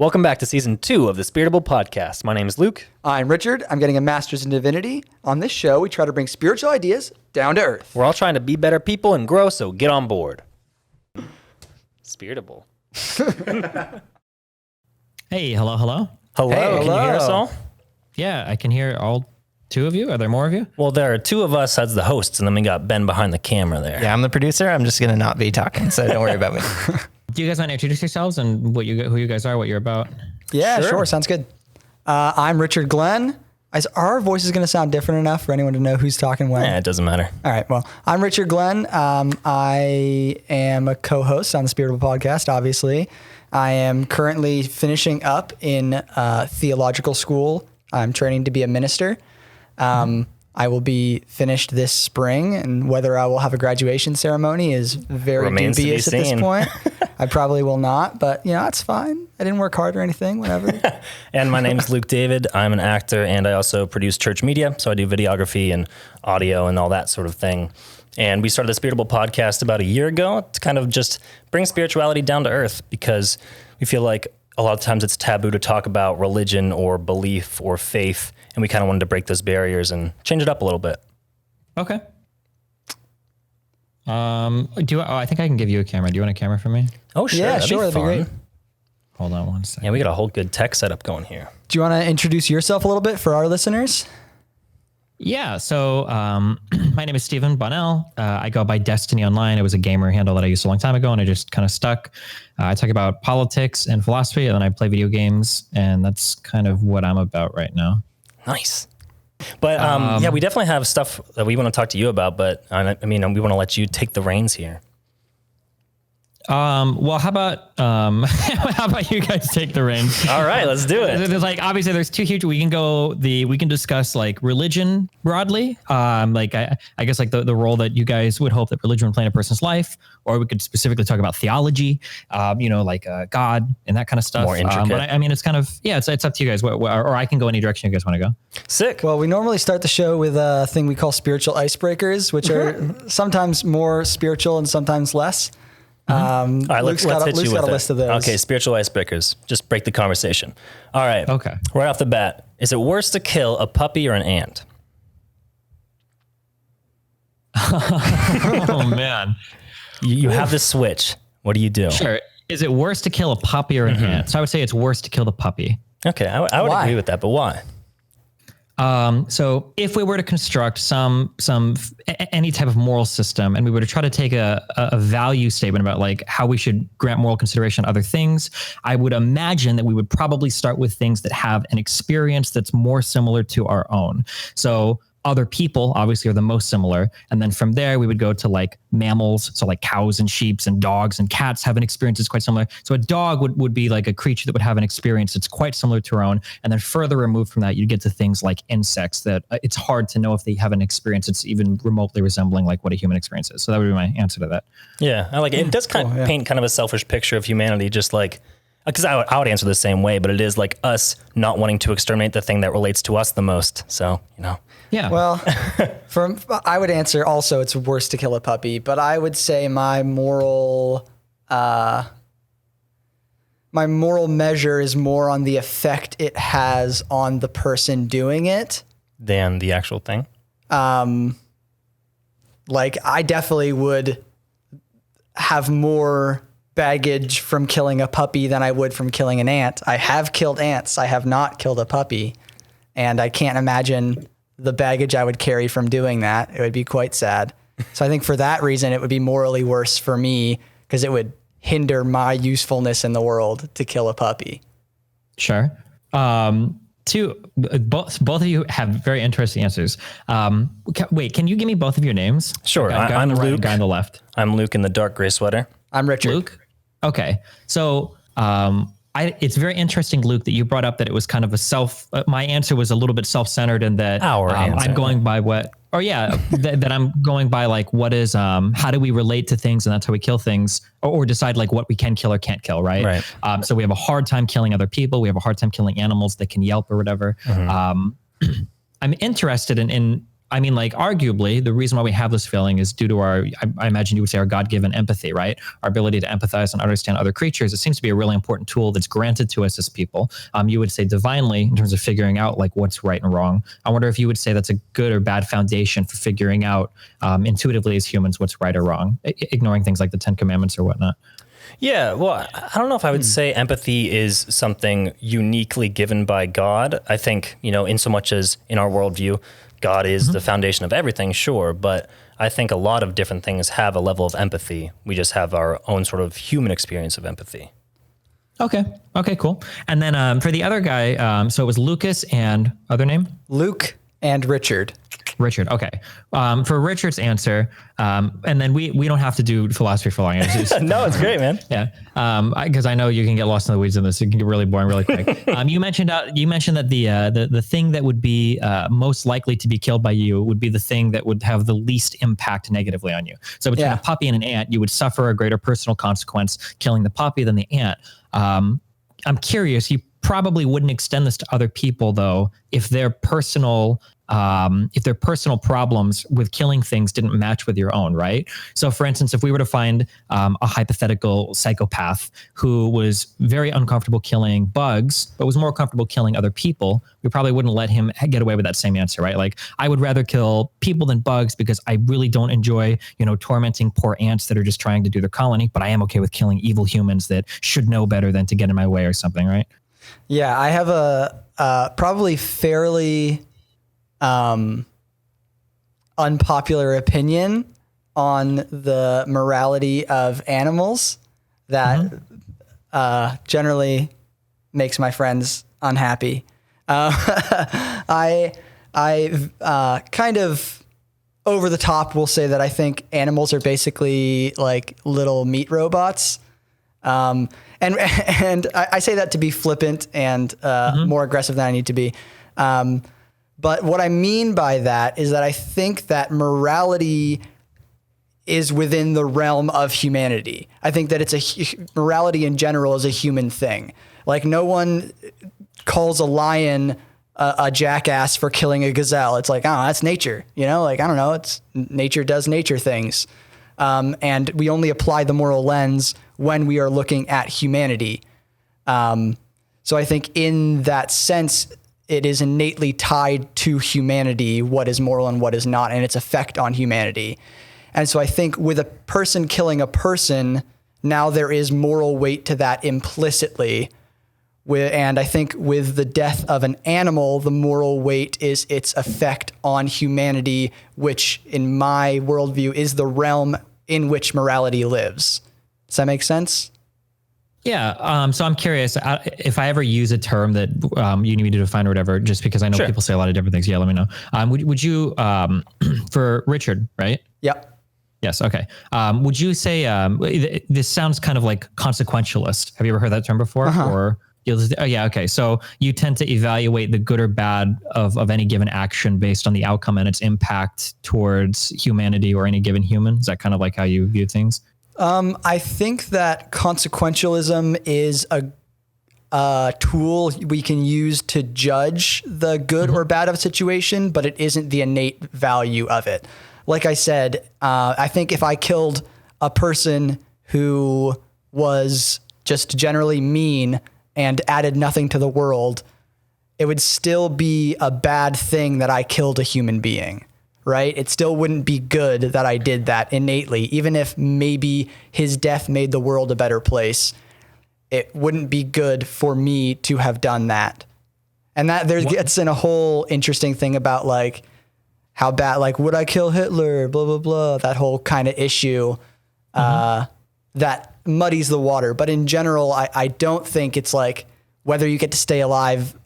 Welcome back to Season 2 of the Spiritable podcast. My name is Luke. I'm Richard. I'm getting a master's in divinity. On this show, we try to bring spiritual ideas down to earth. We're all trying to be better people and grow, so get on board. Spiritable. Hey, hello. Hello, Hey, can you hear us all? Yeah, I can hear all two of you. Are there more of you? Well, there are two of us as the hosts, and then we got Ben behind the camera there. Yeah, I'm the producer. I'm just going to not be talking, so don't worry about me. Do you guys want to introduce yourselves and who you guys are, what you're about? Yeah, sure. Sounds good. I'm Richard Glenn. Are our voices going to sound different enough for anyone to know who's talking when? Yeah, it doesn't matter. All right. Well, I'm Richard Glenn. I am a co-host on the Spiritable podcast, obviously. I am currently finishing up in theological school. I'm training to be a minister. I will be finished this spring, and whether I will have a graduation ceremony is very Remains to be dubious at this seen. point. I probably will not, but it's fine. I didn't work hard or anything, whatever. And my name is Luke David. I'm an actor, and I also produce church media, so I do videography and audio and all that sort of thing. And we started the Spiritable podcast about a year ago to kind of just bring spirituality down to earth, because we feel like a lot of times it's taboo to talk about religion or belief or faith, and we kind of wanted to break those barriers and change it up a little bit. Okay. I think I can give you a camera. Do you want a camera from me? Oh, sure. Yeah, that'd sure, that'd be fun. great. Hold on one second. Yeah, we got a whole good tech setup going here. Do you want to introduce yourself a little bit for our listeners? Yeah, so my name is Stephen Bonnell. I go by Destiny Online. It was a gamer handle that I used a long time ago, and I just kind of stuck. I talk about politics and philosophy, and then I play video games, and that's kind of what I'm about right now. Nice. But yeah, we definitely have stuff that we want to talk to you about, but I mean, we want to let you take the reins here. Well, how about you guys take the reins? All right, let's do it. There's obviously there's two huge. We can discuss religion broadly. I guess the role that you guys would hope that religion would play in a person's life, or we could specifically talk about theology, God and that kind of stuff. More intricate. But I mean, it's kind of, it's up to you guys. Or I can go any direction you guys want to go. Sick. Well, we normally start the show with a thing we call spiritual icebreakers, which are sometimes more spiritual and sometimes less. All right, Luke's let's hit got you with a list of those. Okay, spiritual icebreakers. Just break the conversation. All right. Okay. Right off the bat, is it worse to kill a puppy or an ant? Oh man. You have the switch. What do you do? Sure. Is it worse to kill a puppy or an ant? So I would say it's worse to kill the puppy. Okay, I would Why? agree with that, but why? So if we were to construct any type of moral system, and we were to try to take a value statement about how we should grant moral consideration to other things, I would imagine that we would probably start with things that have an experience that's more similar to our own. So other people obviously are the most similar. And then from there, we would go to mammals. So cows and sheep and dogs and cats have an experience that's quite similar. So a dog would be a creature that would have an experience that's quite similar to our own. And then further removed from that, you get to things like insects that it's hard to know if they have an experience that's even remotely resembling what a human experience is. So that would be my answer to that. Yeah, I like it. It does paint kind of a selfish picture of humanity, just because I would answer the same way, but it is us not wanting to exterminate the thing that relates to us the most. So, Yeah. Well, I would answer also it's worse to kill a puppy, but I would say my moral measure is more on the effect it has on the person doing it than the actual thing. I definitely would have more baggage from killing a puppy than I would from killing an ant. I have killed ants. I have not killed a puppy, and I can't imagine the baggage I would carry from doing that. It would be quite sad. So I think for that reason, it would be morally worse for me because it would hinder my usefulness in the world to kill a puppy. Sure. Both of you have very interesting answers. Wait, can you give me both of your names? Sure. Guy I'm on the right, Luke. guy on the left. I'm Luke in the dark gray sweater. I'm Richard. Luke? Okay. So it's very interesting, Luke, that you brought up that it was kind of my answer was a little bit self-centered, and that I'm going by that I'm going by what is, how do we relate to things, and that's how we kill things, or decide what we can kill or can't kill, right? So we have a hard time killing other people. We have a hard time killing animals that can yelp or whatever. Mm-hmm. I'm interested in I mean, like, arguably, the reason why we have this feeling is due to our, I imagine you would say, our God-given empathy, right? Our ability to empathize and understand other creatures. It seems to be a really important tool that's granted to us as people. You would say divinely, in terms of figuring out like what's right and wrong. I wonder if you would say that's a good or bad foundation for figuring out intuitively as humans what's right or wrong, ignoring things like the Ten Commandments or whatnot. Yeah, well, I don't know if I would say empathy is something uniquely given by God. I think, in so much as in our worldview, God is the foundation of everything, sure, but I think a lot of different things have a level of empathy. We just have our own sort of human experience of empathy. Okay, cool. And then for the other guy, so it was Lucas and other name? Luke and Richard. Richard. Okay. For Richard's answer, and then we don't have to do philosophy for long. No, it's great, man. Yeah. Because I know you can get lost in the weeds in this. It can get really boring really quick. You mentioned that the thing that would be most likely to be killed by you would be the thing that would have the least impact negatively on you. So between a puppy and an ant, you would suffer a greater personal consequence killing the puppy than the ant. I'm curious, you probably wouldn't extend this to other people though, if their personal problems with killing things didn't match with your own, right? So for instance, if we were to find a hypothetical psychopath who was very uncomfortable killing bugs, but was more comfortable killing other people, we probably wouldn't let him get away with that same answer, right? Like, I would rather kill people than bugs because I really don't enjoy, tormenting poor ants that are just trying to do their colony, but I am okay with killing evil humans that should know better than to get in my way or something, right? Yeah, I have a probably fairly unpopular opinion on the morality of animals that generally makes my friends unhappy. I kind of over the top will say that I think animals are basically like little meat robots. And I say that to be flippant and more aggressive than I need to be. But what I mean by that is that I think that morality is within the realm of humanity. I think that morality in general is a human thing. Like, no one calls a lion a jackass for killing a gazelle. It's like, oh, that's nature. Like, I don't know. Nature does nature things. And we only apply the moral lens when we are looking at humanity. So I think in that sense, it is innately tied to humanity, what is moral and what is not, and its effect on humanity. And so I think with a person killing a person, now there is moral weight to that implicitly. And I think with the death of an animal, the moral weight is its effect on humanity, which in my worldview is the realm in which morality lives. Does that make sense? Yeah. So I'm curious if I ever use a term that you need me to define or whatever, just because I know people say a lot of different things. Yeah, let me know. Would you, for Richard, right? Yep. Yes. Okay. Would you say this sounds kind of like consequentialist? Have you ever heard that term before? Or yeah. Okay. So you tend to evaluate the good or bad of any given action based on the outcome and its impact towards humanity or any given human. Is that kind of like how you view things? I think that consequentialism is a tool we can use to judge the good or bad of a situation, but it isn't the innate value of it. Like I said, I think if I killed a person who was just generally mean and added nothing to the world, it would still be a bad thing that I killed a human being. Right? It still wouldn't be good that I did that innately, even if maybe his death made the world a better place. It wouldn't be good for me to have done that. And that there gets in a whole interesting thing about like how bad, like, would I kill Hitler? Blah, blah, blah. That whole kind of issue that muddies the water. But in general, I don't think it's like whether you get to stay alive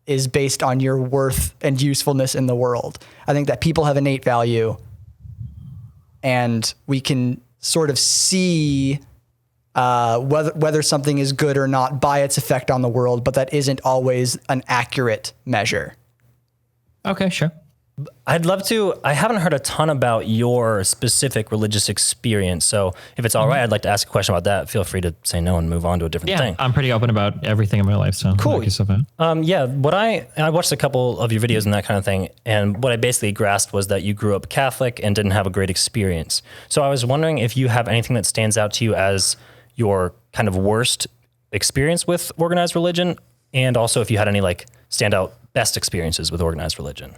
is based on your worth and usefulness in the world. I think that people have innate value, and we can sort of see whether something is good or not by its effect on the world, but that isn't always an accurate measure. Okay, sure. I'd love to. I haven't heard a ton about your specific religious experience. So if it's all right, I'd like to ask a question about that. Feel free to say no and move on to a different thing. I'm pretty open about everything in my life. So cool. knock yourself out. Yeah. What I watched a couple of your videos and that kind of thing. And what I basically grasped was that you grew up Catholic and didn't have a great experience. So I was wondering if you have anything that stands out to you as your kind of worst experience with organized religion. And also if you had any like standout best experiences with organized religion.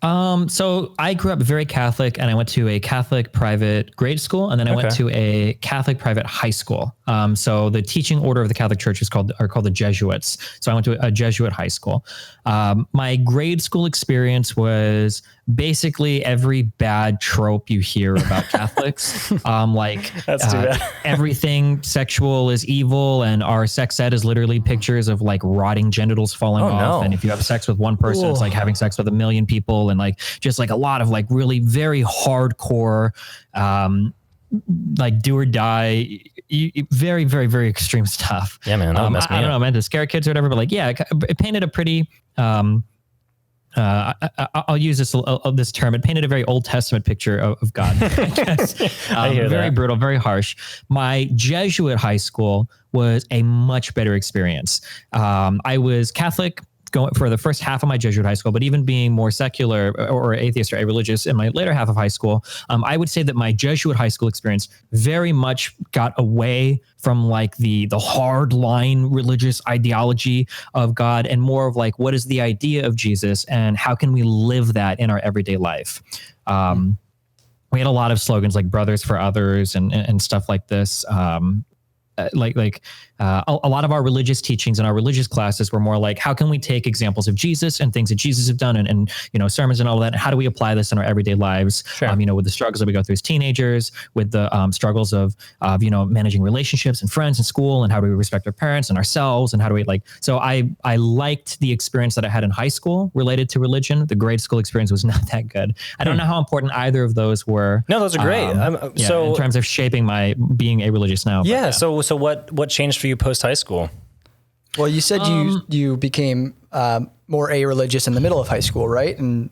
So I grew up very Catholic, and I went to a Catholic private grade school, and then I went to a Catholic private high school. So the teaching order of the Catholic Church are called the Jesuits. So I went to a Jesuit high school. My grade school experience was basically every bad trope you hear about Catholics. That's too bad. Everything sexual is evil, and our sex ed is literally pictures of like rotting genitals falling off. No. And if you have sex with one person, it's like having sex with a million people, and like just like a lot of like really very hardcore, like do or die, very, very, very extreme stuff. Yeah, man. I don't know, man, to scare kids or whatever, but like, yeah, it painted a pretty, I'll use this term. It painted a very Old Testament picture of God. I guess. I hear very that. brutal, very harsh. My Jesuit high school was a much better experience. I was Catholic going for the first half of my Jesuit high school, but even being more secular or atheist or a-religious in my later half of high school, I would say that my Jesuit high school experience very much got away from like the hard line religious ideology of God and more of like, what is the idea of Jesus and how can we live that in our everyday life? We had a lot of slogans like brothers for others and stuff like this. A lot of our religious teachings and our religious classes were more like, how can we take examples of Jesus and things that Jesus have done and sermons and all that? And how do we apply this in our everyday lives? Sure. With the struggles that we go through as teenagers, with the struggles of managing relationships and friends and school, and how do we respect our parents and ourselves, and how do we so I liked the experience that I had in high school related to religion. The grade school experience was not that good. I don't know how important either of those were. No, those are great. So in terms of shaping my being a religious now. Yeah. So what changed for you post high school? Well, you said you became more a-religious in the middle of high school, right? And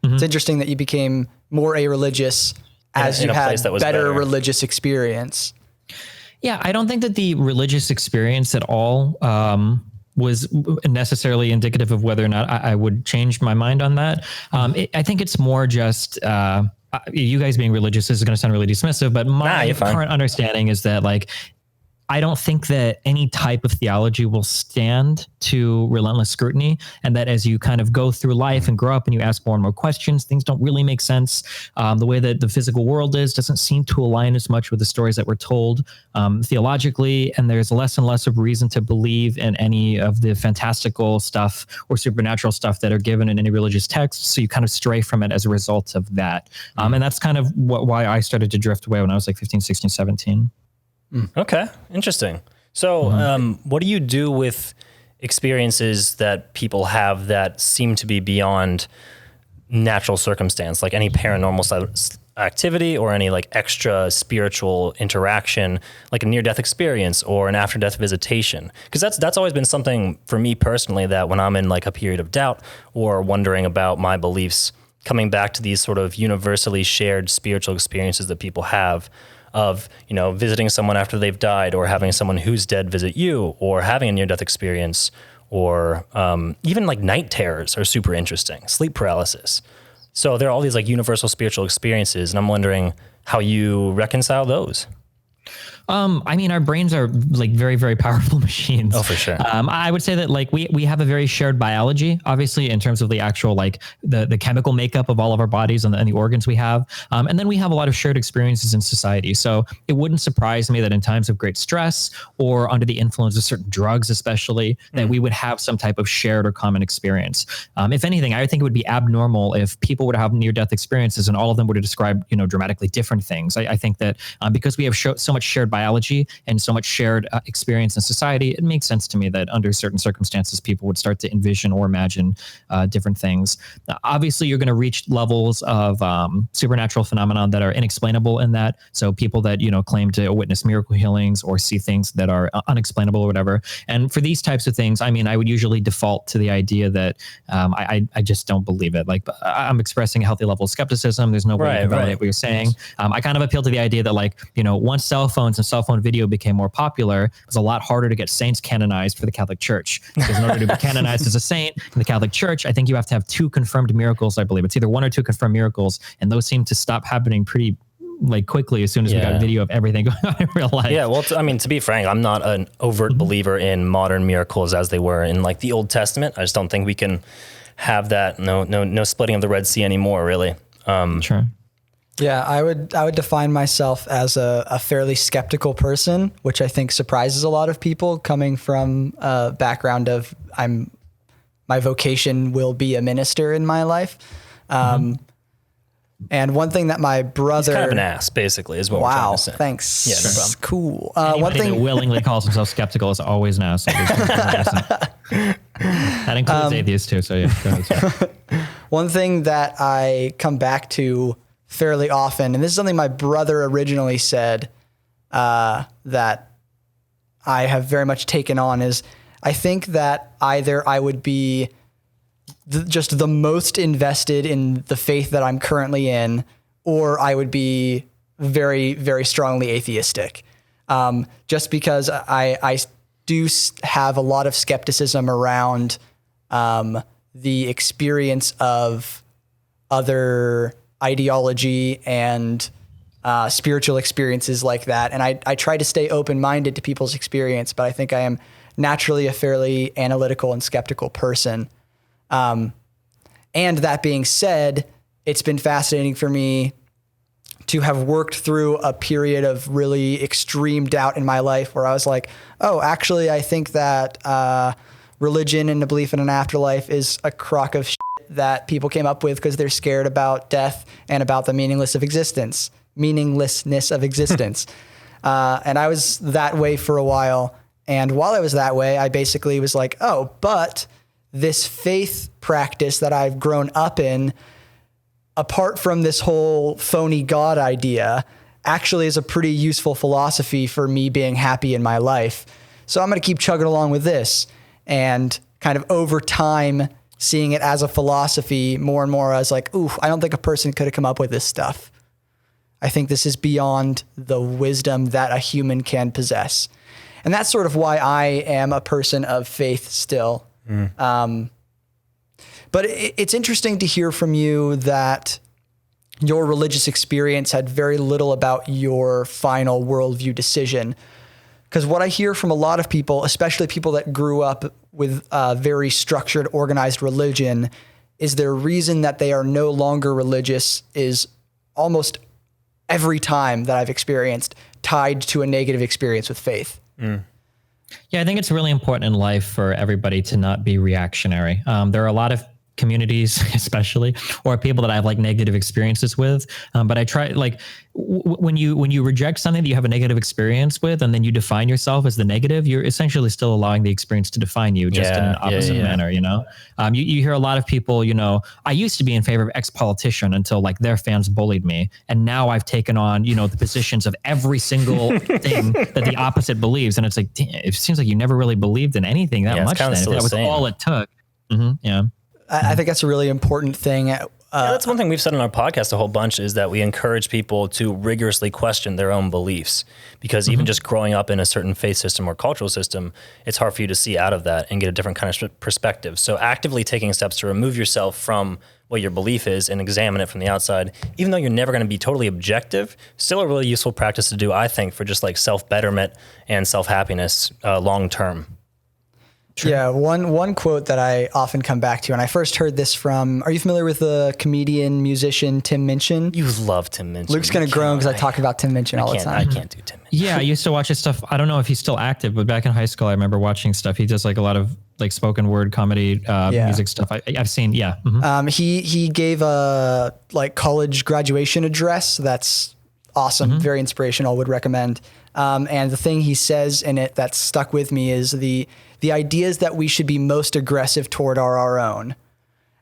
it's interesting that you became more a-religious as you had better religious experience. Yeah, I don't think that the religious experience at all was necessarily indicative of whether or not I would change my mind on that. I think it's more just you guys being religious. This is going to sound really dismissive, but my current understanding is that like, I don't think that any type of theology will stand to relentless scrutiny, and that as you kind of go through life and grow up and you ask more and more questions, things don't really make sense. The way that the physical world doesn't seem to align as much with the stories that we're told theologically, and there's less and less of reason to believe in any of the fantastical stuff or supernatural stuff that are given in any religious text. So you kind of stray from it as a result of that. And that's kind of why I started to drift away when I was like 15, 16, 17. Okay. Interesting. So, what do you do with experiences that people have that seem to be beyond natural circumstance, like any paranormal activity or any like extra spiritual interaction, like a near-death experience or an after-death visitation? Because that's always been something for me personally, that when I'm in like a period of doubt or wondering about my beliefs, coming back to these sort of universally shared spiritual experiences that people have, of, visiting someone after they've died, or having someone who's dead visit you, or having a near-death experience, or even like night terrors are super interesting, sleep paralysis. So there are all these like universal spiritual experiences, and I'm wondering how you reconcile those. Our brains are like very, very powerful machines. Oh, for sure. I would say that like we have a very shared biology, obviously, in terms of the actual like the chemical makeup of all of our bodies and the organs we have. And then we have a lot of shared experiences in society. So it wouldn't surprise me that in times of great stress or under the influence of certain drugs, especially, that we would have some type of shared or common experience. If anything, I would think it would be abnormal if people would have near-death experiences and all of them would describe, dramatically different things. I think that because we have so much shared biology, biology and so much shared experience in society, it makes sense to me that under certain circumstances, people would start to envision or imagine different things. Now, obviously, you're going to reach levels of supernatural phenomenon that are inexplainable in that. So people that, claim to witness miracle healings or see things that are unexplainable or whatever. And for these types of things, I mean, I would usually default to the idea that I just don't believe it. Like, I'm expressing a healthy level of skepticism. There's no way to validate what you're saying. I kind of appeal to the idea that, like, once cell phones and cell phone video became more popular, it was a lot harder to get saints canonized for the Catholic Church. Because in order to be canonized as a saint in the Catholic Church, I think you have to have 2 confirmed miracles, I believe. It's either 1 or 2 confirmed miracles, and those seem to stop happening pretty quickly as soon as we got a video of everything going on in real life. Yeah, well, to be frank, I'm not an overt believer in modern miracles as they were in like the Old Testament. I just don't think we can have that. No splitting of the Red Sea anymore, really. Sure. Yeah, I would define myself as a fairly skeptical person, which I think surprises a lot of people coming from a background of my vocation will be a minister in my life. And one thing that my brother... He's kind of an ass, basically, is what we're trying to say. Wow, thanks. Yeah, no problem. Cool. One thing that willingly calls himself skeptical is always an ass. That includes atheists too, so yeah. Go ahead. One thing that I come back to fairly often, and this is something my brother originally said that I have very much taken on, is I think that either I would be just the most invested in the faith that I'm currently in, or I would be very, very strongly atheistic. Just because I do have a lot of skepticism around the experience of other ideology and spiritual experiences like that. And I try to stay open-minded to people's experience, but I think I am naturally a fairly analytical and skeptical person. And that being said, it's been fascinating for me to have worked through a period of really extreme doubt in my life where I was like, oh, actually, I think that religion and the belief in an afterlife is a crock of shit that people came up with because they're scared about death and about the meaninglessness of existence. And I was that way for a while. And while I was that way, I basically was like, oh, but this faith practice that I've grown up in, apart from this whole phony God idea, actually is a pretty useful philosophy for me being happy in my life. So I'm going to keep chugging along with this. And kind of over time, seeing it as a philosophy more and more, I was like, ooh, I don't think a person could have come up with this stuff. I think this is beyond the wisdom that a human can possess. And that's sort of why I am a person of faith still. But it's interesting to hear from you that your religious experience had very little about your final worldview decision. Because what I hear from a lot of people, especially people that grew up with very structured, organized religion, is their reason that they are no longer religious is almost every time that I've experienced tied to a negative experience with faith. Yeah, I think it's really important in life for everybody to not be reactionary. There are a lot of communities, especially, or people that I have like negative experiences with. But I try when you reject something that you have a negative experience with, and then you define yourself as the negative, you're essentially still allowing the experience to define you, just in an opposite manner. You hear a lot of people. I used to be in favor of X politician until like their fans bullied me, and now I've taken on the positions of every single thing that the opposite believes, and it's like, damn, it seems like you never really believed in anything that much. Then if that was all it took. I think that's a really important thing. That's one thing we've said on our podcast a whole bunch, is that we encourage people to rigorously question their own beliefs, because even just growing up in a certain faith system or cultural system, it's hard for you to see out of that and get a different kind of perspective. So actively taking steps to remove yourself from what your belief is and examine it from the outside, even though you're never going to be totally objective, still a really useful practice to do, I think, for just like self-betterment and self-happiness long term. True. Yeah, one quote that I often come back to, and I first heard this from, are you familiar with the comedian, musician, Tim Minchin? You love Tim Minchin. Luke's going to groan because I talk about Tim Minchin all the time. I can't do Tim Minchin. Yeah, I used to watch his stuff. I don't know if he's still active, but back in high school, I remember watching stuff. He does like a lot of like spoken word comedy, music stuff. I've seen, He gave a like college graduation address that's awesome, very inspirational, would recommend. And the thing he says in it that stuck with me is the ideas that we should be most aggressive toward are our own.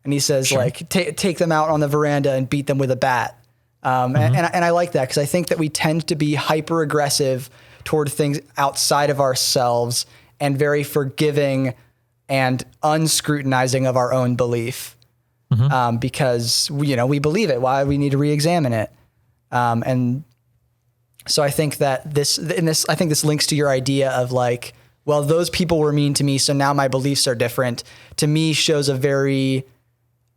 And he says, like, take them out on the veranda and beat them with a bat. And I like that because I think that we tend to be hyper aggressive toward things outside of ourselves and very forgiving and unscrutinizing of our own belief because, we believe it. Why we need to re-examine it. And so I think that this links to your idea of like, well, those people were mean to me, so now my beliefs are different. To me, shows a very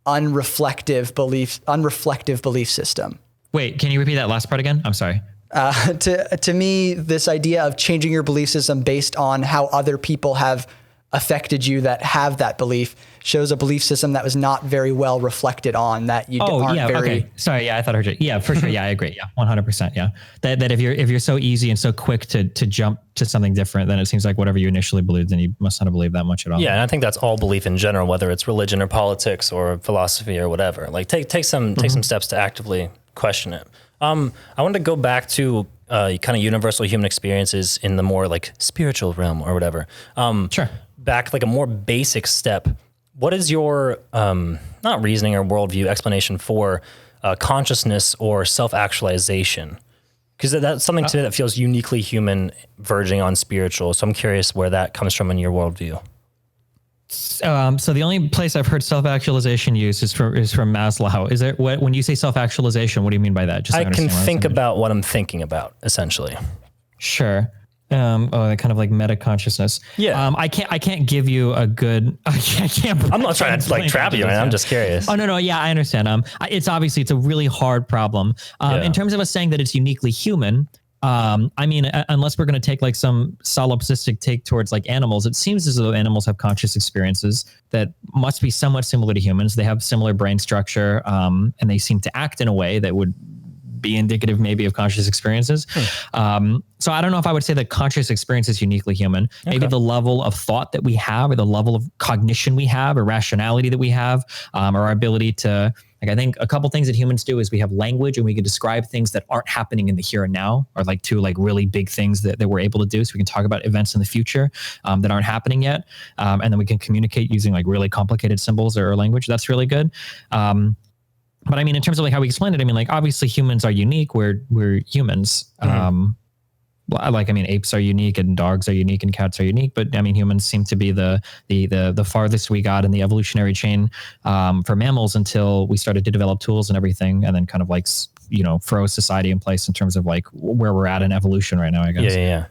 unreflective belief system. Wait, can you repeat that last part again? I'm sorry. To me, this idea of changing your belief system based on how other people have affected you that have that belief shows a belief system that was not very well reflected on, that you aren't very... Okay. Sorry, I thought I heard you. Yeah, for sure. Yeah, I agree. Yeah, 100%. Yeah. That if you're so easy and so quick to jump to something different, then it seems like whatever you initially believed, then you must not have believed that much at all. Yeah, and I think that's all belief in general, whether it's religion or politics or philosophy or whatever. Like take some steps to actively question it. I wanted to go back to kind of universal human experiences in the more like spiritual realm or whatever. Sure. Back like a more basic step. What is your not reasoning or worldview explanation for consciousness or self-actualization? Because that's something today that feels uniquely human, verging on spiritual. So I'm curious where that comes from in your worldview. So the only place I've heard self-actualization used is from Maslow. Is there when you say self-actualization, what do you mean by that? Just I can think about what I'm thinking about, essentially. Sure. Kind of like meta consciousness. Yeah. I can't give you a good. I can't. I'm not trying to like trap you, man. I'm just curious. Oh no. Yeah, I understand. It's a really hard problem. In terms of us saying that it's uniquely human. I mean, unless we're going to take like some solipsistic take towards like animals, it seems as though animals have conscious experiences that must be somewhat similar to humans. They have similar brain structure, and they seem to act in a way that would be indicative maybe of conscious experiences. So I don't know if I would say that conscious experience is uniquely human. Okay. Maybe the level of thought that we have, or the level of cognition we have, or rationality that we have, or our ability to, like, I think a couple things that humans do is we have language and we can describe things that aren't happening in the here and now, or like two like really big things that we're able to do. So we can talk about events in the future that aren't happening yet. And then we can communicate using like really complicated symbols or language. That's really good. But I mean, in terms of like how we explain it, I mean, like obviously humans are unique. We're humans. Apes are unique and dogs are unique and cats are unique. But I mean, humans seem to be the farthest we got in the evolutionary chain for mammals until we started to develop tools and everything, and then kind of like froze society in place in terms of like where we're at in evolution right now, I guess. Yeah.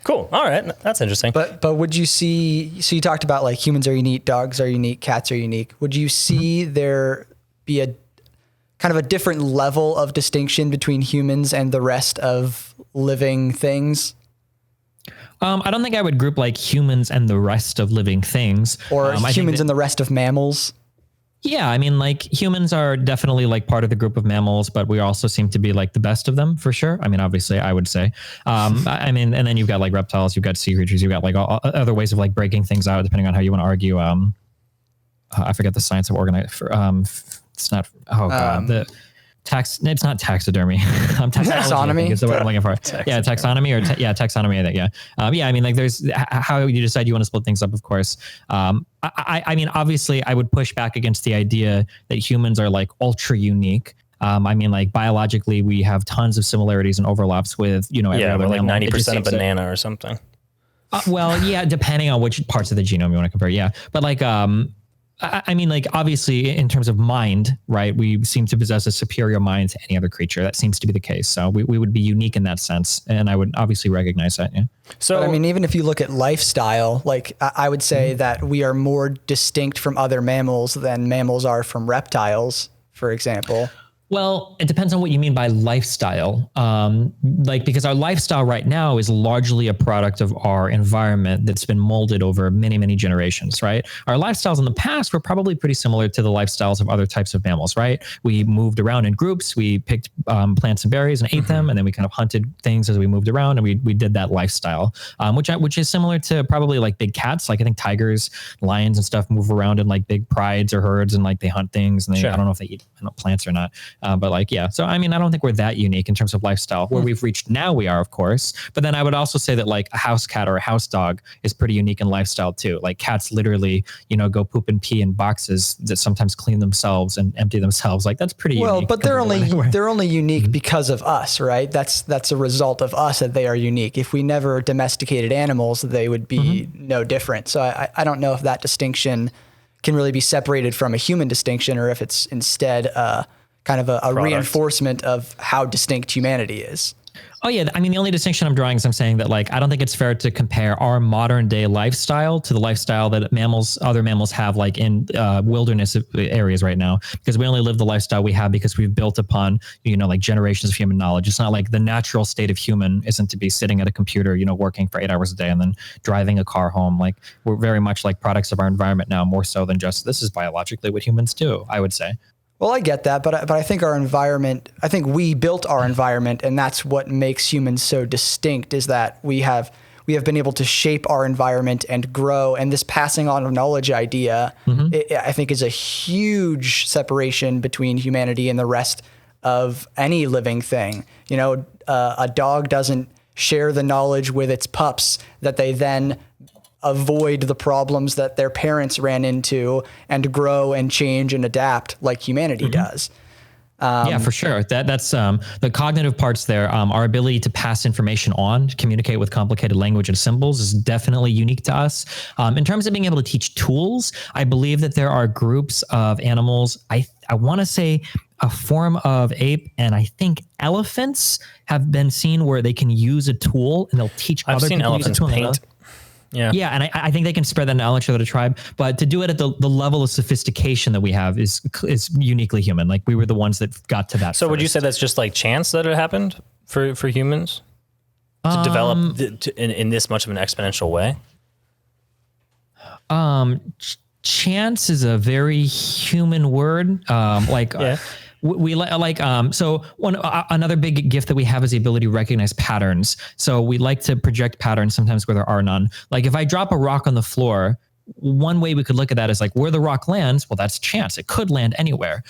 Cool. All right. That's interesting. But would you see? So you talked about like humans are unique, dogs are unique, cats are unique. Would you see there be a kind of a different level of distinction between humans and the rest of living things? I don't think I would group like humans and the rest of living things. Or humans and the rest of mammals? Yeah, I mean, like humans are definitely like part of the group of mammals, but we also seem to be like the best of them for sure. I mean, obviously, I would say. I mean, and then you've got like reptiles, you've got sea creatures, you've got like all other ways of like breaking things out, depending on how you want to argue. I forget the science of it's not. Oh god, it's not taxidermy. Taxonomy is the word I'm looking for. Yeah, taxonomy or taxonomy. I think. Yeah. I mean, like there's how you decide you want to split things up. Of course. I mean, obviously, I would push back against the idea that humans are like ultra unique. I mean, like biologically, we have tons of similarities and overlaps with every other like mammal. 90% of banana or something. Well, yeah, depending on which parts of the genome you want to compare. Yeah, but like I mean, like, obviously, in terms of mind, right, we seem to possess a superior mind to any other creature. That seems to be the case. So we would be unique in that sense. And I would obviously recognize that. Yeah. So, but I mean, even if you look at lifestyle, like I would say that we are more distinct from other mammals than mammals are from reptiles, for example. Well, it depends on what you mean by lifestyle. Because our lifestyle right now is largely a product of our environment that's been molded over many, many generations, right? Our lifestyles in the past were probably pretty similar to the lifestyles of other types of mammals, right? We moved around in groups, we picked plants and berries and ate them, and then we kind of hunted things as we moved around, and we did that lifestyle, which is similar to probably like big cats. Like I think tigers, lions and stuff move around in like big prides or herds, and like they hunt things, and they, sure. I don't know if they eat plants are not. But like, yeah. So, I mean, I don't think we're that unique in terms of lifestyle. Where we've reached now, we are, of course. But then I would also say that like a house cat or a house dog is pretty unique in lifestyle too. Like cats literally, go poop and pee in boxes that sometimes clean themselves and empty themselves. Like that's pretty unique. Well, but they're only unique because of us, right? That's a result of us that they are unique. If we never domesticated animals, they would be no different. So I don't know if that distinction can really be separated from a human distinction, or if it's instead kind of a reinforcement of how distinct humanity is. Oh yeah. I mean, the only distinction I'm drawing is I'm saying that like, I don't think it's fair to compare our modern day lifestyle to the lifestyle that other mammals have like in wilderness areas right now, because we only live the lifestyle we have because we've built upon, like generations of human knowledge. It's not like the natural state of human isn't to be sitting at a computer, working for 8 hours a day and then driving a car home. Like we're very much like products of our environment now, more so than just this is biologically what humans do, I would say. Well, I get that, but I think I think we built our environment, and that's what makes humans so distinct, is that we have been able to shape our environment and grow. And this passing on of knowledge idea, I think, is a huge separation between humanity and the rest of any living thing. A dog doesn't share the knowledge with its pups that they then avoid the problems that their parents ran into and grow and change and adapt like humanity does. Yeah, for sure. That's the cognitive parts there. Our ability to pass information on, to communicate with complicated language and symbols is definitely unique to us. In terms of being able to teach tools, I believe that there are groups of animals. I want to say a form of ape, and I think elephants have been seen where they can use a tool and they'll teach I've other seen people to use a elephants tool. paint. Yeah, and I think they can spread that knowledge to the tribe, but to do it at the level of sophistication that we have is uniquely human. Like we were the ones that got to that. So would you say that's just like chance that it happened for humans to develop in this much of an exponential way? Chance is a very human word. Another big gift that we have is the ability to recognize patterns. So we like to project patterns sometimes where there are none. Like if I drop a rock on the floor, one way we could look at that is like where the rock lands. Well, that's chance. It could land anywhere,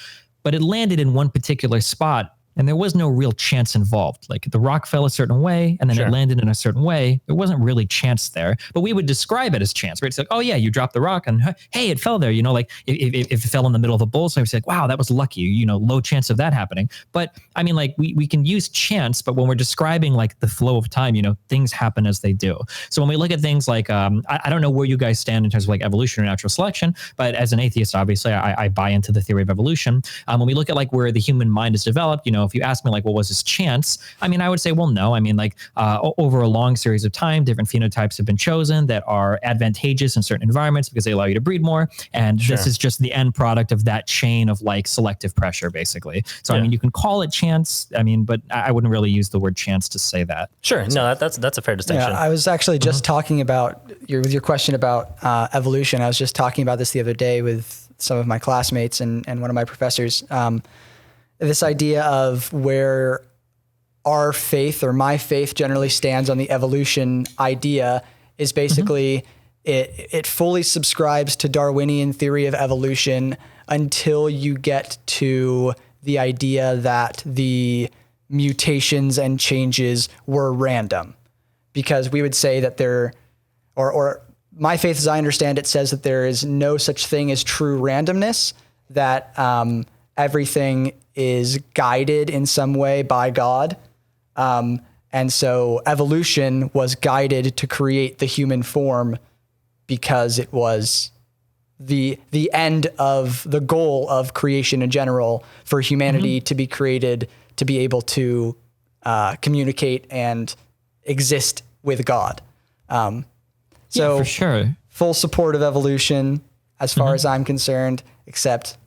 but it landed in one particular spot. And there was no real chance involved. Like the rock fell a certain way and then it landed in a certain way. There wasn't really chance there, but we would describe it as chance, right? It's like, oh yeah, you dropped the rock and hey, it fell there. Like if it fell in the middle of a bowl, so I was like, wow, that was lucky, low chance of that happening. But I mean, like we can use chance, but when we're describing like the flow of time, things happen as they do. So when we look at things like, I don't know where you guys stand in terms of like evolution or natural selection, but as an atheist, obviously I buy into the theory of evolution. When we look at like where the human mind is developed, if you ask me like, well, was this chance? I mean, I would say, well, no. I mean, like over a long series of time, different phenotypes have been chosen that are advantageous in certain environments because they allow you to breed more. And this is just the end product of that chain of like selective pressure, basically. So, I mean, you can call it chance. I mean, but I wouldn't really use the word chance to say that. Sure. No, that's a fair distinction. Yeah, I was actually just talking about your question about evolution. I was just talking about this the other day with some of my classmates and one of my professors. This idea of where our faith or my faith generally stands on the evolution idea is basically it fully subscribes to Darwinian theory of evolution until you get to the idea that the mutations and changes were random. Because we would say that or my faith, as I understand it, says that there is no such thing as true randomness, that everything is guided in some way by God. And so evolution was guided to create the human form because it was the end of the goal of creation in general for humanity to be created, to be able to communicate and exist with God. So for sure, full support of evolution as far as I'm concerned, except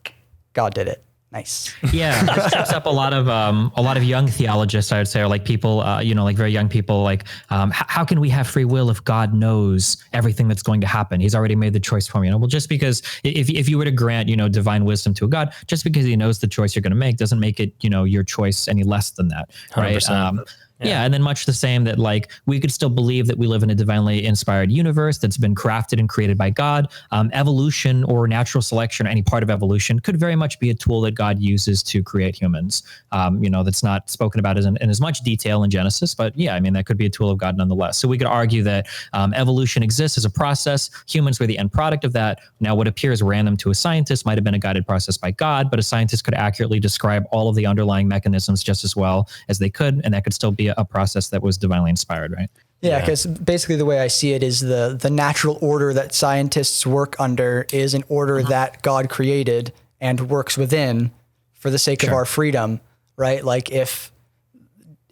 God did it. Nice. Yeah, this trips up a lot of young theologists, I would say, or like people, like very young people, like how can we have free will if God knows everything that's going to happen? He's already made the choice for me. Well, just because if you were to grant, divine wisdom to a God, just because he knows the choice you're going to make doesn't make it, your choice any less than that, right? 100%. Yeah. And then much the same that like we could still believe that we live in a divinely inspired universe that's been crafted and created by God. Evolution or natural selection or any part of evolution could very much be a tool that God uses to create humans. That's not spoken about in as much detail in Genesis, but yeah, I mean, that could be a tool of God nonetheless. So we could argue that evolution exists as a process. Humans were the end product of that. Now, what appears random to a scientist might have been a guided process by God, but a scientist could accurately describe all of the underlying mechanisms just as well as they could, and that could still be a process that was divinely inspired, right? Yeah, because basically the way I see it is the natural order that scientists work under is an order that God created and works within for the sake of our freedom, right? Like if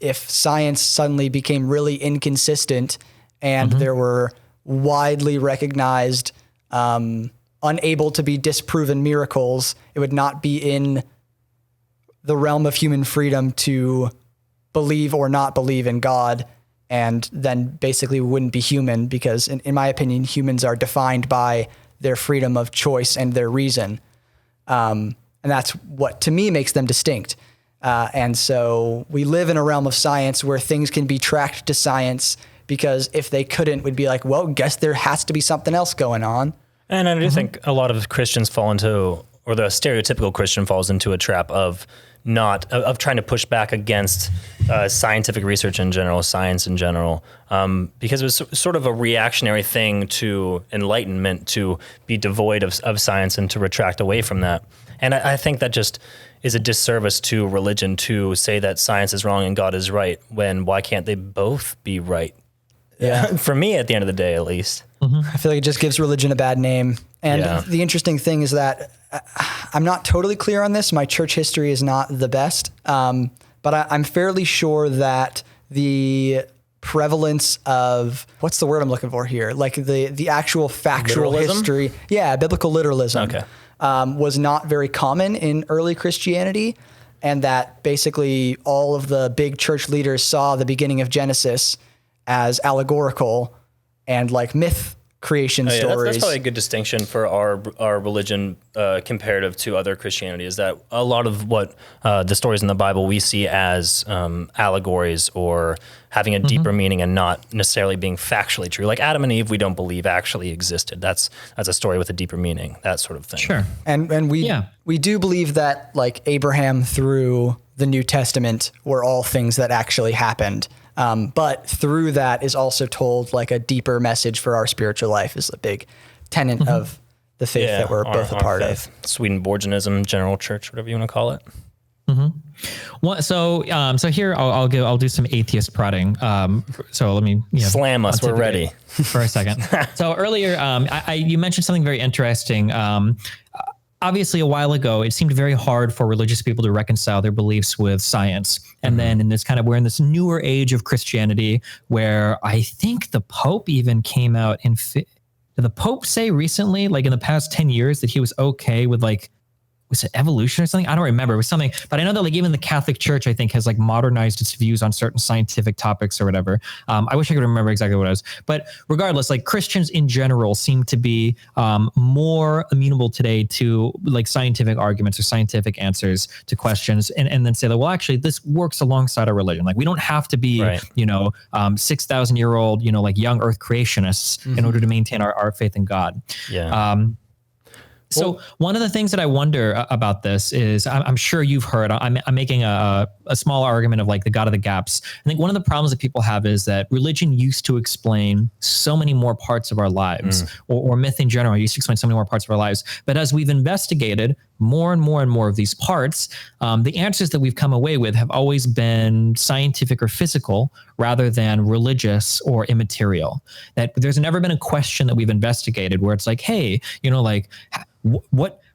science suddenly became really inconsistent and there were widely recognized, unable to be disproven miracles, it would not be in the realm of human freedom to believe or not believe in God, and then basically wouldn't be human because in my opinion, humans are defined by their freedom of choice and their reason. And that's what to me makes them distinct. And so we live in a realm of science where things can be tracked to science, because if they couldn't, we'd be like, well, guess there has to be something else going on. And I do think a lot of Christians fall into, or the stereotypical Christian falls into a trap of trying to push back against scientific research in general, science in general, because it was sort of a reactionary thing to Enlightenment to be devoid of science and to retract away from that. And I think that just is a disservice to religion to say that science is wrong and God is right, when why can't they both be right? Yeah. For me, at the end of the day, at least. I feel like it just gives religion a bad name. And the interesting thing is that I'm not totally clear on this. My church history is not the best. But I'm fairly sure that the prevalence of, what's the word I'm looking for here? Like the actual factual Literalism? history. Yeah, biblical literalism. Okay. Was not very common in early Christianity. And that basically all of the big church leaders saw the beginning of Genesis as allegorical and like myth creation stories. That's probably a good distinction for our religion comparative to other Christianity, is that a lot of what the stories in the Bible we see as allegories or having a deeper meaning and not necessarily being factually true. Like Adam and Eve, we don't believe actually existed. That's a story with a deeper meaning, that sort of thing. Sure. And we do believe that like Abraham through the New Testament were all things that actually happened. But through that is also told like a deeper message for our spiritual life is a big tenet of the faith that we're both a part of. Swedenborgianism, General Church, whatever you want to call it. Well, so here I'll do some atheist prodding. So let me Slam us. We're ready for a second. So earlier, you mentioned something very interesting. Obviously, a while ago, it seemed very hard for religious people to reconcile their beliefs with science. And then we're in this newer age of Christianity where I think the Pope even came out did the Pope say recently, like in the past 10 years, that he was okay with like, was it evolution or something? I don't remember. It was something, but I know that like even the Catholic Church, I think, has like modernized its views on certain scientific topics or whatever. I wish I could remember exactly what it was, but regardless, like Christians in general seem to be more amenable today to like scientific arguments or scientific answers to questions, and then say that, well, actually this works alongside our religion. Like we don't have to be, 6,000-year-old, like young earth creationists in order to maintain our faith in God. Yeah. So one of the things that I wonder about this is, I'm sure you've heard, I'm making a small argument of like the God of the gaps. I think one of the problems that people have is that religion used to explain so many more parts of our lives, or myth in general used to explain so many more parts of our lives. But as we've investigated more and more and more of these parts, the answers that we've come away with have always been scientific or physical rather than religious or immaterial. That there's never been a question that we've investigated where it's like, hey,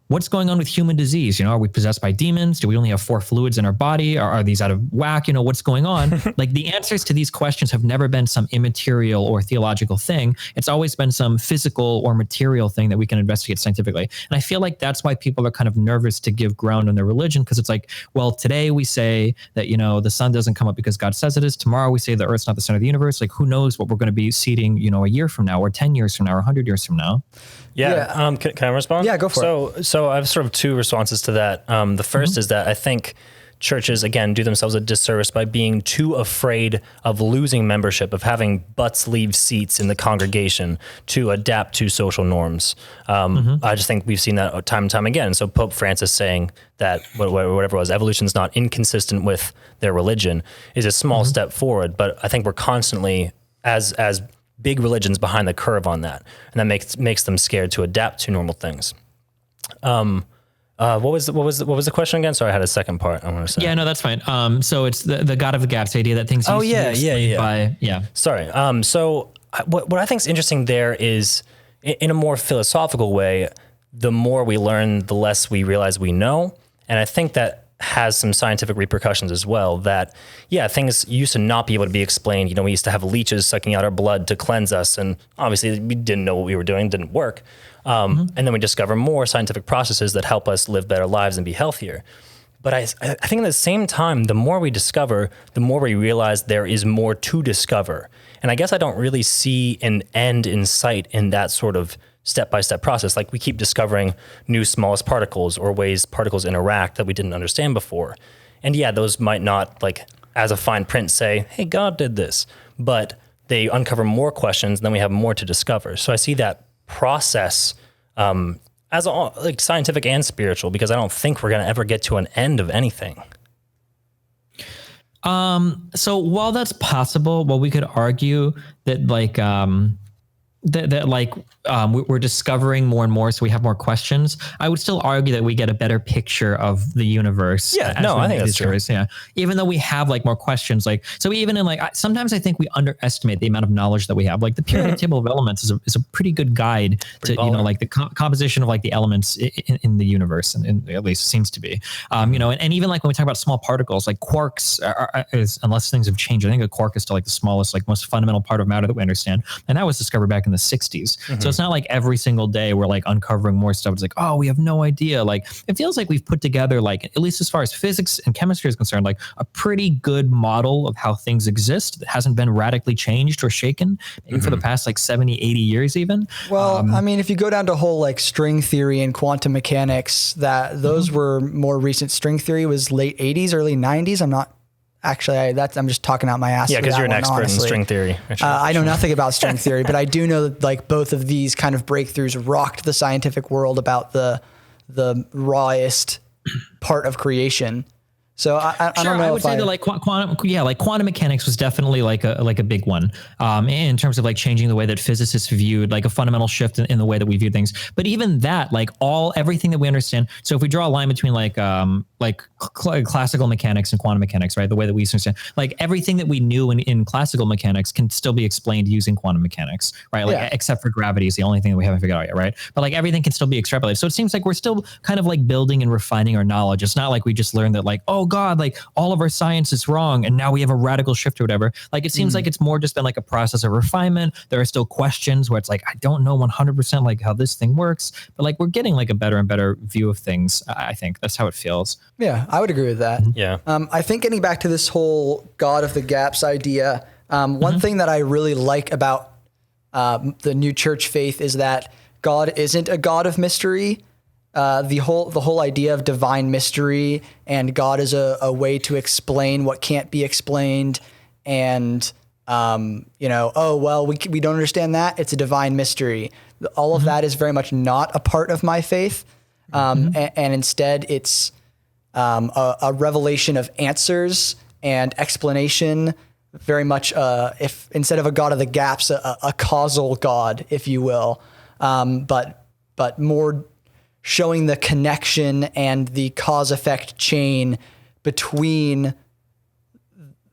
what's going on with human disease? Are we possessed by demons? Do we only have 4 fluids in our body? Are these out of whack? What's going on? Like the answers to these questions have never been some immaterial or theological thing. It's always been some physical or material thing that we can investigate scientifically. And I feel like that's why people are kind of nervous to give ground on their religion, because it's like, well, today we say that, the sun doesn't come up because God says it is. Tomorrow we say the earth's not the center of the universe. Like who knows what we're going to be seeding, a year from now or 10 years from now or 100 years from now. Yeah. Can I respond? Yeah, go for it. So I have sort of 2 responses to that. The first is that I think churches, again, do themselves a disservice by being too afraid of losing membership, of having butts leave seats in the congregation to adapt to social norms. I just think we've seen that time and time again. So Pope Francis saying that whatever it was, evolution is not inconsistent with their religion is a small step forward. But I think we're constantly, as big religions, behind the curve on that. And that makes them scared to adapt to normal things. What was the question again? Sorry, I had a second part I want to say. Yeah, no, that's fine. So it's the God of the gaps, the idea that things. Sorry. So what I think is interesting there is, in a more philosophical way, the more we learn, the less we realize we know, and I think that has some scientific repercussions as well. That things used to not be able to be explained. We used to have leeches sucking out our blood to cleanse us, and obviously we didn't know what we were doing, didn't work. And then we discover more scientific processes that help us live better lives and be healthier. But I think at the same time, the more we discover, the more we realize there is more to discover. And I guess I don't really see an end in sight in that sort of step-by-step process. Like, we keep discovering new smallest particles or ways particles interact that we didn't understand before. And those might not, like, as a fine print say, hey, God did this. But they uncover more questions, and then we have more to discover. So I see that process as like scientific and spiritual, because I don't think we're going to ever get to an end of anything. So while that's possible, we could argue that we're discovering more and more, so we have more questions. I would still argue that we get a better picture of the universe. I think that's true. Yeah, even though we have more questions, so even in sometimes I think we underestimate the amount of knowledge that we have. Like, the periodic table of elements is a pretty good guide to the composition of the elements in the universe, and at least seems to be. And even when we talk about small particles, like quarks, unless things have changed, I think a quark is still the smallest, most fundamental part of matter that we understand, and that was discovered back in the 60s. So it's not like every single day we're uncovering more stuff. It's we have no idea. It feels like we've put together, at least as far as physics and chemistry is concerned, a pretty good model of how things exist that hasn't been radically changed or shaken maybe for the past 70, 80 years even. Well, I mean, if you go down to whole string theory and quantum mechanics, those were more recent. String theory was late 80s, early 90s. I'm not actually, I'm just talking out my ass. Yeah, because you're an expert in string theory. I know nothing about string theory, but I do know that both of these kind of breakthroughs rocked the scientific world about the rawest part of creation. So I don't know. I would say that quantum mechanics was definitely a big one in terms of changing the way that physicists viewed a fundamental shift in the way that we view things. But even that, everything that we understand. So if we draw a line between classical mechanics and quantum mechanics, right? The way that we understand, everything that we knew in classical mechanics can still be explained using quantum mechanics, right? Except for gravity is the only thing that we haven't figured out yet, right? But everything can still be extrapolated. So it seems we're still kind of building and refining our knowledge. It's not we just learned that oh God, all of our science is wrong and now we have a radical shift or whatever. It seems it's more just been a process of refinement. There are still questions where it's I don't know 100% how this thing works, but we're getting a better and better view of things. I think that's how it feels. Yeah, I would agree with that. Yeah. I think getting back to this whole God of the gaps idea, one thing that I really like about the new church faith is that God isn't a God of mystery. The whole idea of divine mystery and God is a way to explain what can't be explained, and we don't understand that, it's a divine mystery. All of that is very much not a part of my faith, and instead it's a revelation of answers and explanation. Very much, if instead of a God of the gaps, a causal God, if you will, but more showing the connection and the cause-effect chain between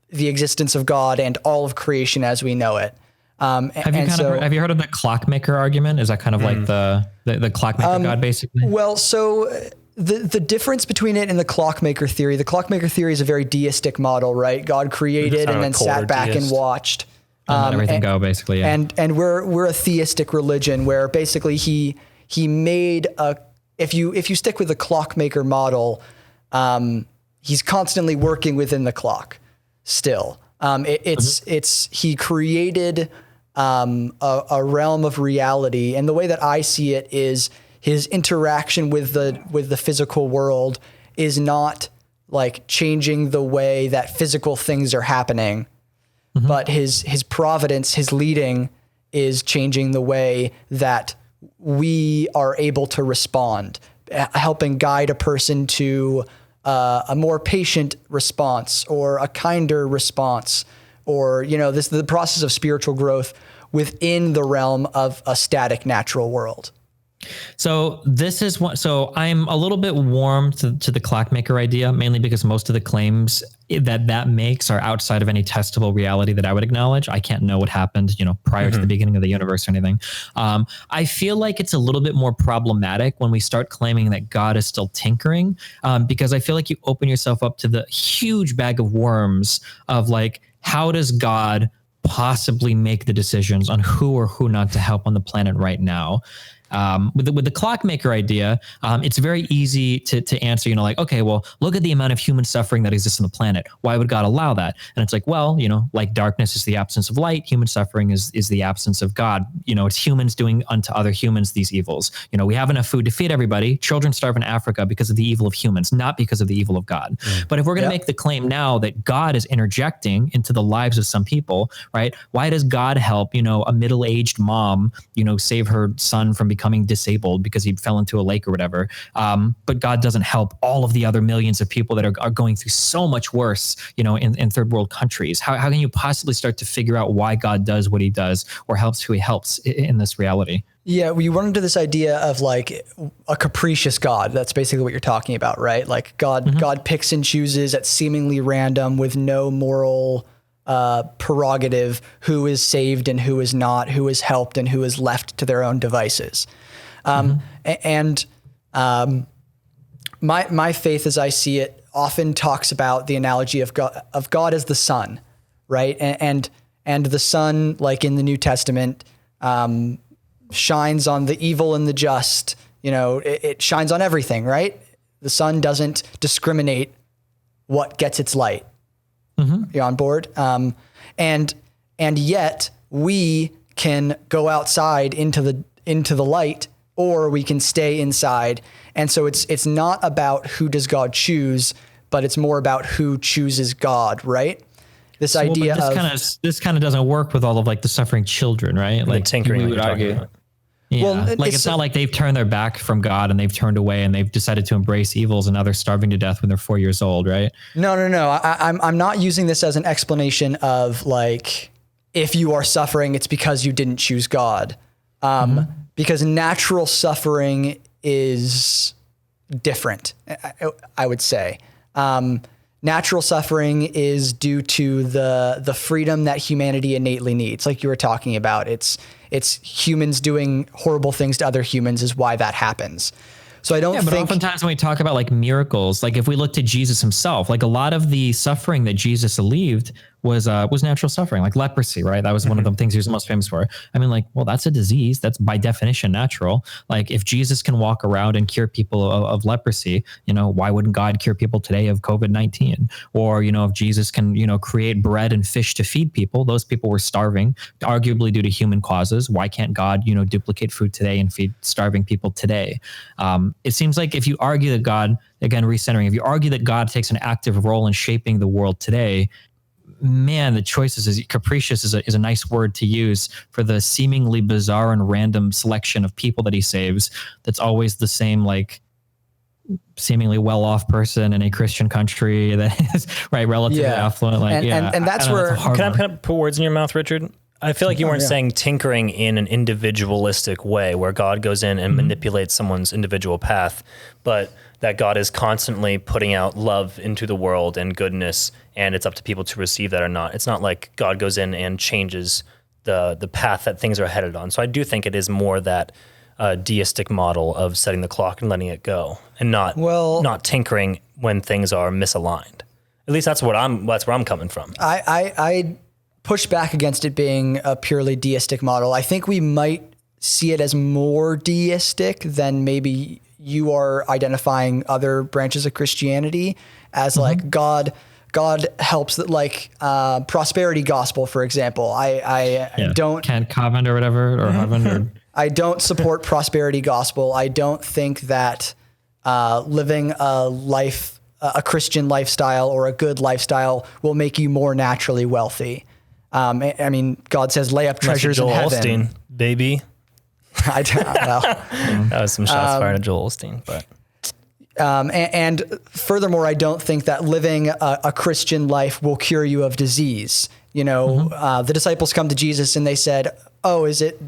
the existence of God and all of creation as we know it. Have you heard of the clockmaker argument? Is that kind of the clockmaker God, basically? Well, so the difference between it and the clockmaker theory is a very deistic model, right? God created and then sat back and watched. Let everything go, basically. Yeah. And we're a theistic religion where basically he made a. If you stick with the clockmaker model, he's constantly working within the clock. Still, he created a realm of reality, and the way that I see it is his interaction with the physical world is not like changing the way that physical things are happening, but his providence, his leading is changing the way that we are able to respond, helping guide a person to a more patient response or a kinder response, or, the process of spiritual growth within the realm of a static natural world. So this is what, so I'm a little bit warm to the clockmaker idea, mainly because most of the claims that makes are outside of any testable reality that I would acknowledge. I can't know what happened, prior to the beginning of the universe or anything. I feel like it's a little bit more problematic when we start claiming that God is still tinkering, because I feel like you open yourself up to the huge bag of worms of like, how does God possibly make the decisions on who or who not to help on the planet right now? With the clockmaker idea, it's very easy to answer, like, okay, well, look at the amount of human suffering that exists on the planet. Why would God allow that? And it's like, well, like darkness is the absence of light. Human suffering is the absence of God. It's humans doing unto other humans these evils. We have enough food to feed everybody. Children starve in Africa because of the evil of humans, not because of the evil of God. But if we're going to make the claim now that God is interjecting into the lives of some people, right? Why does God help, a middle-aged mom, save her son from becoming disabled because he fell into a lake or whatever? But God doesn't help all of the other millions of people that are going through so much worse, in third world countries. How can you possibly start to figure out why God does what he does or helps who he helps in this reality? Yeah, we run into this idea of like a capricious God. That's basically what you're talking about, right? Like God picks and chooses at seemingly random with no moral prerogative who is saved and who is not, who is helped and who is left to their own devices. And my faith, as I see it, often talks about the analogy of God as the sun, right? And the sun, like in the New Testament, shines on the evil and the just. It shines on everything, right? The sun doesn't discriminate what gets its light. You're on board? And yet we can go outside into the light, or we can stay inside. And so it's not about who does God choose, but it's more about who chooses God, right? This idea this kind of doesn't work with all of like the suffering children, right? Like tinkering, we would argue. Yeah. Well, like it's not like they've turned their back from God and they've turned away and they've decided to embrace evils and now they're starving to death when they're 4 years old, right? No. I'm not using this as an explanation of like, if you are suffering, it's because you didn't choose God. Because natural suffering is different, I would say. Natural suffering is due to the freedom that humanity innately needs. Like you were talking about, it's humans doing horrible things to other humans is why that happens. So I don't think. But oftentimes when we talk about like miracles, like if we look to Jesus himself, like a lot of the suffering that Jesus alleviated was natural suffering, like leprosy, right? That was one of the things he was most famous for. I mean, like, well, that's a disease. That's by definition natural. Like if Jesus can walk around and cure people of leprosy, why wouldn't God cure people today of COVID-19? Or, if Jesus can, create bread and fish to feed people, those people were starving, arguably due to human causes. Why can't God, duplicate food today and feed starving people today? It seems like if you argue that God, again, recentering, if you argue that God takes an active role in shaping the world today, man, the choices is capricious is a nice word to use for the seemingly bizarre and random selection of people that he saves. That's always the same, like seemingly well-off person in a Christian country that is right relatively affluent. Like, and that's where can I put words in your mouth, Richard? I feel like you weren't saying tinkering in an individualistic way where God goes in and manipulates someone's individual path, but that God is constantly putting out love into the world and goodness, and it's up to people to receive that or not. It's not like God goes in and changes the path that things are headed on. So I do think it is more that deistic model of setting the clock and letting it go, and not tinkering when things are misaligned. At least that's where I'm coming from. I push back against it being a purely deistic model. I think we might see it as more deistic than maybe you are identifying other branches of Christianity as like God helps that, like prosperity gospel, for example. I don't Kent Covent or whatever, or Harvard or I don't support prosperity gospel. I don't think that living a life a Christian lifestyle or a good lifestyle will make you more naturally wealthy. I mean, God says, lay up treasures in heaven. Osteen, baby. I don't know. That was some shots fired at Joel Osteen, but. And furthermore, I don't think that living a Christian life will cure you of disease. You know, the disciples come to Jesus and they said, oh, is it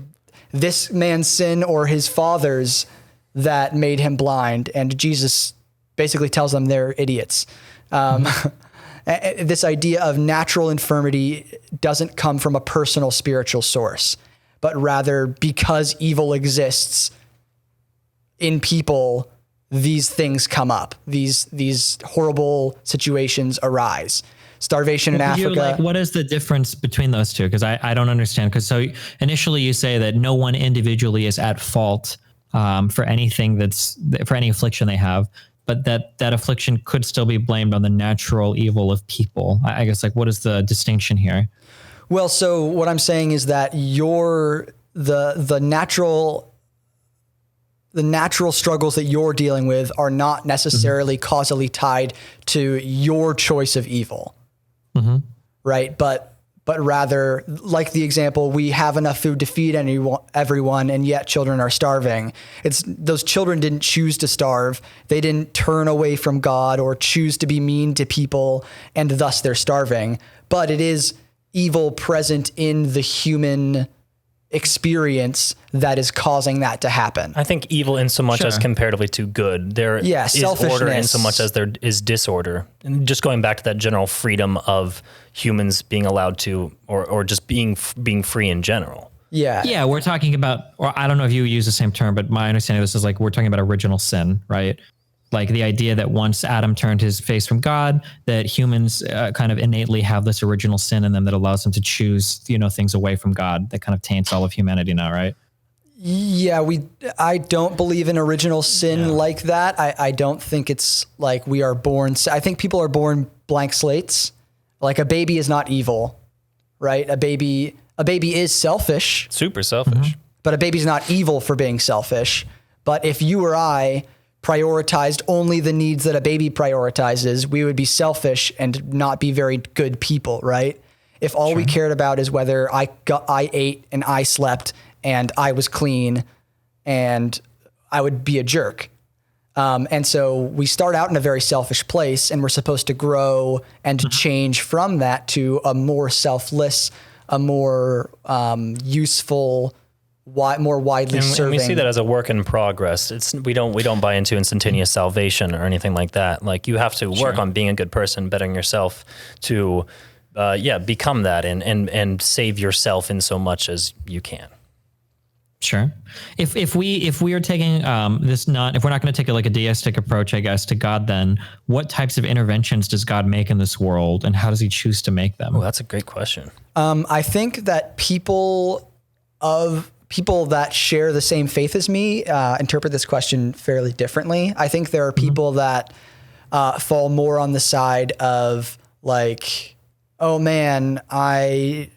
this man's sin or his father's that made him blind? And Jesus basically tells them they're idiots. This idea of natural infirmity doesn't come from a personal spiritual source, but rather because evil exists in people, these things come up. These horrible situations arise. Starvation in Africa. What is the difference between those two? Because I don't understand. Because so initially you say that no one individually is at fault for anything for any affliction they have, but that affliction could still be blamed on the natural evil of people. I guess, like, what is the distinction here? Well, so what I'm saying is that the natural struggles that you're dealing with are not necessarily causally tied to your choice of evil, right? But rather, like the example, we have enough food to feed everyone, and yet children are starving. Those children didn't choose to starve. They didn't turn away from God or choose to be mean to people, and thus they're starving. But it is evil present in the human experience that is causing that to happen. I think evil in so much as comparatively to good. There is order in so much as there is disorder. And just going back to that general freedom of humans being allowed to, or just being free in general. Yeah, we're talking about, or I don't know if you use the same term, but my understanding of this is like, we're talking about original sin, right? Like the idea that once Adam turned his face from God, that humans kind of innately have this original sin in them that allows them to choose, things away from God that kind of taints all of humanity now, right? Yeah, I don't believe in original sin like that. I don't think it's like we are born. I think people are born blank slates. Like a baby is not evil, right? A baby is selfish. Super selfish. But a baby's not evil for being selfish. But if you or I prioritized only the needs that a baby prioritizes, we would be selfish and not be very good people, right? If all we cared about is whether I ate and I slept and I was clean, and I would be a jerk. And so we start out in a very selfish place, and we're supposed to grow and change from that to a more selfless, a more useful, more widely serving. And we see that as a work in progress. We don't buy into instantaneous salvation or anything like that. Like, you have to work on being a good person, bettering yourself to, become that and save yourself in so much as you can. Sure. If we are taking if we're not going to take a deistic approach, I guess, to God, then what types of interventions does God make in this world, and how does he choose to make them? Oh, that's a great question. I think that people that share the same faith as me interpret this question fairly differently. I think there are people that fall more on the side of like, oh man, I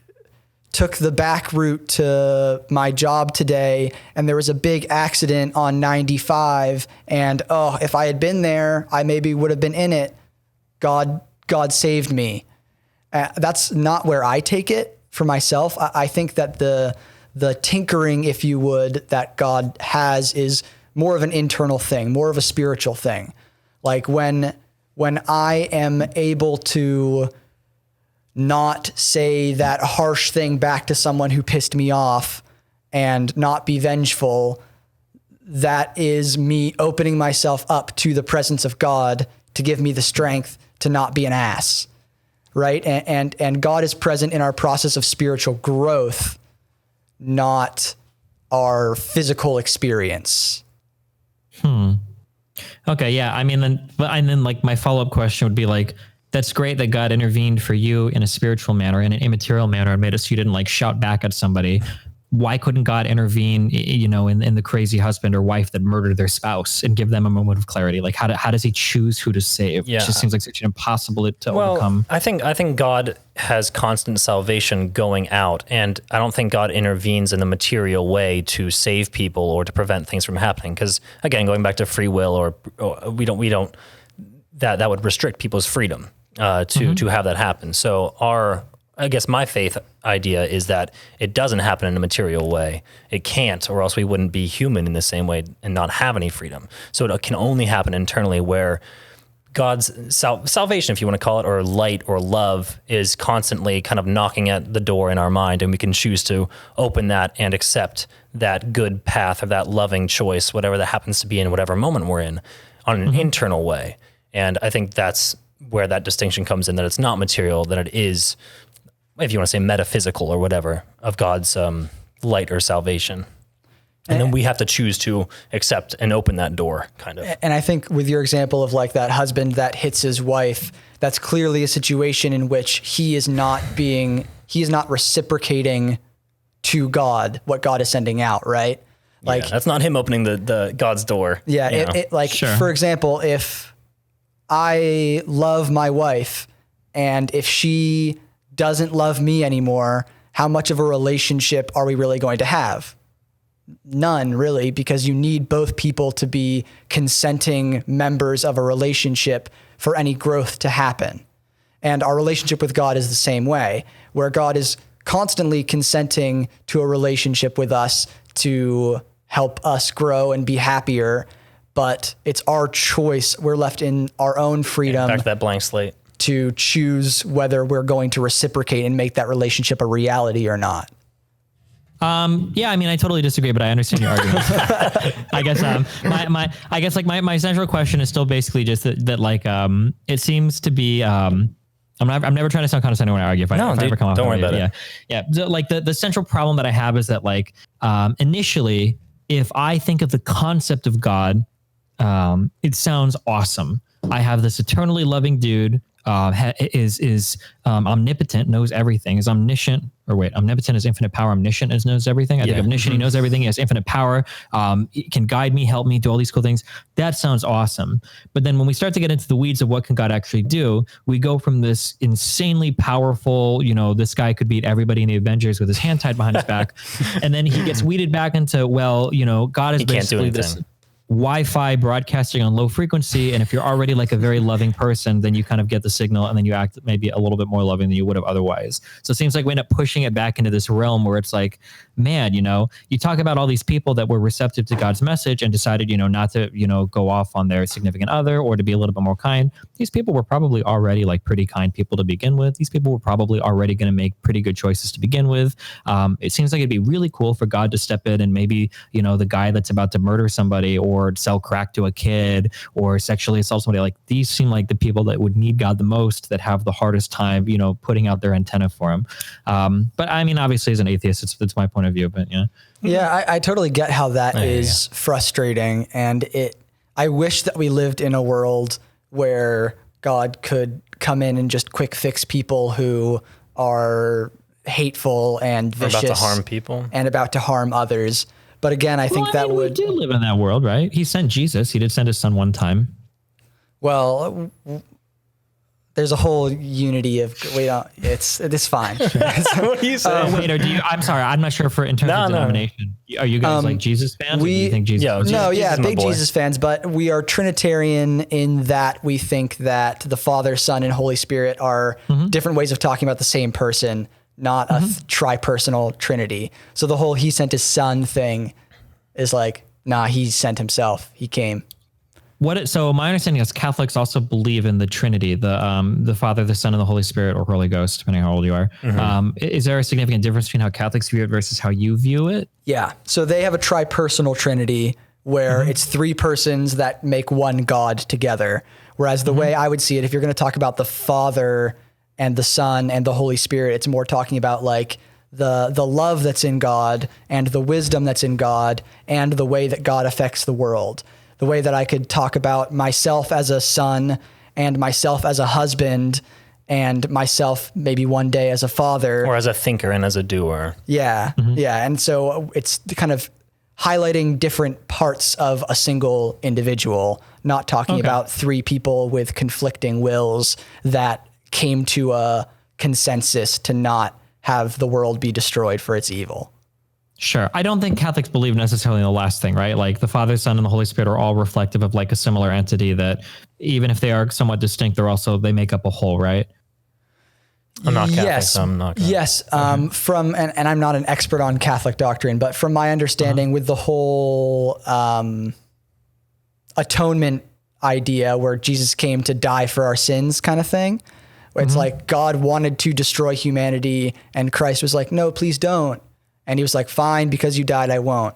took the back route to my job today and there was a big accident on 95, and if I had been there, I maybe would have been in it. God saved me. That's not where I take it for myself. I think that the tinkering, if you would, that God has is more of an internal thing, more of a spiritual thing. Like when I am able to not say that harsh thing back to someone who pissed me off and not be vengeful, that is me opening myself up to the presence of God to give me the strength to not be an ass, right? And God is present in our process of spiritual growth, not our physical experience. Okay, yeah. I mean, then like my follow-up question would be like, that's great that God intervened for you in a spiritual manner, in an immaterial manner, and made it so you didn't like shout back at somebody. Why couldn't God intervene, in the crazy husband or wife that murdered their spouse and give them a moment of clarity? Like, how does he choose who to save? Yeah. It just seems like such an impossible to overcome. I think God has constant salvation going out, and I don't think God intervenes in the material way to save people or to prevent things from happening. Because again, going back to free will, or we don't. that would restrict people's freedom to have that happen. So I guess my faith idea is that it doesn't happen in a material way. It can't, or else we wouldn't be human in the same way and not have any freedom. So it can only happen internally, where God's salvation, if you want to call it, or light or love, is constantly kind of knocking at the door in our mind, and we can choose to open that and accept that good path or that loving choice, whatever that happens to be in whatever moment we're in, on an internal way. And I think that's where that distinction comes in, that it's not material, that it is, if you want to say metaphysical or whatever, of God's light or salvation. And then we have to choose to accept and open that door, kind of. And I think with your example of like that husband that hits his wife, that's clearly a situation in which he is not reciprocating to God what God is sending out, right? Like, yeah, that's not him opening the God's door. Yeah, for example, if I love my wife and if she doesn't love me anymore, how much of a relationship are we really going to have? None, really, because you need both people to be consenting members of a relationship for any growth to happen. And our relationship with God is the same way, where God is constantly consenting to a relationship with us to help us grow and be happier, but it's our choice. We're left in our own freedom. Back to that blank slate. To choose whether we're going to reciprocate and make that relationship a reality or not. Yeah, I mean, I totally disagree, but I understand your argument. I guess, my central question is still basically just that it seems to be, I'm never trying to sound condescending when I argue. If I ever come off, don't worry about it. Yeah. So, the central problem that I have is that initially, if I think of the concept of God, it sounds awesome. I have this eternally loving dude, is omnipotent, knows everything, is omniscient, omnipotent is infinite power, omniscient is knows everything. I think omniscient, he knows everything, he has infinite power, he can guide me, help me, do all these cool things. That sounds awesome. But then when we start to get into the weeds of what can God actually do, we go from this insanely powerful, this guy could beat everybody in the Avengers with his hand tied behind his back. And then he gets weeded back into, God is basically this Wi-Fi broadcasting on low frequency. And if you're already like a very loving person, then you kind of get the signal and then you act maybe a little bit more loving than you would have otherwise. So it seems like we end up pushing it back into this realm where it's like, man, you talk about all these people that were receptive to God's message and decided, not to, go off on their significant other or to be a little bit more kind. These people were probably already like pretty kind people to begin with. These people were probably already going to make pretty good choices to begin with. It seems like it'd be really cool for God to step in and maybe, the guy that's about to murder somebody or sell crack to a kid or sexually assault somebody, like these seem like the people that would need God the most, that have the hardest time, putting out their antenna for him. But I mean, obviously as an atheist, it's my point of view, but yeah. Yeah, I totally get how that is frustrating. And I wish that we lived in a world where God could come in and just quick fix people who are hateful and vicious. About to harm people. And about to harm others. But again, I think we do live in that world, right? He sent Jesus. He did send his son one time. Well, there's a whole unity of it's fine. What do you say? Wait, I'm sorry, I'm not sure in terms of denomination. Are you guys like Jesus fans? Or do you think Jesus? Big Jesus fans, but we are Trinitarian in that we think that the Father, Son, and Holy Spirit are different ways of talking about the same person, not a tripersonal Trinity. So the whole he sent his son thing is like, nah, he sent himself. He came. So my understanding is Catholics also believe in the Trinity, the Father, the Son, and the Holy Spirit, or Holy Ghost, depending on how old you are. Is there a significant difference between how Catholics view it versus how you view it? Yeah. So they have a tripersonal Trinity where it's three persons that make one God together. Whereas the way I would see it, if you're going to talk about the Father and the Son and the Holy Spirit, it's more talking about like the love that's in God and the wisdom that's in God and the way that God affects the world. The way that I could talk about myself as a son and myself as a husband and myself maybe one day as a father. Or as a thinker and as a doer. Yeah. Yeah. And so it's kind of highlighting different parts of a single individual, not talking about three people with conflicting wills that came to a consensus to not have the world be destroyed for its evil. Sure. I don't think Catholics believe necessarily in the last thing, right? Like the Father, Son, and the Holy Spirit are all reflective of like a similar entity that even if they are somewhat distinct, they make up a whole, right? I'm not Catholic, so I'm not gonna. Yes. And I'm not an expert on Catholic doctrine, but from my understanding with the whole atonement idea where Jesus came to die for our sins kind of thing, where it's like God wanted to destroy humanity and Christ was like, no, please don't. And he was like, fine, because you died, I won't.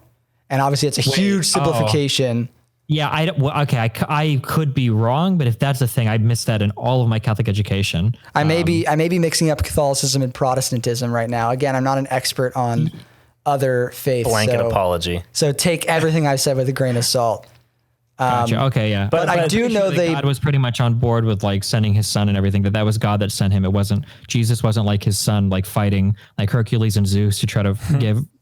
And obviously it's a huge simplification. Yeah, I could be wrong, but if that's the thing, I missed that in all of my Catholic education. I may be mixing up Catholicism and Protestantism right now. Again, I'm not an expert on other faiths. Blanket apology. So take everything I've said with a grain of salt. Gotcha. Okay, yeah. But I do know God was pretty much on board with like sending his son and everything, that was God that sent him. Jesus wasn't like his son, like fighting like Hercules and Zeus to try to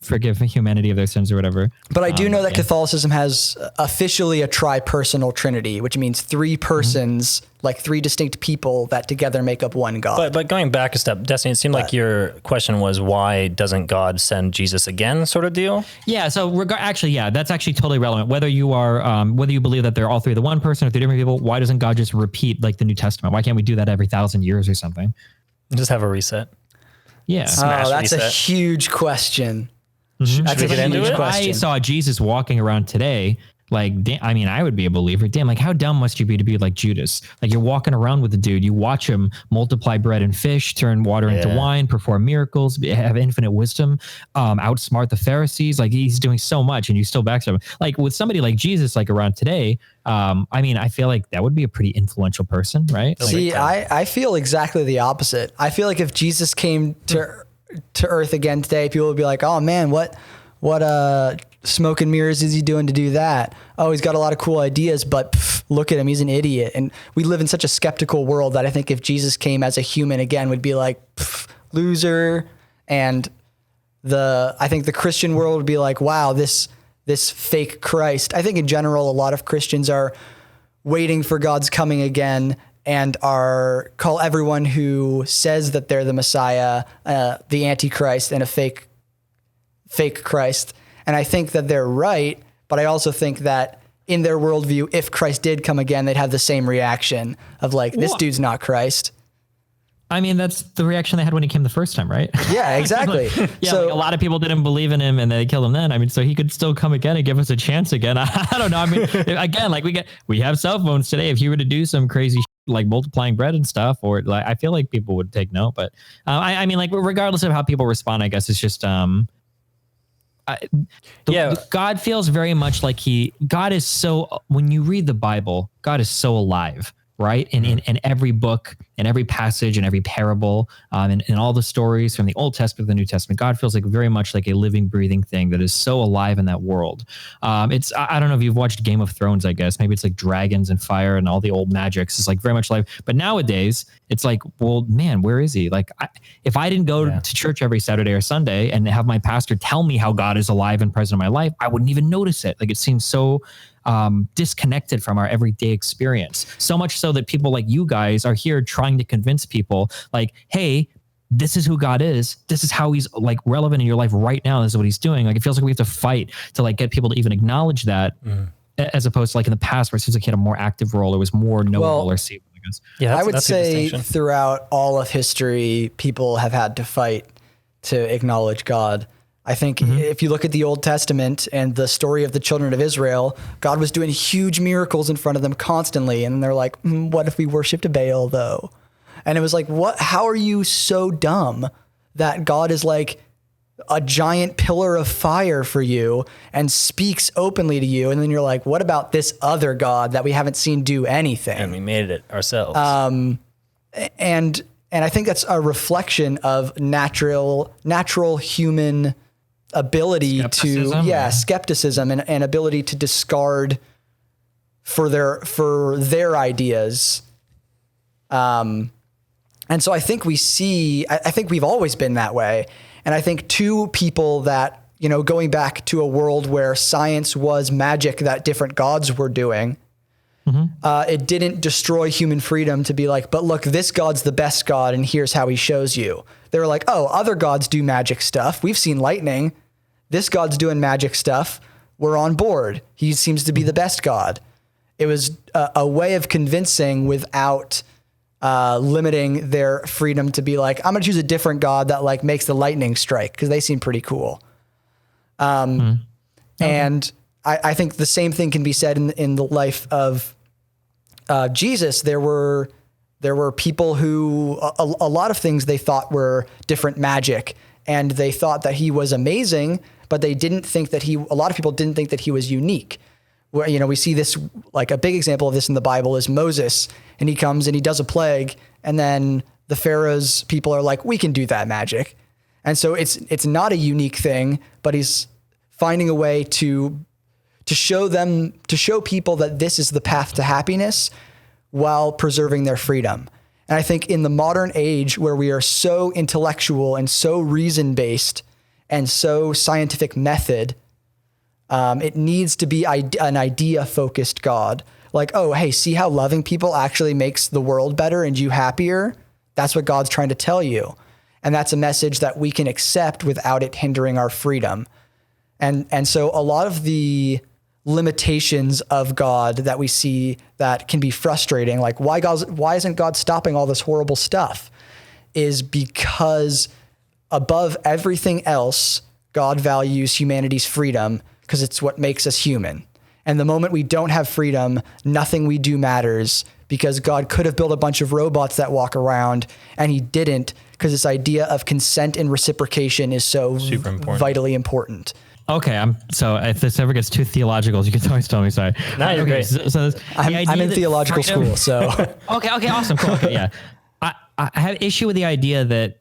forgive humanity of their sins or whatever. But I do know that Catholicism has officially a tripersonal trinity, which means three persons, like three distinct people that together make up one God. But going back a step, Destiny, it seemed like your question was, why doesn't God send Jesus again, sort of deal? Yeah. So that's actually totally relevant. Whether you are, whether you believe that they're all three the one person or three different people, why doesn't God just repeat like the New Testament? Why can't we do that every 1,000 years or something? Just have a reset. Yeah. That's reset. a huge question. That's a huge I question. saw Jesus walking around today. Like, I mean, I would be a believer. Damn, like how dumb must you be to be like Judas? Like you're walking around with the dude, you watch him multiply bread and fish, turn water into wine, perform miracles, have infinite wisdom, outsmart the Pharisees. Like he's doing so much and you still backstab him. Like with somebody like Jesus, like around today, I mean, I feel like that would be a pretty influential person, right? See, I feel exactly the opposite. I feel like if Jesus came to earth again today, people would be like, oh man, what smoke and mirrors is he doing to do that? Oh, he's got a lot of cool ideas, but look at him, he's an idiot. And we live in such a skeptical world that I think if Jesus came as a human again, would be like, loser. And I think the Christian world would be like, wow, this fake Christ. I think in general, a lot of Christians are waiting for God's coming again and call everyone who says that they're the Messiah, the Antichrist and a fake Christ. And I think that they're right, but I also think that in their worldview, if Christ did come again, they'd have the same reaction of like, this dude's not Christ. I mean, that's the reaction they had when he came the first time, right? Yeah, exactly. So like a lot of people didn't believe in him and they killed him then. I mean, so he could still come again and give us a chance again. I don't know. I mean, again, like we have cell phones today. If you were to do some crazy like multiplying bread and stuff, or like, I feel like people would take note, but I mean, like regardless of how people respond, I guess it's just, God feels very much like God is so, when you read the Bible, God is so alive, right? In every book, in every passage, in every parable, in all the stories from the Old Testament to the New Testament, God feels like very much like a living, breathing thing that is so alive in that world. I don't know if you've watched Game of Thrones, I guess. Maybe it's like dragons and fire and all the old magics. It's like very much alive. But nowadays, it's like, well, man, where is he? Like, if I didn't go to church every Saturday or Sunday and have my pastor tell me how God is alive and present in my life, I wouldn't even notice it. Like, it seems so disconnected from our everyday experience. So much so that people like you guys are here trying to convince people like, hey, this is who God is. This is how he's like relevant in your life right now. This is what he's doing. Like, it feels like we have to fight to like get people to even acknowledge that, as opposed to like in the past where it seems like he had a more active role or was more knowable or seen. Yeah, I would say throughout all of history, people have had to fight to acknowledge God. I think if you look at the Old Testament and the story of the children of Israel, God was doing huge miracles in front of them constantly. And they're like, what if we worshiped a Baal though? And it was like, how are you so dumb that God is like a giant pillar of fire for you and speaks openly to you? And then you're like, what about this other God that we haven't seen do anything? And we made it ourselves. And I think that's a reflection of natural human ability skepticism and ability to discard for their ideas. And so I think I think we've always been that way. And I think two people that, going back to a world where science was magic that different gods were doing, it didn't destroy human freedom to be like, but look, this God's the best God and here's how he shows you. They were like, oh, other gods do magic stuff. We've seen lightning. this god's doing magic stuff. We're on board. He seems to be the best god. It was a way of convincing without limiting their freedom to be like, I'm going to choose a different god that like makes the lightning strike because they seem pretty cool. And I think the same thing can be said in the life of Jesus. There were people who a lot of things they thought were different magic, and they thought that he was amazing, but they didn't think that a lot of people didn't think that he was unique. Where, we see this, like a big example of this in the Bible is Moses, and he comes and he does a plague, and then the Pharaoh's people are like, we can do that magic. And so it's not a unique thing, but he's finding a way to show people that this is the path to happiness while preserving their freedom. And I think in the modern age where we are so intellectual and so reason-based and so scientific method, it needs to be an idea-focused God. Like, oh, hey, see how loving people actually makes the world better and you happier? That's what God's trying to tell you. And that's a message that we can accept without it hindering our freedom. And so a lot of the limitations of God that we see that can be frustrating, like why isn't God stopping all this horrible stuff, is because above everything else, God values humanity's freedom because it's what makes us human. And the moment we don't have freedom, nothing we do matters, because God could have built a bunch of robots that walk around, and he didn't, because this idea of consent and reciprocation is so vitally important. Okay, so if this ever gets too theological, you can always tell me. Sorry. No, you're great. So I'm in theological school, so okay, awesome, cool. Okay, yeah, I have issue with the idea that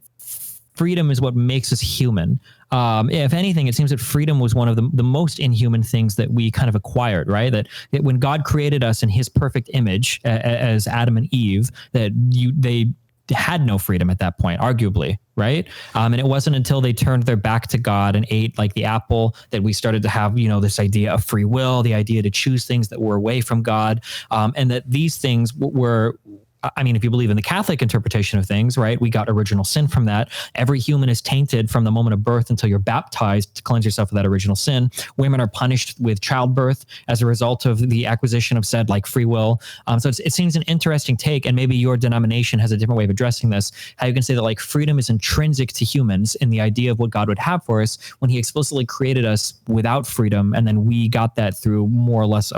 freedom is what makes us human. If anything, it seems that freedom was one of the most inhuman things that we kind of acquired, right? That when God created us in his perfect image as Adam and Eve, that they had no freedom at that point, arguably, right? And it wasn't until they turned their back to God and ate like the apple that we started to have, this idea of free will, the idea to choose things that were away from God, and that these things were, I mean, if you believe in the Catholic interpretation of things, right, we got original sin from that. Every human is tainted from the moment of birth until you're baptized to cleanse yourself of that original sin. Women are punished with childbirth as a result of the acquisition of said like free will. So it seems an interesting take, and maybe your denomination has a different way of addressing this, how you can say that like freedom is intrinsic to humans in the idea of what God would have for us when he explicitly created us without freedom, and then we got that through more or less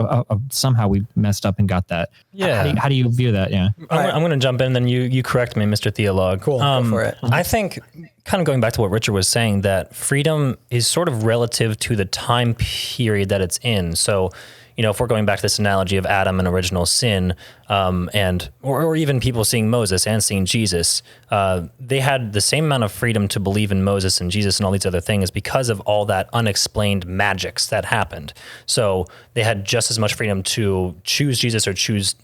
somehow we messed up and got that. Yeah. How do you view that? Yeah. I'm going to jump in, and then you correct me, Mr. Theologue. Cool, go for it. I think, kind of going back to what Richard was saying, that freedom is sort of relative to the time period that it's in. So, if we're going back to this analogy of Adam and original sin, or even people seeing Moses and seeing Jesus, they had the same amount of freedom to believe in Moses and Jesus and all these other things because of all that unexplained magics that happened. So they had just as much freedom to choose Jesus or choose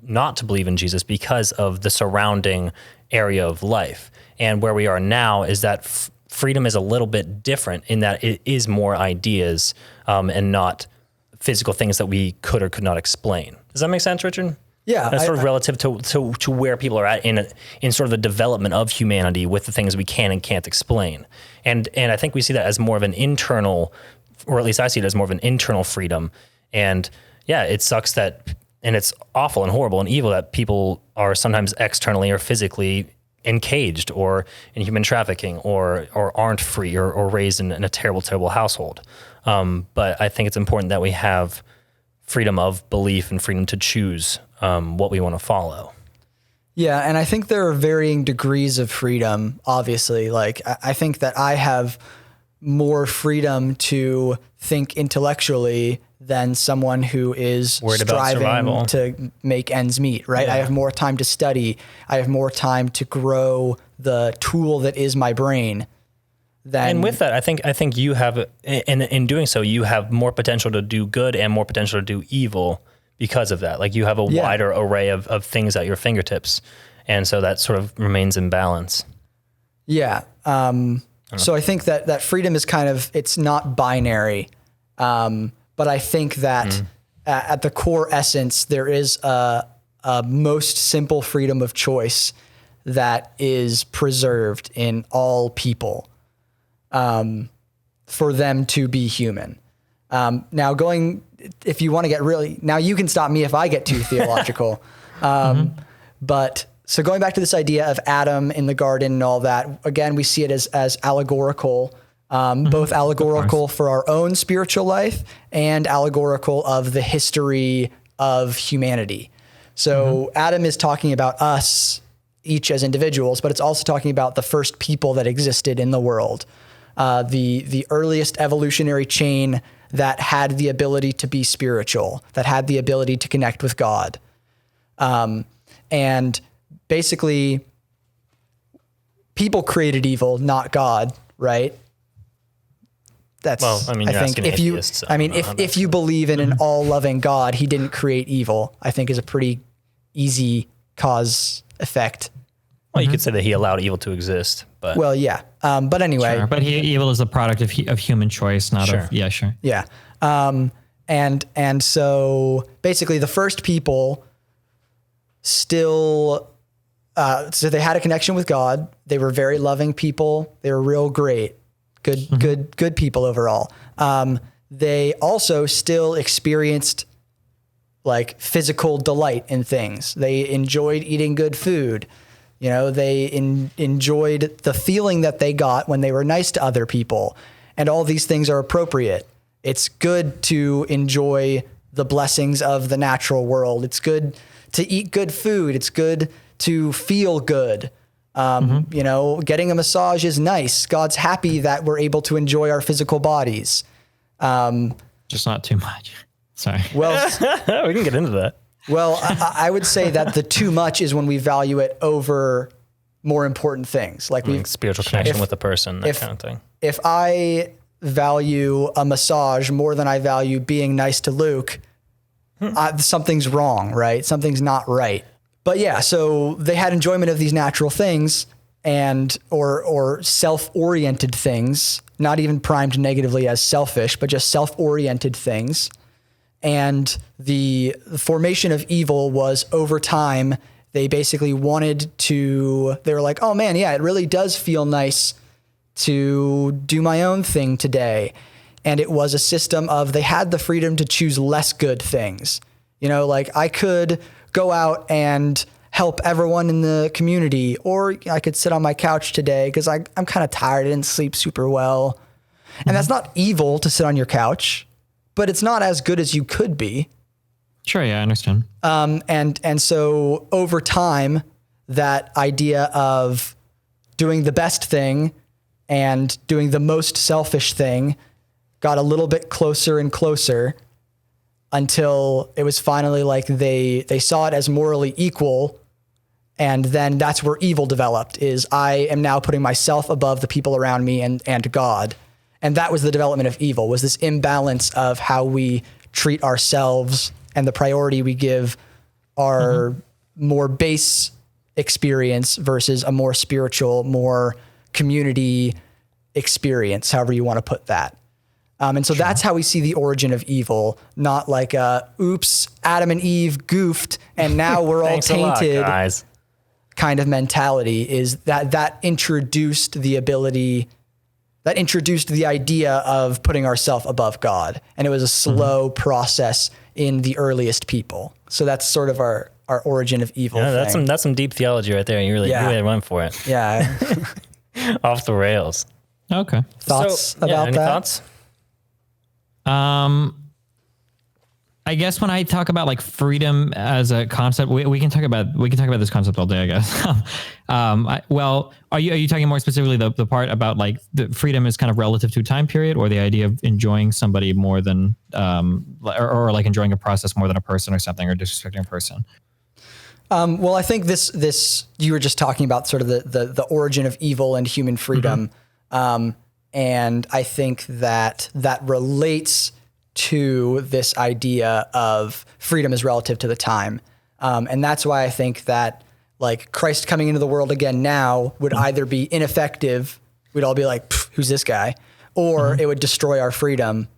not to believe in Jesus because of the surrounding area of life. And where we are now is that freedom is a little bit different in that it is more ideas and not physical things that we could or could not explain. Does that make sense, Richard? Yeah. That's sort of relative to where people are at in sort of the development of humanity with the things we can and can't explain. And I think we see that as more of an internal, or at least I see it as more of an internal freedom. And yeah, it sucks that, and it's awful and horrible and evil that people are sometimes externally or physically encaged or in human trafficking or aren't free or raised in a terrible, terrible household. But I think it's important that we have freedom of belief and freedom to choose what we want to follow. Yeah, and I think there are varying degrees of freedom, obviously. Like, I think that I have more freedom to think intellectually than someone who is worried about striving to make ends meet, right? Yeah. I have more time to study. I have more time to grow the tool that is my brain. And with that, I think you have, in doing so, you have more potential to do good and more potential to do evil because of that. Like you have a wider array of things at your fingertips. And so that sort of remains in balance. Yeah. So I think that freedom is kind of, it's not binary. But I think that at the core essence, there is a most simple freedom of choice that is preserved in all people. for them to be human. Now if you want to get really, now you can stop me if I get too theological. But so going back to this idea of Adam in the garden and all that, again, we see it as allegorical, both allegorical for our own spiritual life and allegorical of the history of humanity. So Adam is talking about us each as individuals, but it's also talking about the first people that existed in the world. The earliest evolutionary chain that had the ability to be spiritual, that had the ability to connect with God. And basically, people created evil, not God, right? That's, Well, I mean, you're asking atheists, so if you believe in an all-loving God, he didn't create evil, I think is a pretty easy cause effect. Well, you could say that he allowed evil to exist, but Well, yeah. But anyway. Sure, but evil is a product of human choice, not Sure. of, yeah, sure. Yeah. And so basically the first people still, so they had a connection with God. They were very loving people. They were real great, good people overall. They also still experienced like physical delight in things. They enjoyed eating good food. You know, they enjoyed the feeling that they got when they were nice to other people. And all these things are appropriate. It's good to enjoy the blessings of the natural world. It's good to eat good food. It's good to feel good. You know, getting a massage is nice. God's happy that we're able to enjoy our physical bodies. Just not too much. Sorry. Well, we can get into that. Well, I would say that the too much is when we value it over more important things. Like Spiritual connection with the person, that kind of thing. If I value a massage more than I value being nice to Luke, something's wrong, right? Something's not right. But yeah, so they had enjoyment of these natural things and or self-oriented things, not even primed negatively as selfish, but just self-oriented things. And the formation of evil was over time. They basically they were like, oh man, yeah, it really does feel nice to do my own thing today. And it was a system of, they had the freedom to choose less good things. You know, like I could go out and help everyone in the community, or I could sit on my couch today because I'm kind of tired. I didn't sleep super well. And that's not evil to sit on your couch, but it's not as good as you could be. Sure, yeah, I understand. And so over time, that idea of doing the best thing and doing the most selfish thing got a little bit closer and closer until it was finally like they saw it as morally equal. And then that's where evil developed, is I am now putting myself above the people around me and God. And that was the development of evil, was this imbalance of how we treat ourselves and the priority we give our more base experience versus a more spiritual, more community experience, however you want to put that. And so that's how we see the origin of evil, not like oops, Adam and Eve goofed and now we're all tainted guys. Kind of mentality, is that introduced the idea of putting ourselves above God. And it was a slow process in the earliest people. So that's sort of our origin of evil. Yeah, thing. that's some deep theology right there. You really went for it. Yeah. Off the rails. Okay. Thoughts about any that? Thoughts? I guess when I talk about like freedom as a concept, we can talk about this concept all day, I guess. Are you talking more specifically the part about like the freedom is kind of relative to time period, or the idea of enjoying somebody more than, or like enjoying a process more than a person or something, or disrespecting a person? Well, I think this you were just talking about sort of the origin of evil and human freedom. And I think that relates to this idea of freedom is relative to the time. And that's why I think that like Christ coming into the world again now would either be ineffective. We'd all be like, who's this guy? Or it would destroy our freedom.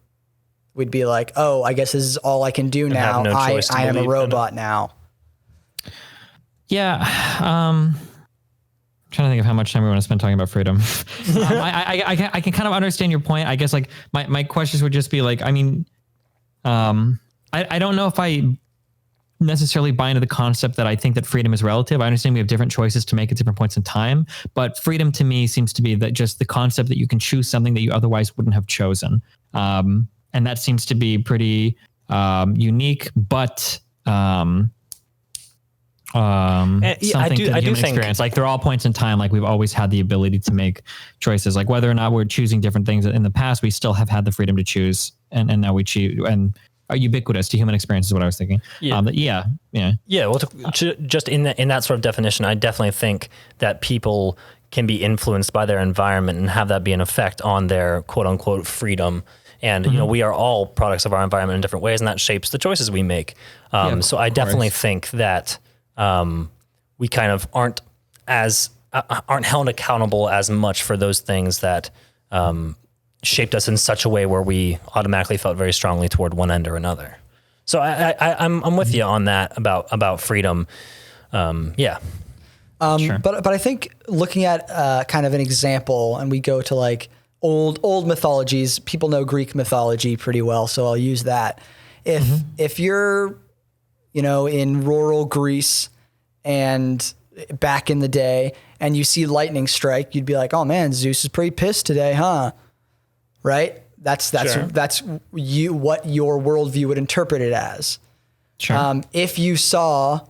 We'd be like, oh, I guess this is all I can do now. No I am a believe in robot now. Yeah. trying to think of how much time we want to spend talking about freedom. I can kind of understand your point. I guess like my questions would just be like, I mean, I don't know if I necessarily buy into the concept that I think that freedom is relative. I understand we have different choices to make at different points in time, but freedom to me seems to be that just the concept that you can choose something that you otherwise wouldn't have chosen. And that seems to be pretty unique, but something I do human think experience. Like there are all points in time, like we've always had the ability to make choices. Like whether or not we're choosing different things in the past, we still have had the freedom to choose, and now we choose and are ubiquitous to human experience is what I was thinking. Yeah. Well, just in that sort of definition, I definitely think that people can be influenced by their environment and have that be an effect on their quote unquote freedom. And, we are all products of our environment in different ways, and that shapes the choices we make. So I definitely think that we kind of aren't held accountable as much for those things that shaped us in such a way where we automatically felt very strongly toward one end or another. So I'm with you on that about freedom. Sure. But I think looking at kind of an example, and we go to like old mythologies, people know Greek mythology pretty well, so I'll use that. If you're, in rural Greece and back in the day and you see lightning strike, you'd be like, oh man, Zeus is pretty pissed today, huh? Right? That's Sure. what your worldview would interpret it as. Sure. If you saw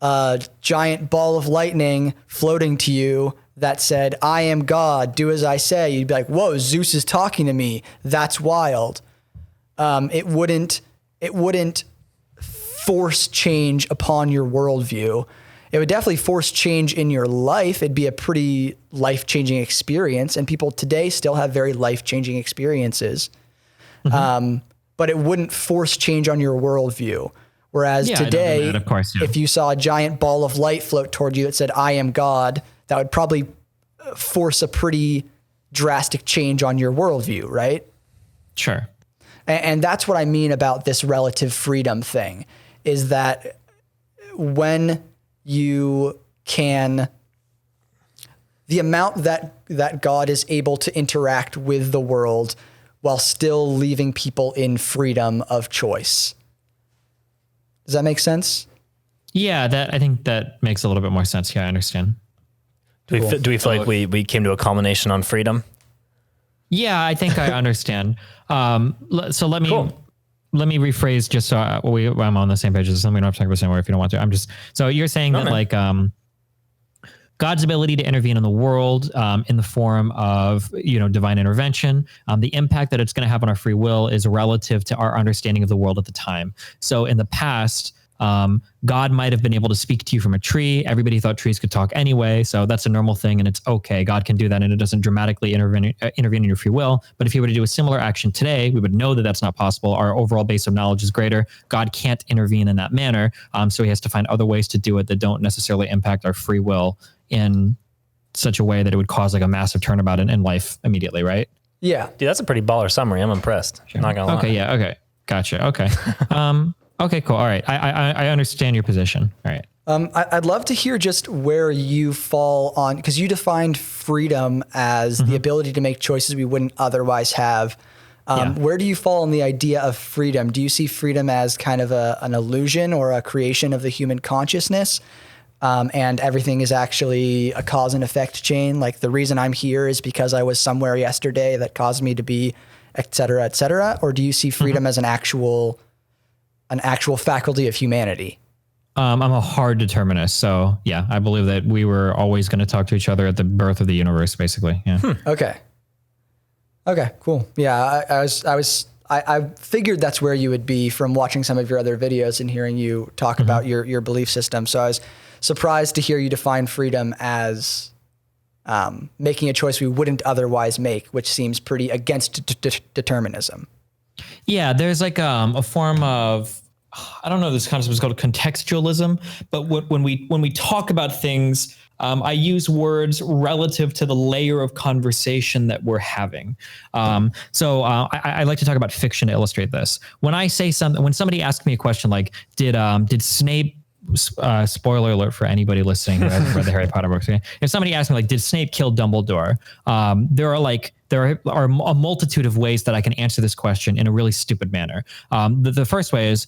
a giant ball of lightning floating to you that said, I am God, do as I say, you'd be like, whoa, Zeus is talking to me. That's wild. It wouldn't force change upon your worldview. It would definitely force change in your life. It'd be a pretty life-changing experience, and people today still have very life-changing experiences. But it wouldn't force change on your worldview. Whereas today, of course, if you saw a giant ball of light float toward you that said, I am God, that would probably force a pretty drastic change on your worldview, right? Sure. And that's what I mean about this relative freedom thing, is that when you can, the amount that God is able to interact with the world while still leaving people in freedom of choice. Does that make sense? Yeah, I think that makes a little bit more sense. Yeah, I understand. Do we feel like we came to a culmination on freedom? Yeah, I think I understand. So let me rephrase just so I'm on the same page as this. We don't have to talk about the same way if you don't want to. So you're saying that like God's ability to intervene in the world in the form of divine intervention, the impact that it's going to have on our free will is relative to our understanding of the world at the time. So in the past, God might have been able to speak to you from a tree. Everybody thought trees could talk anyway, so that's a normal thing, and it's okay. God can do that, and it doesn't dramatically intervene in your free will. But if he were to do a similar action today, we would know that that's not possible. Our overall base of knowledge is greater. God can't intervene in that manner, so he has to find other ways to do it that don't necessarily impact our free will in such a way that it would cause like a massive turnabout in life immediately, right? Yeah. Dude, that's a pretty baller summary. I'm impressed. Sure. Not gonna lie. Okay, yeah, okay. Gotcha. Okay. Okay, cool. All right. I understand your position. All right. I'd love to hear just where you fall on, because you defined freedom as the ability to make choices we wouldn't otherwise have. Where do you fall on the idea of freedom? Do you see freedom as kind of an illusion or a creation of the human consciousness? And everything is actually a cause and effect chain. Like the reason I'm here is because I was somewhere yesterday that caused me to be, et cetera, et cetera. Or do you see freedom as an actual faculty of humanity? I'm a hard determinist. So yeah, I believe that we were always going to talk to each other at the birth of the universe, basically. Yeah. Okay, cool. Yeah. I figured that's where you would be from watching some of your other videos and hearing you talk about your belief system. So I was surprised to hear you define freedom as making a choice we wouldn't otherwise make, which seems pretty against determinism. Yeah, there's like a form of, I don't know, this concept is called contextualism, but when we talk about things, I use words relative to the layer of conversation that we're having. So I like to talk about fiction to illustrate this. When I say something, when somebody asks me a question like, did Snape spoiler alert for anybody listening who hasn't read the Harry Potter books. Okay? If somebody asked me like, did Snape kill Dumbledore? There are a multitude of ways that I can answer this question in a really stupid manner. The first way is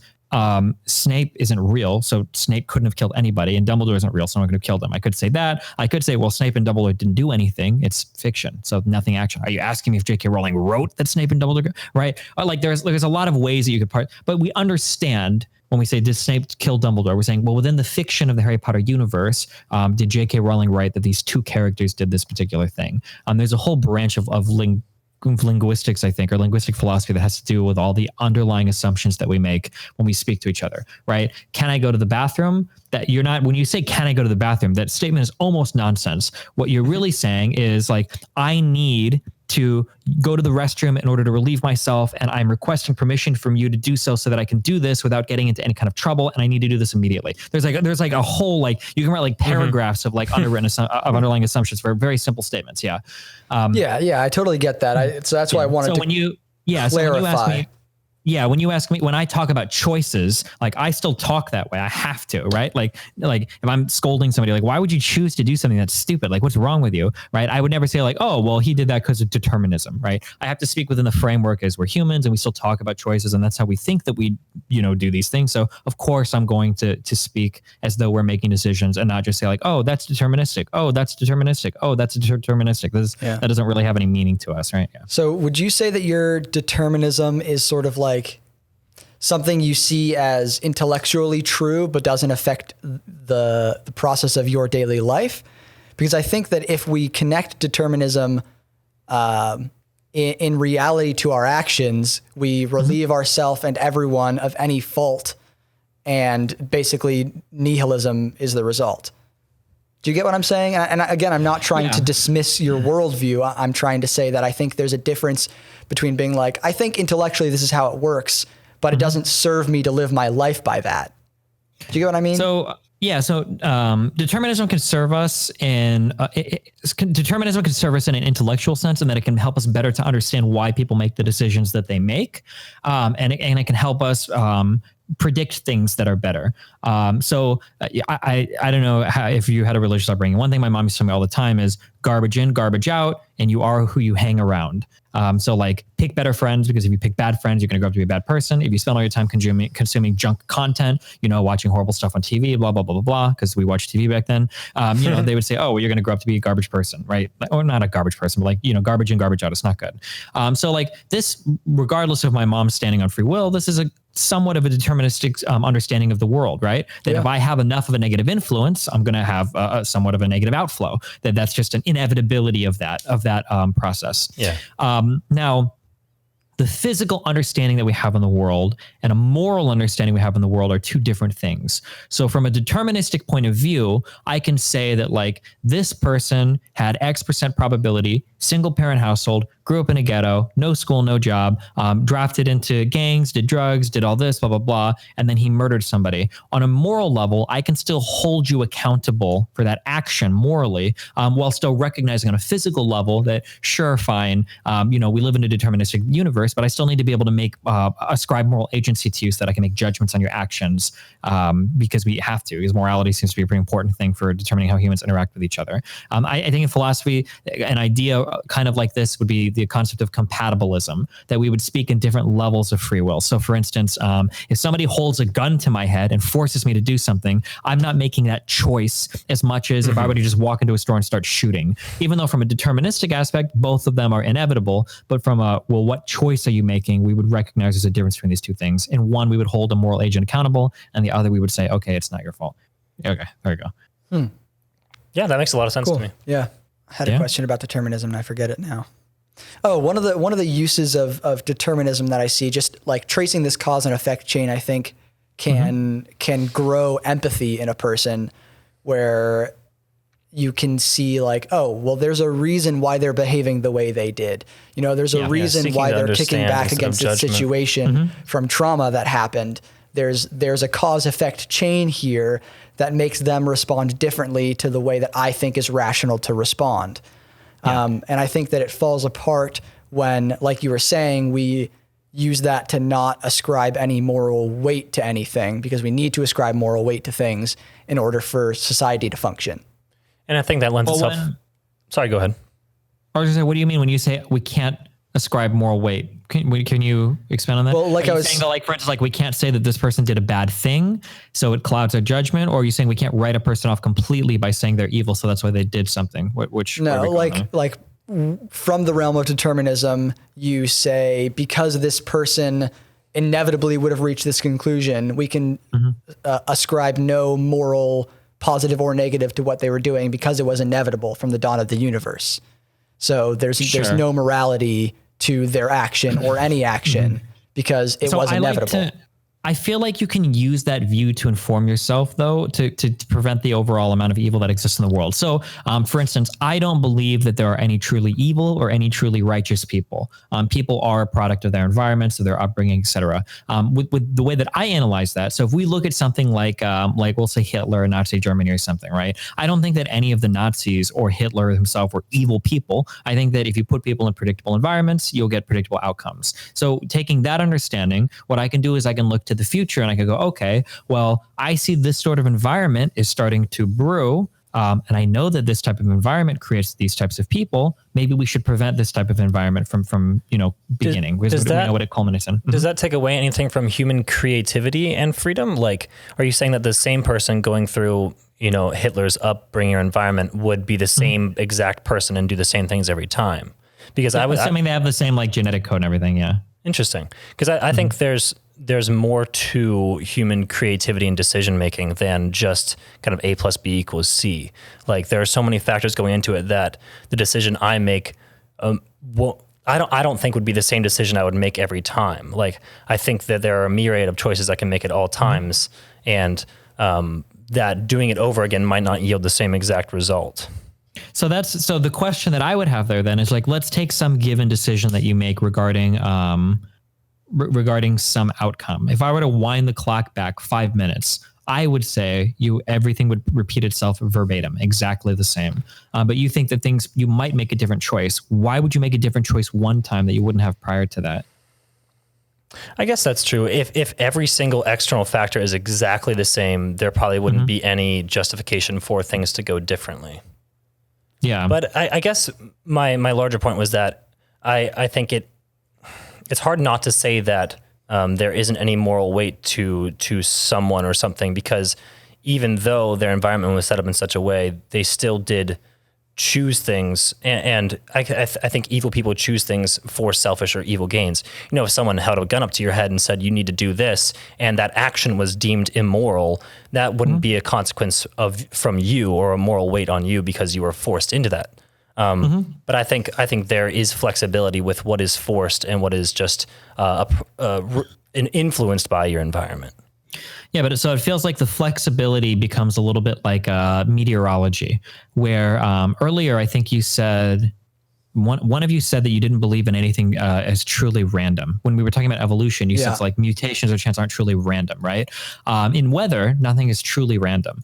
Snape isn't real, so Snape couldn't have killed anybody, and Dumbledore isn't real, so no one could have killed him. I could say that. I could say, well, Snape and Dumbledore didn't do anything. It's fiction, so nothing action. Are you asking me if J.K. Rowling wrote that Snape and Dumbledore, right? Or like there's a lot of ways that you could part, but we understand when we say, did Snape kill Dumbledore? We're saying, well, within the fiction of the Harry Potter universe, did J.K. Rowling write that these two characters did this particular thing? There's a whole branch of linguistics, I think, or linguistic philosophy that has to do with all the underlying assumptions that we make when we speak to each other, right? Can I go to the bathroom? That you're not, when you say, can I go to the bathroom? That statement is almost nonsense. What you're really saying is like, I need to go to the restroom in order to relieve myself, and I'm requesting permission from you to do so that I can do this without getting into any kind of trouble, and I need to do this immediately. There's like a whole, like, you can write like paragraphs of like underlying assumptions for very simple statements. Yeah. Yeah, I totally get that. So that's why I wanted to clarify. When you ask me, when I talk about choices, like I still talk that way. I have to, right? Like if I'm scolding somebody, like, why would you choose to do something that's stupid? Like, what's wrong with you, right? I would never say like, oh, well, he did that because of determinism, right? I have to speak within the framework as we're humans and we still talk about choices, and that's how we think that we, do these things. So of course I'm going to speak as though we're making decisions and not just say like, oh, that's deterministic. Oh, that's deterministic. Oh, that's deterministic. That doesn't really have any meaning to us, right? Yeah. So would you say that your determinism is sort of like something you see as intellectually true, but doesn't affect the process of your daily life? Because I think that if we connect determinism in reality to our actions, we relieve ourselves and everyone of any fault, and basically nihilism is the result. Do you get what I'm saying? And again, I'm not trying to dismiss your worldview. I'm trying to say that I think there's a difference between being like, I think intellectually this is how it works, but it doesn't serve me to live my life by that. Do you get what I mean? So determinism can serve us in determinism can serve us in an intellectual sense, and that it can help us better to understand why people make the decisions that they make, and it can help us predict things that are better. I don't know if you had a religious upbringing. One thing my mom used to tell me all the time is garbage in, garbage out, and you are who you hang around. So like pick better friends, because if you pick bad friends, you're going to grow up to be a bad person. If you spend all your time consuming junk content, watching horrible stuff on TV, blah, blah, blah, blah, blah, because we watched TV back then, they would say, oh, well, you're going to grow up to be a garbage person, right? Or not a garbage person, but like, garbage in, garbage out. It's not good. So like this, regardless of my mom standing on free will, this is a somewhat of a deterministic understanding of the world, right? That if I have enough of a negative influence, I'm going to have somewhat of a negative outflow. That's just an inevitability of that process. Yeah. Now, the physical understanding that we have in the world and a moral understanding we have in the world are two different things. So from a deterministic point of view, I can say that like this person had X% probability, single parent household, grew up in a ghetto, no school, no job, drafted into gangs, did drugs, did all this, blah, blah, blah. And then he murdered somebody. On a moral level, I can still hold you accountable for that action morally, while still recognizing on a physical level that sure, fine, we live in a deterministic universe, but I still need to be able to make ascribe moral agency to you so that I can make judgments on your actions, because we have to, because morality seems to be a pretty important thing for determining how humans interact with each other. I think in philosophy, an idea kind of like this would be the concept of compatibilism, that we would speak in different levels of free will. So for instance, if somebody holds a gun to my head and forces me to do something, I'm not making that choice as much as if I were to just walk into a store and start shooting. Even though from a deterministic aspect, both of them are inevitable, but from what choice are you making, we would recognize there's a difference between these two things. In one, we would hold a moral agent accountable, and the other, we would say, okay, it's not your fault. Okay, there you go. Yeah, that makes a lot of sense to me. Yeah. I had a question about determinism and I forget it now. Oh, one of the uses of determinism that I see, just like tracing this cause and effect chain, I think can grow empathy in a person, where you can see like, oh, well, there's a reason why they're behaving the way they did. There's a reason why they're kicking back against this situation from trauma that happened. There's a cause effect chain here that makes them respond differently to the way that I think is rational to respond. And I think that it falls apart when, like you were saying, we use that to not ascribe any moral weight to anything, because we need to ascribe moral weight to things in order for society to function. And I think that lends itself. Sorry, go ahead. I was going to say, what do you mean when you say we can't ascribe moral weight? Can you expand on that? Well, like are I you was saying that, like, for instance, like we can't say that this person did a bad thing, so it clouds our judgment, or are you saying we can't write a person off completely by saying they're evil, so that's why they did something? Which no, like from the realm of determinism, you say because this person inevitably would have reached this conclusion, we can ascribe no moral positive or negative to what they were doing because it was inevitable from the dawn of the universe. So there's no morality to their action or any action because it was inevitable. I feel like you can use that view to inform yourself, though, to prevent the overall amount of evil that exists in the world. So, for instance, I don't believe that there are any truly evil or any truly righteous people. People are a product of their environment, so their upbringing, etc. With the way that I analyze that, so if we look at something like we'll say Hitler or Nazi Germany or something, right? I don't think that any of the Nazis or Hitler himself were evil people. I think that if you put people in predictable environments, you'll get predictable outcomes. So taking that understanding, what I can do is I can look to the future and I could go, okay, well, I see this sort of environment is starting to brew. And I know that this type of environment creates these types of people. Maybe we should prevent this type of environment from beginning. We know what it culminates in. Does that take away anything from human creativity and freedom? Like, are you saying that the same person going through, Hitler's upbringing or environment would be the same exact person and do the same things every time? Because assuming they have the same like genetic code and everything. Yeah. Interesting. Because I think there's more to human creativity and decision making than just kind of A plus B equals C. Like there are so many factors going into it that the decision I make, I don't think would be the same decision I would make every time. Like I think that there are a myriad of choices I can make at all times, and that doing it over again might not yield the same exact result. So the question that I would have there then is like, let's take some given decision that you make regarding some outcome. If I were to wind the clock back 5 minutes, I would say everything would repeat itself verbatim, exactly the same. But you think that you might make a different choice. Why would you make a different choice one time that you wouldn't have prior to that? I guess that's true. If every single external factor is exactly the same, there probably wouldn't be any justification for things to go differently. Yeah. But I guess my larger point was that I think it's hard not to say that there isn't any moral weight to someone or something, because even though their environment was set up in such a way, they still did choose things. And I think evil people choose things for selfish or evil gains. If someone held a gun up to your head and said, you need to do this, and that action was deemed immoral, that wouldn't be a consequence from you or a moral weight on you because you were forced into that. But I think there is flexibility with what is forced and what is just influenced by your environment. Yeah, but so it feels like the flexibility becomes a little bit like meteorology, where earlier I think you said, one of you said that you didn't believe in anything as truly random. When we were talking about evolution, you said like mutations or chance aren't truly random, right? In weather, nothing is truly random.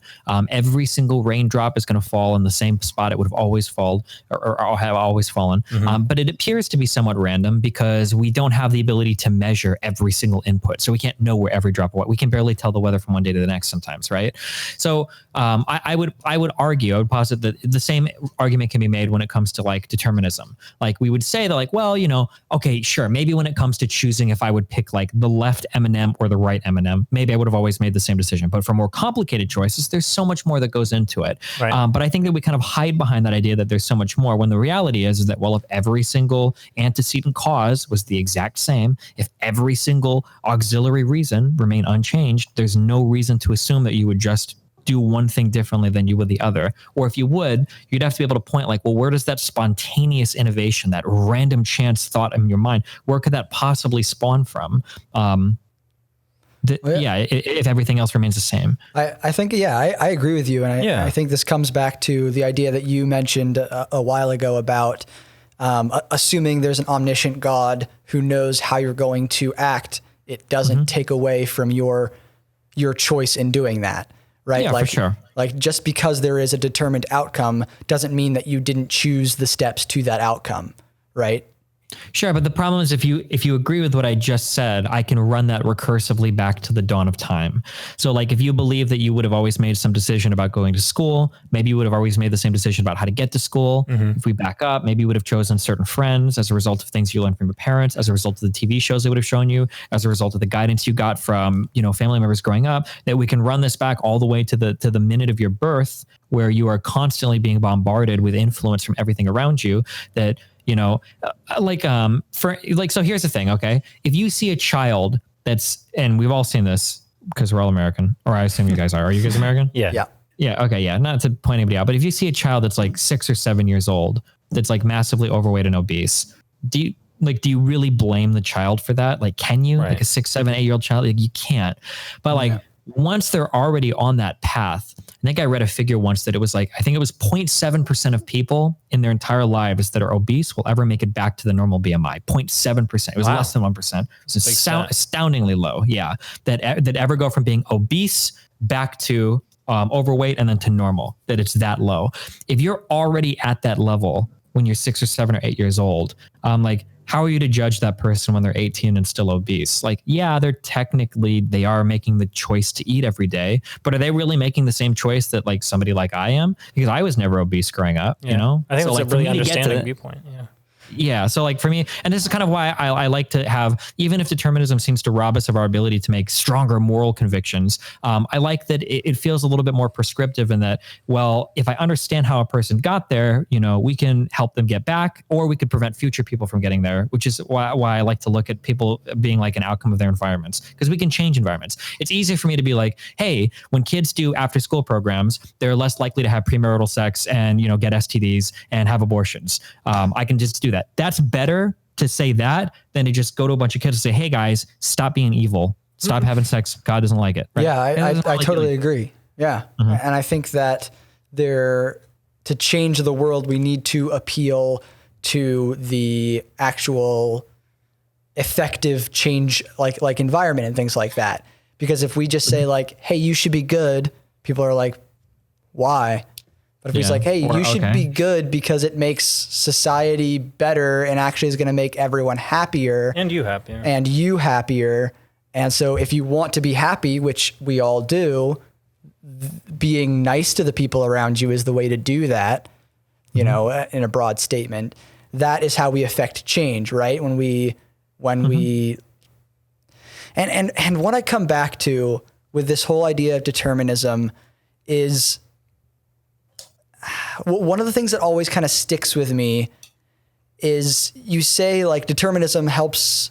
Every single raindrop is going to fall in the same spot it would have always fallen or have always fallen. But it appears to be somewhat random because we don't have the ability to measure every single input. So we can't know where every drop of what. We can barely tell the weather from one day to the next sometimes, right? So I would argue, I would posit that the same argument can be made when it comes to like determinism. Like we would say that like, well, okay, sure. Maybe when it comes to choosing if I would pick like the left M&M or the right M&M, maybe I would have always made the same decision. But for more complicated choices, there's so much more that goes into it. Right. But I think that we kind of hide behind that idea that there's so much more, when the reality is that, well, if every single antecedent cause was the exact same, if every single auxiliary reason remained unchanged, there's no reason to assume that you would just do one thing differently than you would the other. Or if you would, you'd have to be able to point like, well, where does that spontaneous innovation, that random chance thought in your mind, where could that possibly spawn from? If everything else remains the same. I think, I agree with you. And I think this comes back to the idea that you mentioned a while ago about assuming there's an omniscient God who knows how you're going to act. It doesn't take away from your choice in doing that. Right? Yeah, for sure. Like just because there is a determined outcome doesn't mean that you didn't choose the steps to that outcome, right? Sure, but the problem is if you agree with what I just said, I can run that recursively back to the dawn of time. So like if you believe that you would have always made some decision about going to school, maybe you would have always made the same decision about how to get to school. If we back up, maybe you would have chosen certain friends as a result of things you learned from your parents, as a result of the TV shows they would have shown you, as a result of the guidance you got from, family members growing up, that we can run this back all the way to the minute of your birth, where you are constantly being bombarded with influence from everything around you that, so here's the thing. Okay. If you see a child and we've all seen this because we're all American, or I assume you guys are you guys American? Yeah. Yeah. Yeah. Okay. Yeah. Not to point anybody out, but if you see a child that's like 6 or 7 years old, that's like massively overweight and obese, do you really blame the child for that? Like, can you, like a 6, 7, 8-year-old child? Like, you can't, but once they're already on that path, I think I read a figure once that it was like, I think it was 0.7% of people in their entire lives that are obese will ever make it back to the normal BMI. 0.7%. It was less than 1%. It's astoundingly low. Yeah. That ever go from being obese back to overweight and then to normal, that it's that low. If you're already at that level when you're 6 or 7 or 8 years old, how are you to judge that person when they're 18 and still obese? Like, yeah, they are making the choice to eat every day, but are they really making the same choice that like somebody like I am? Because I was never obese growing up, I think so it's a really understanding viewpoint. Yeah. Yeah. So like for me, and this is kind of why I like to have, even if determinism seems to rob us of our ability to make stronger moral convictions, I like that it feels a little bit more prescriptive in that, well, if I understand how a person got there, we can help them get back, or we could prevent future people from getting there, which is why I like to look at people being like an outcome of their environments, because we can change environments. It's easy for me to be like, hey, when kids do after school programs, they're less likely to have premarital sex and, get STDs and have abortions. I can just do that. That's better to say that than to just go to a bunch of kids and say, hey guys, stop being evil. Stop having sex. God doesn't like it. Right? Yeah, I totally agree. Yeah. And I think that to change the world, we need to appeal to the actual effective change, like environment and things like that. Because if we just say like, hey, you should be good, people are like, why? But if he's like, hey, you should be good because it makes society better and actually is going to make everyone happier. And you happier. And so if you want to be happy, which we all do, being nice to the people around you is the way to do that, in a broad statement. That is how we affect change, right? When we and what I come back to with this whole idea of determinism is one of the things that always kind of sticks with me is you say like determinism helps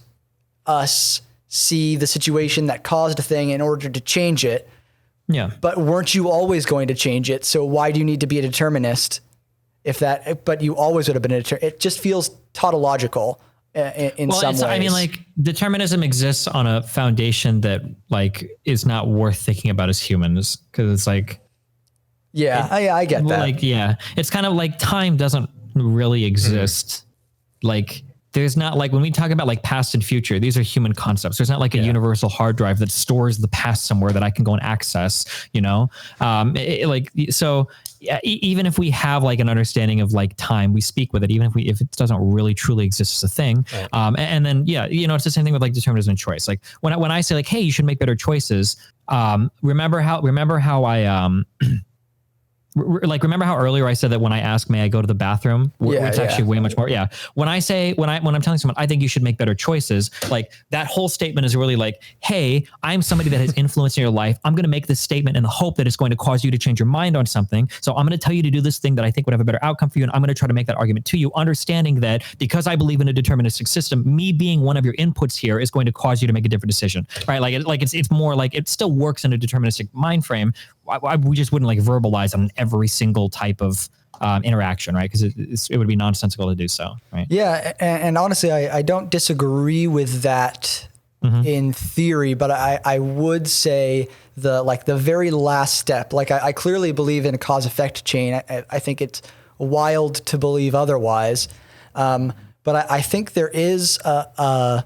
us see the situation that caused a thing in order to change it. Yeah. But weren't you always going to change it? So why do you need to be a determinist but you always would have been it just feels tautological in some ways. I mean, like determinism exists on a foundation that like is not worth thinking about as humans. Cause it's like, I get that. Like, yeah, it's kind of like time doesn't really exist. Like there's not like when we talk about like past and future, these are human concepts. There's not like a universal hard drive that stores the past somewhere that I can go and access, even if we have like an understanding of like time, we speak with it, even if it doesn't really truly exist as a thing. Right. And then, it's the same thing with like determinism and choice. Like when I say like, hey, you should make better choices. Remember how I, remember how earlier I said that when I ask, may I go to the bathroom? It's actually way much more. Yeah. When I'm telling someone, I think you should make better choices, like that whole statement is really like, hey, I'm somebody that has influence in your life. I'm going to make this statement in the hope that it's going to cause you to change your mind on something. So I'm going to tell you to do this thing that I think would have a better outcome for you. And I'm going to try to make that argument to you, understanding that because I believe in a deterministic system, me being one of your inputs here is going to cause you to make a different decision, right? It's more like it still works in a deterministic mind frame. We just wouldn't like verbalize on every single type of interaction, right? Because it would be nonsensical to do so, right? Yeah, and honestly, I don't disagree with that in theory, but I would say the very last step, like I clearly believe in a cause-effect chain. I think it's wild to believe otherwise, but I think there is a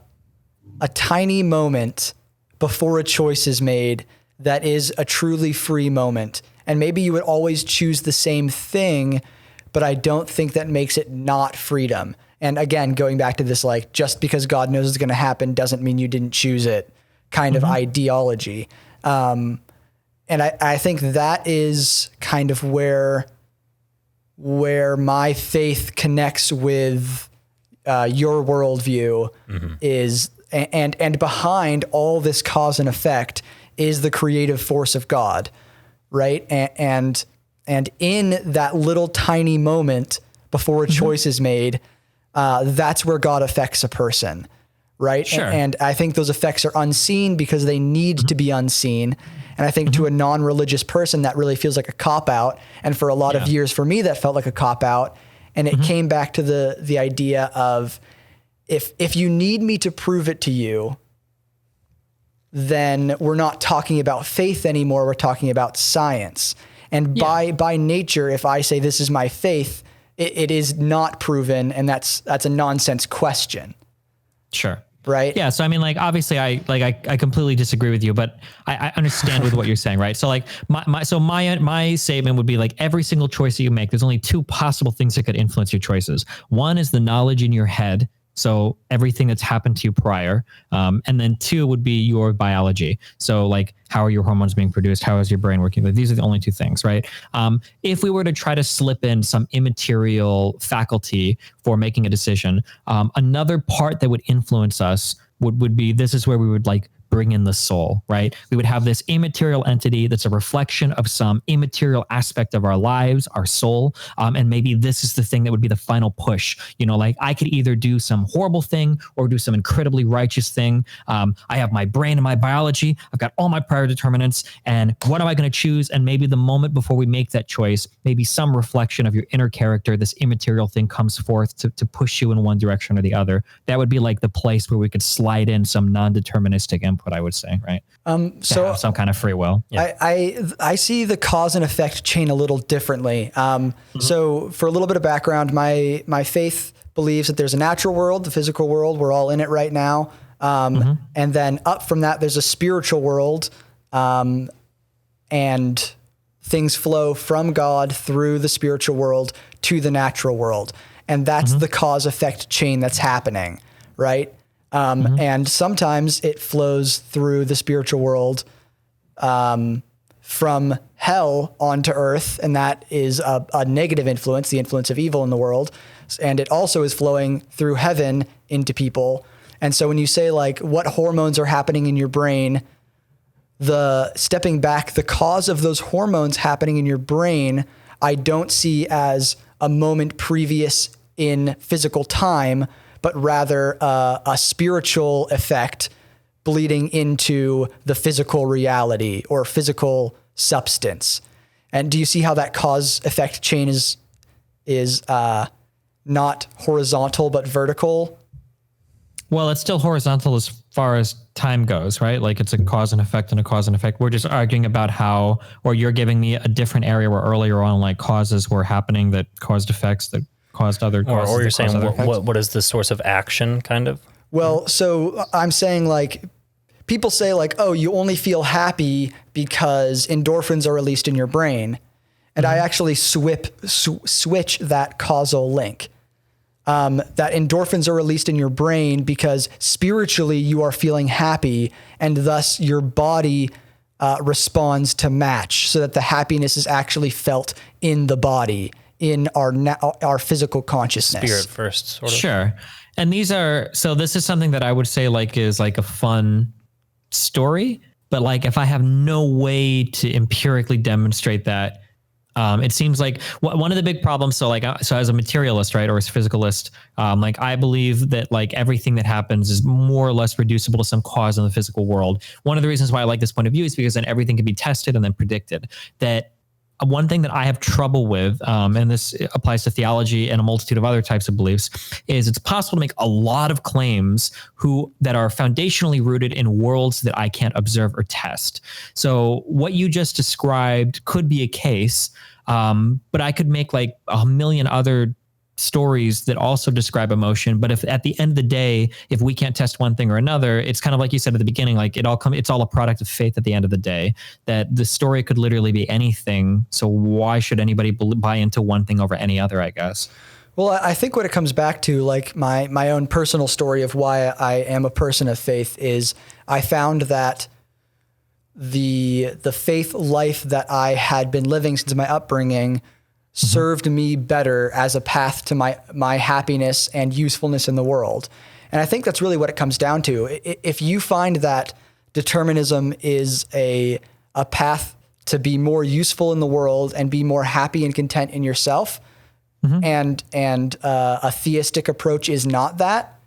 tiny moment before a choice is made that is a truly free moment. And maybe you would always choose the same thing, but I don't think that makes it not freedom. And again, going back to this, like, just because God knows it's going to happen doesn't mean you didn't choose it kind of ideology. And I think that is kind of where my faith connects with your worldview is, and behind all this cause and effect is the creative force of God, right? And in that little tiny moment before a choice is made, that's where God affects a person, right? Sure. And I think those effects are unseen because they need to be unseen. And I think to a non-religious person, that really feels like a cop-out. And for a lot of years, for me, that felt like a cop-out. And it came back to the idea of, if you need me to prove it to you, then we're not talking about faith anymore. We're talking about science. And by nature, if I say this is my faith, it is not proven, and that's a nonsense question. Sure. Right. Yeah. So, I mean, like, obviously I completely disagree with you, but I understand with what you're saying. Right. So like my statement would be like, every single choice that you make, there's only two possible things that could influence your choices. One is the knowledge in your head. So everything that's happened to you prior. And then two would be your biology. So like, how are your hormones being produced? How is your brain working? Like, these are the only two things, right? If we were to try to slip in some immaterial faculty for making a decision, another part that would influence us would be, this is where we would like bring in the soul, right? We would have this immaterial entity that's a reflection of some immaterial aspect of our lives, our soul. And maybe this is the thing that would be the final push. You know, like, I could either do some horrible thing or do some incredibly righteous thing. I have my brain and my biology. I've got all my prior determinants. And what am I going to choose? And maybe the moment before we make that choice, maybe some reflection of your inner character, this immaterial thing comes forth to push you in one direction or the other. That would be like the place where we could slide in some non-deterministic input, I would say, right? So have some kind of free will. Yeah. I see the cause and effect chain a little differently. So for a little bit of background, my faith believes that there's a natural world, the physical world. We're all in it right now. And then up from that, there's a spiritual world, and things flow from God through the spiritual world to the natural world. And that's the cause effect chain that's happening, right? And sometimes it flows through the spiritual world from hell onto earth, and that is a negative influence, the influence of evil in the world. And it also is flowing through heaven into people. And so when you say, like, what hormones are happening in your brain, stepping back, the cause of those hormones happening in your brain, I don't see as a moment previous in physical time, but rather a spiritual effect bleeding into the physical reality or physical substance. And do you see how that cause effect chain is not horizontal, but vertical? Well, it's still horizontal as far as time goes, right? Like, it's a cause and effect and a cause and effect. We're just arguing about how, or you're giving me a different area where earlier on, like, causes were happening that caused effects that caused other causes. Or you're saying what is the source of action, kind of? Well, so I'm saying, like, people say, like, oh, you only feel happy because endorphins are released in your brain. And I actually switch that causal link. That endorphins are released in your brain because spiritually you are feeling happy, and thus your body responds to match, so that the happiness is actually felt in the body, in our physical consciousness. Spirit first, sort of. Sure. And this is something that I would say, like, is like a fun story, but like, if I have no way to empirically demonstrate that, it seems like one of the big problems. So as a materialist, right, or as a physicalist, like, I believe that, like, everything that happens is more or less reducible to some cause in the physical world. One of the reasons why I like this point of view is because then everything can be tested and then predicted. That one thing that I have trouble with, and this applies to theology and a multitude of other types of beliefs, is it's possible to make a lot of claims that are foundationally rooted in worlds that I can't observe or test. So what you just described could be a case, but I could make like a million other stories that also describe emotion. But if at the end of the day, if we can't test one thing or another, it's kind of like you said at the beginning, like, it's all a product of faith at the end of the day, that the story could literally be anything. So why should anybody buy into one thing over any other, I guess? Well, I think what it comes back to, like my own personal story of why I am a person of faith, is I found that the faith life that I had been living since my upbringing served me better as a path to my happiness and usefulness in the world. And I think that's really what it comes down to. If you find that determinism is a path to be more useful in the world and be more happy and content in yourself, and a theistic approach is not that,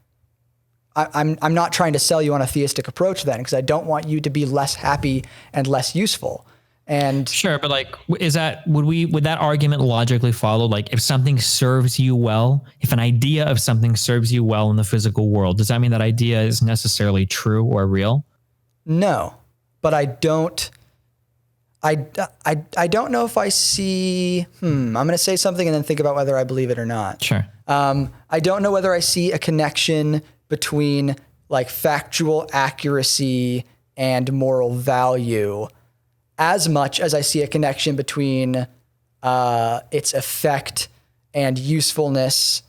I'm not trying to sell you on a theistic approach then, because I don't want you to be less happy and less useful. And sure, but like, would that argument logically follow? Like, if something serves you well, if an idea of something serves you well in the physical world, does that mean that idea is necessarily true or real? No, but I don't know if I see, I'm going to say something and then think about whether I believe it or not. Sure. I don't know whether I see a connection between like factual accuracy and moral value as much as I see a connection between its effect and usefulness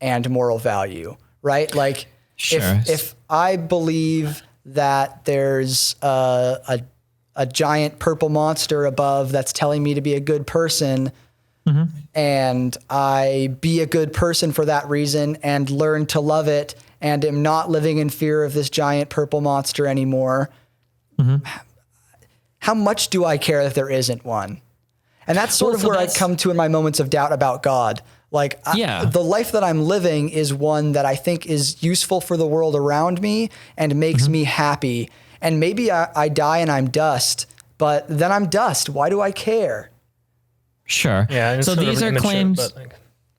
and moral value, right? Like sure. if I believe that there's a giant purple monster above that's telling me to be a good person, and I be a good person for that reason and learn to love it and am not living in fear of this giant purple monster anymore, how much do I care that there isn't one? And that's sort of where I come to in my moments of doubt about God. Like the life that I'm living is one that I think is useful for the world around me and makes me happy. And maybe I die and I'm dust, but then I'm dust. Why do I care? Sure. Yeah. So these are claims.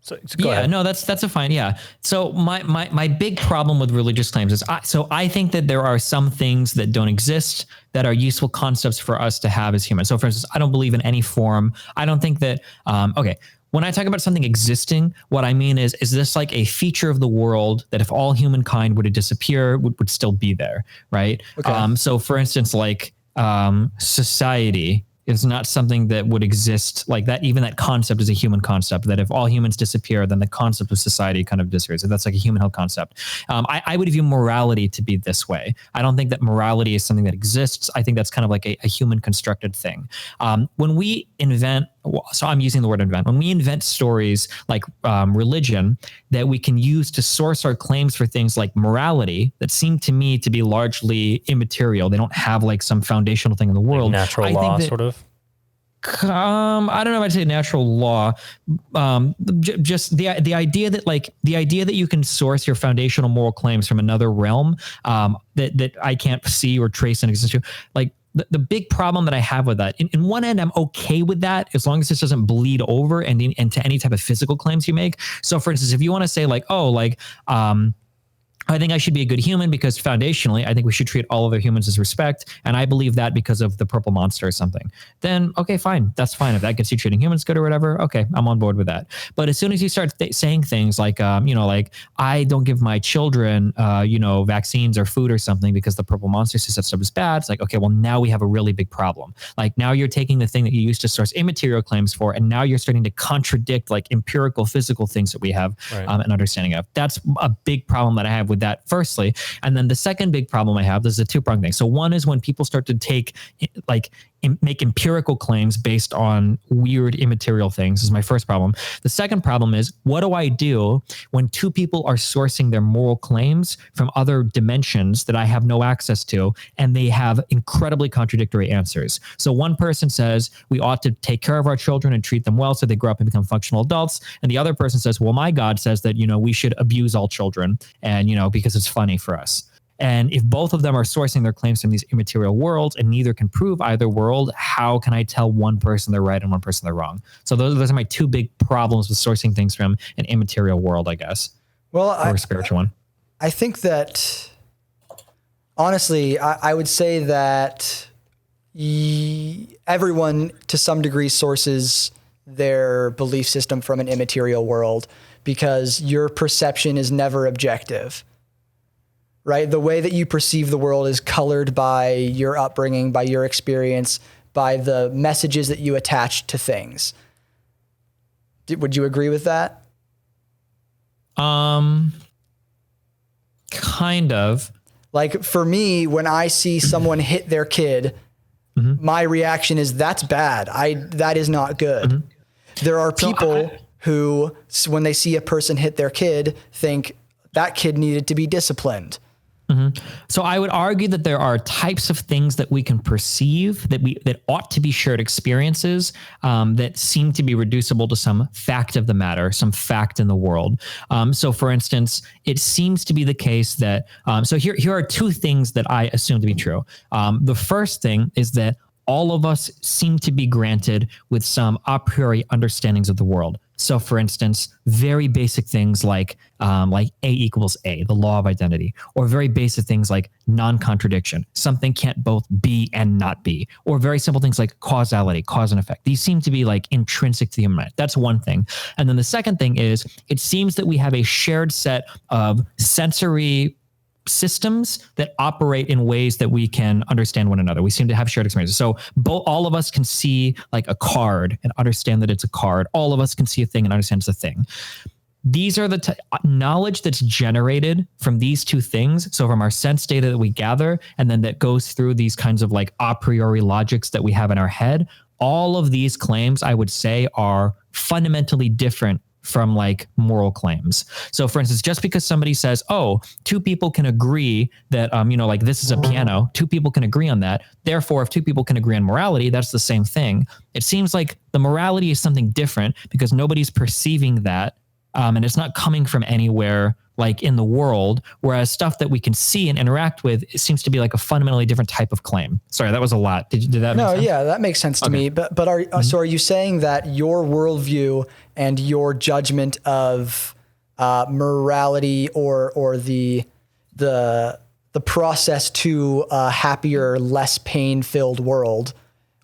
So go ahead. No, that's a fine. Yeah. So my big problem with religious claims is I think that there are some things that don't exist that are useful concepts for us to have as humans. So for instance, I don't believe in any form. I don't think that, when I talk about something existing, what I mean is this like a feature of the world that if all humankind were to disappear would still be there, right? Okay. So for instance, like society is not something that would exist like that. Even that concept is a human concept, that if all humans disappear, then the concept of society kind of disappears. So that's like a human held concept. I would view morality to be this way. I don't think that morality is something that exists. I think that's kind of like a human constructed thing. When we invent, so I'm using the word invent, when we invent stories like religion that we can use to source our claims for things like morality that seem to me to be largely immaterial. They don't have like some foundational thing in the world. Like natural law, sort of. I don't know if I'd say natural law. Just the idea that you can source your foundational moral claims from another realm that I can't see or trace and exist to. Like the big problem that I have with that, in one end, I'm okay with that as long as this doesn't bleed over and into any type of physical claims you make. So, for instance, if you want to say like, I think I should be a good human because foundationally, I think we should treat all other humans as respect. And I believe that because of the purple monster or something. Then, okay, fine. That's fine. If that gets you treating humans good or whatever, okay, I'm on board with that. But as soon as you start saying things like, like I don't give my children, vaccines or food or something because the purple monster says that stuff is bad. It's like, okay, well, now we have a really big problem. Like now you're taking the thing that you used to source immaterial claims for, and now you're starting to contradict like empirical physical things that we have an understanding of. That's a big problem that I have with that firstly. And then the second big problem I have is a two-pronged thing. So one is when people start to make empirical claims based on weird immaterial things is my first problem. The second problem is, what do I do when two people are sourcing their moral claims from other dimensions that I have no access to, and they have incredibly contradictory answers? So one person says we ought to take care of our children and treat them well so they grow up and become functional adults. And the other person says, well, my God says that, we should abuse all children and, because it's funny for us. And if both of them are sourcing their claims from these immaterial worlds and neither can prove either world, how can I tell one person they're right and one person they're wrong? So those are my two big problems with sourcing things from an immaterial world, I guess. Well, or a spiritual one. I think that, honestly, I would say that everyone to some degree sources their belief system from an immaterial world because your perception is never objective. Right? The way that you perceive the world is colored by your upbringing, by your experience, by the messages that you attach to things. Would you agree with that? Kind of. Like for me, when I see someone hit their kid, my reaction is that's bad. That is not good. There are people who, when they see a person hit their kid, think that kid needed to be disciplined. So I would argue that there are types of things that we can perceive that ought to be shared experiences that seem to be reducible to some fact of the matter, some fact in the world. So for instance, it seems to be the case that, so here are two things that I assume to be true. The first thing is that all of us seem to be granted with some a priori understandings of the world. So for instance, very basic things like A equals A, the law of identity, or very basic things like non-contradiction. Something can't both be and not be, or very simple things like causality, cause and effect. These seem to be like intrinsic to the human mind. That's one thing. And then the second thing is it seems that we have a shared set of sensory systems that operate in ways that we can understand one another. We seem to have shared experiences. So all of us can see like a card and understand that it's a card. All of us can see a thing and understand it's a thing. These are the knowledge that's generated from these two things. So from our sense data that we gather, and then that goes through these kinds of like a priori logics that we have in our head. All of these claims, I would say, are fundamentally different from like moral claims. So for instance, just because somebody says, oh, two people can agree that, like this is a piano, two people can agree on that. Therefore, if two people can agree on morality, that's the same thing. It seems like the morality is something different because nobody's perceiving that. And it's not coming from anywhere like in the world, whereas stuff that we can see and interact with, it seems to be like a fundamentally different type of claim. Sorry, that was a lot. Did that make sense? No, yeah, that makes sense to me. But so are you saying that your worldview and your judgment of morality or the process to a happier, less pain-filled world,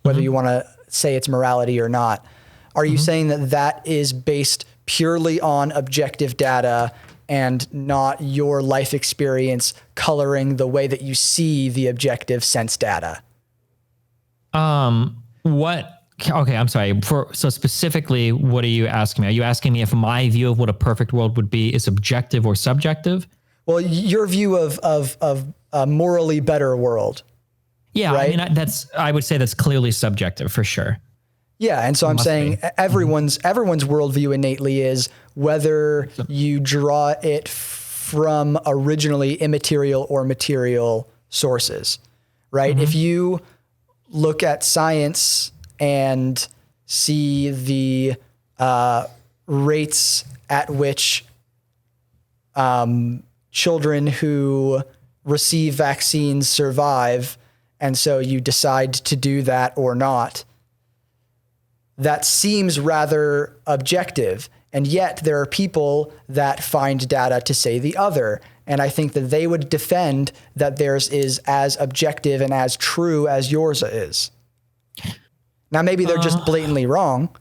whether you want to say it's morality or not, are you saying that is based purely on objective data and not your life experience coloring the way that you see the objective sense data? Okay, I'm sorry. So specifically, what are you asking me? Are you asking me if my view of what a perfect world would be is objective or subjective? Well, your view of a morally better world. Yeah, right? I mean, I would say that's clearly subjective for sure. Yeah, and so I'm saying everyone's worldview innately is whether you draw it from originally immaterial or material sources, right? If you look at science and see the rates at which children who receive vaccines survive, and so you decide to do that or not, that seems rather objective. And yet there are people that find data to say the other. And I think that they would defend that theirs is as objective and as true as yours is. Now, maybe they're just blatantly wrong.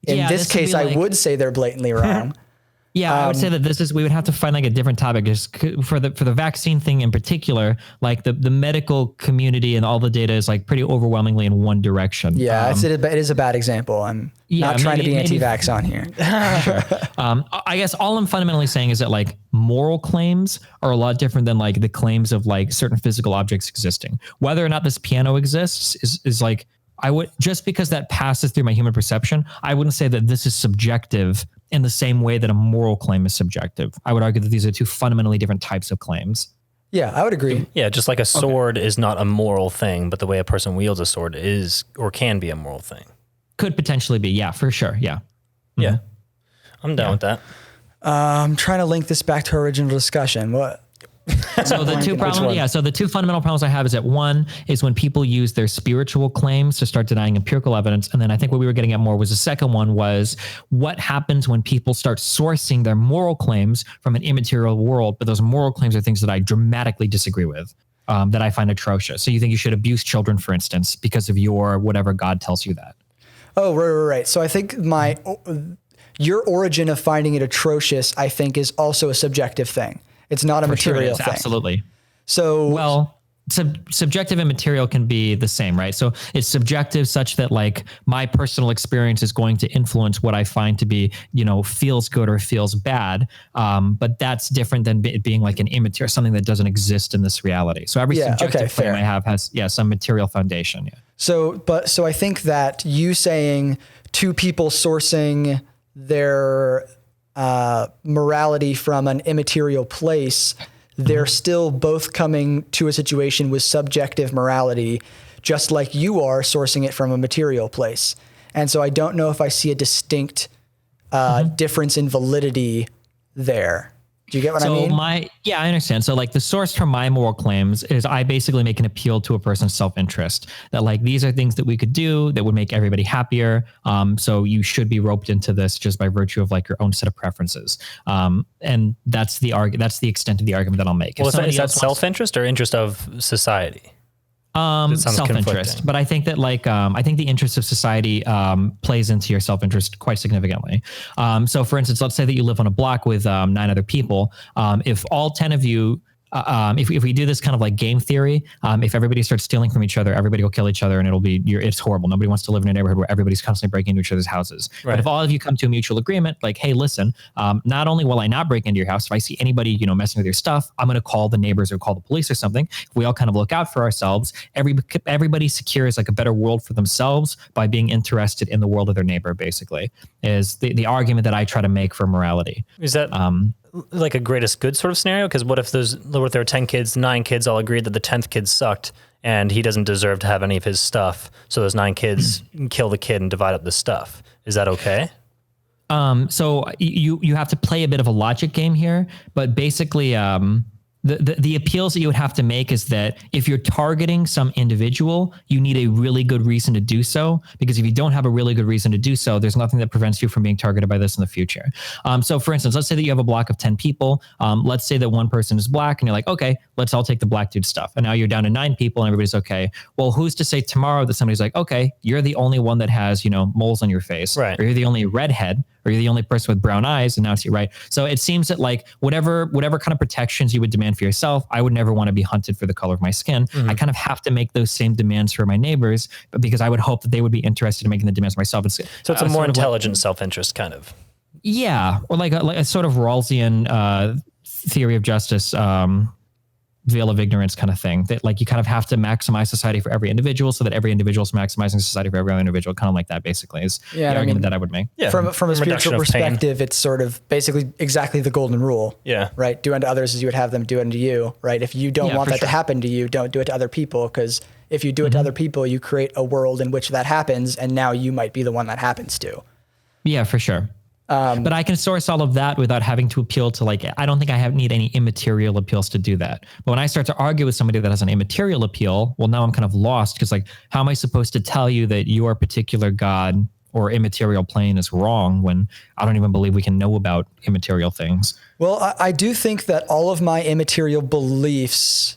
In this case, I would say they're blatantly wrong. Yeah, I would say that we would have to find like a different topic just for the vaccine thing in particular, like the medical community and all the data is like pretty overwhelmingly in one direction. Yeah, it is a bad example. I'm not trying to be anti-vax on here. I guess all I'm fundamentally saying is that like moral claims are a lot different than like the claims of like certain physical objects existing. Whether or not this piano exists is like, just because that passes through my human perception, I wouldn't say that this is subjective in the same way that a moral claim is subjective. I would argue that these are two fundamentally different types of claims. Yeah, I would agree. Yeah, just like a sword is not a moral thing, but the way a person wields a sword is or can be a moral thing. Could potentially be, yeah, for sure, yeah. Yeah, I'm down with that. I'm trying to link this back to our original discussion. What? So the two fundamental problems I have is that one is when people use their spiritual claims to start denying empirical evidence. And then I think what we were getting at more was the second one was what happens when people start sourcing their moral claims from an immaterial world, but those moral claims are things that I dramatically disagree with, that I find atrocious. So you think you should abuse children, for instance, because of your whatever God tells you that. Oh, right. So I think your origin of finding it atrocious, I think, is also a subjective thing. It's not a material thing. Absolutely. So, subjective and material can be the same, right? So it's subjective such that like my personal experience is going to influence what I find to be, feels good or feels bad. But that's different than it being like an immaterial, something that doesn't exist in this reality. So every subjective claim I have has some material foundation. Yeah. So I think that you saying two people sourcing their morality from an immaterial place, they're still both coming to a situation with subjective morality, just like you are sourcing it from a material place. And so I don't know if I see a distinct difference in validity there. Do you get what I mean? I understand. So like the source from my moral claims is I basically make an appeal to a person's self-interest that like, these are things that we could do that would make everybody happier. So you should be roped into this just by virtue of like your own set of preferences. And that's the extent of the argument that I'll make. Well, is that self-interest or interest of society? Self-interest, but I think that I think the interest of society plays into your self-interest quite significantly. So for instance, let's say that you live on a block with 9 other people. If all 10 of you, if we do this kind of like game theory, if everybody starts stealing from each other, everybody will kill each other and it's horrible. Nobody wants to live in a neighborhood where everybody's constantly breaking into each other's houses. Right. But if all of you come to a mutual agreement, like, hey, listen, not only will I not break into your house, if I see anybody, messing with your stuff, I'm going to call the neighbors or call the police or something. If we all kind of look out for ourselves, everybody secures like a better world for themselves by being interested in the world of their neighbor, basically, is the argument that I try to make for morality. Is that like a greatest good sort of scenario? Because what if there are 10 kids, 9 kids all agreed that the 10th kid sucked and he doesn't deserve to have any of his stuff. So those 9 kids kill the kid and divide up the stuff. Is that okay? So you have to play a bit of a logic game here, but basically, the appeals that you would have to make is that if you're targeting some individual, you need a really good reason to do so, because if you don't have a really good reason to do so, there's nothing that prevents you from being targeted by this in the future. So for instance, let's say that you have a block of 10 people. Let's say that one person is black and you're like, okay, let's all take the black dude's stuff. And now you're down to 9 people and everybody's okay. Well, who's to say tomorrow that somebody's like, okay, you're the only one that has, moles on your face, right? Or you're the only redhead, or you're the only person with brown eyes, and now it's you, right? So it seems that like whatever kind of protections you would demand for yourself, I would never want to be hunted for the color of my skin. Mm-hmm. I kind of have to make those same demands for my neighbors, but because I would hope that they would be interested in making the demands for myself. So it's a more intelligent self-interest kind of. Yeah, or like a sort of Rawlsian theory of justice, veil of ignorance kind of thing, that like you kind of have to maximize society for every individual so that every individual is maximizing society for every other individual, kind of like that basically is the argument that I would make. Yeah. From a spiritual perspective, it's sort of basically exactly the golden rule. Yeah. Right? Do unto others as you would have them do unto you, right? If you don't want that to happen to you, don't do it to other people, because if you do it to other people, you create a world in which that happens, and now you might be the one that happens to. Yeah, for sure. But I can source all of that without having to appeal to I don't think I need any immaterial appeals to do that. But when I start to argue with somebody that has an immaterial appeal, well, now I'm kind of lost, because how am I supposed to tell you that your particular God or immaterial plane is wrong when I don't even believe we can know about immaterial things? Well, I do think that all of my immaterial beliefs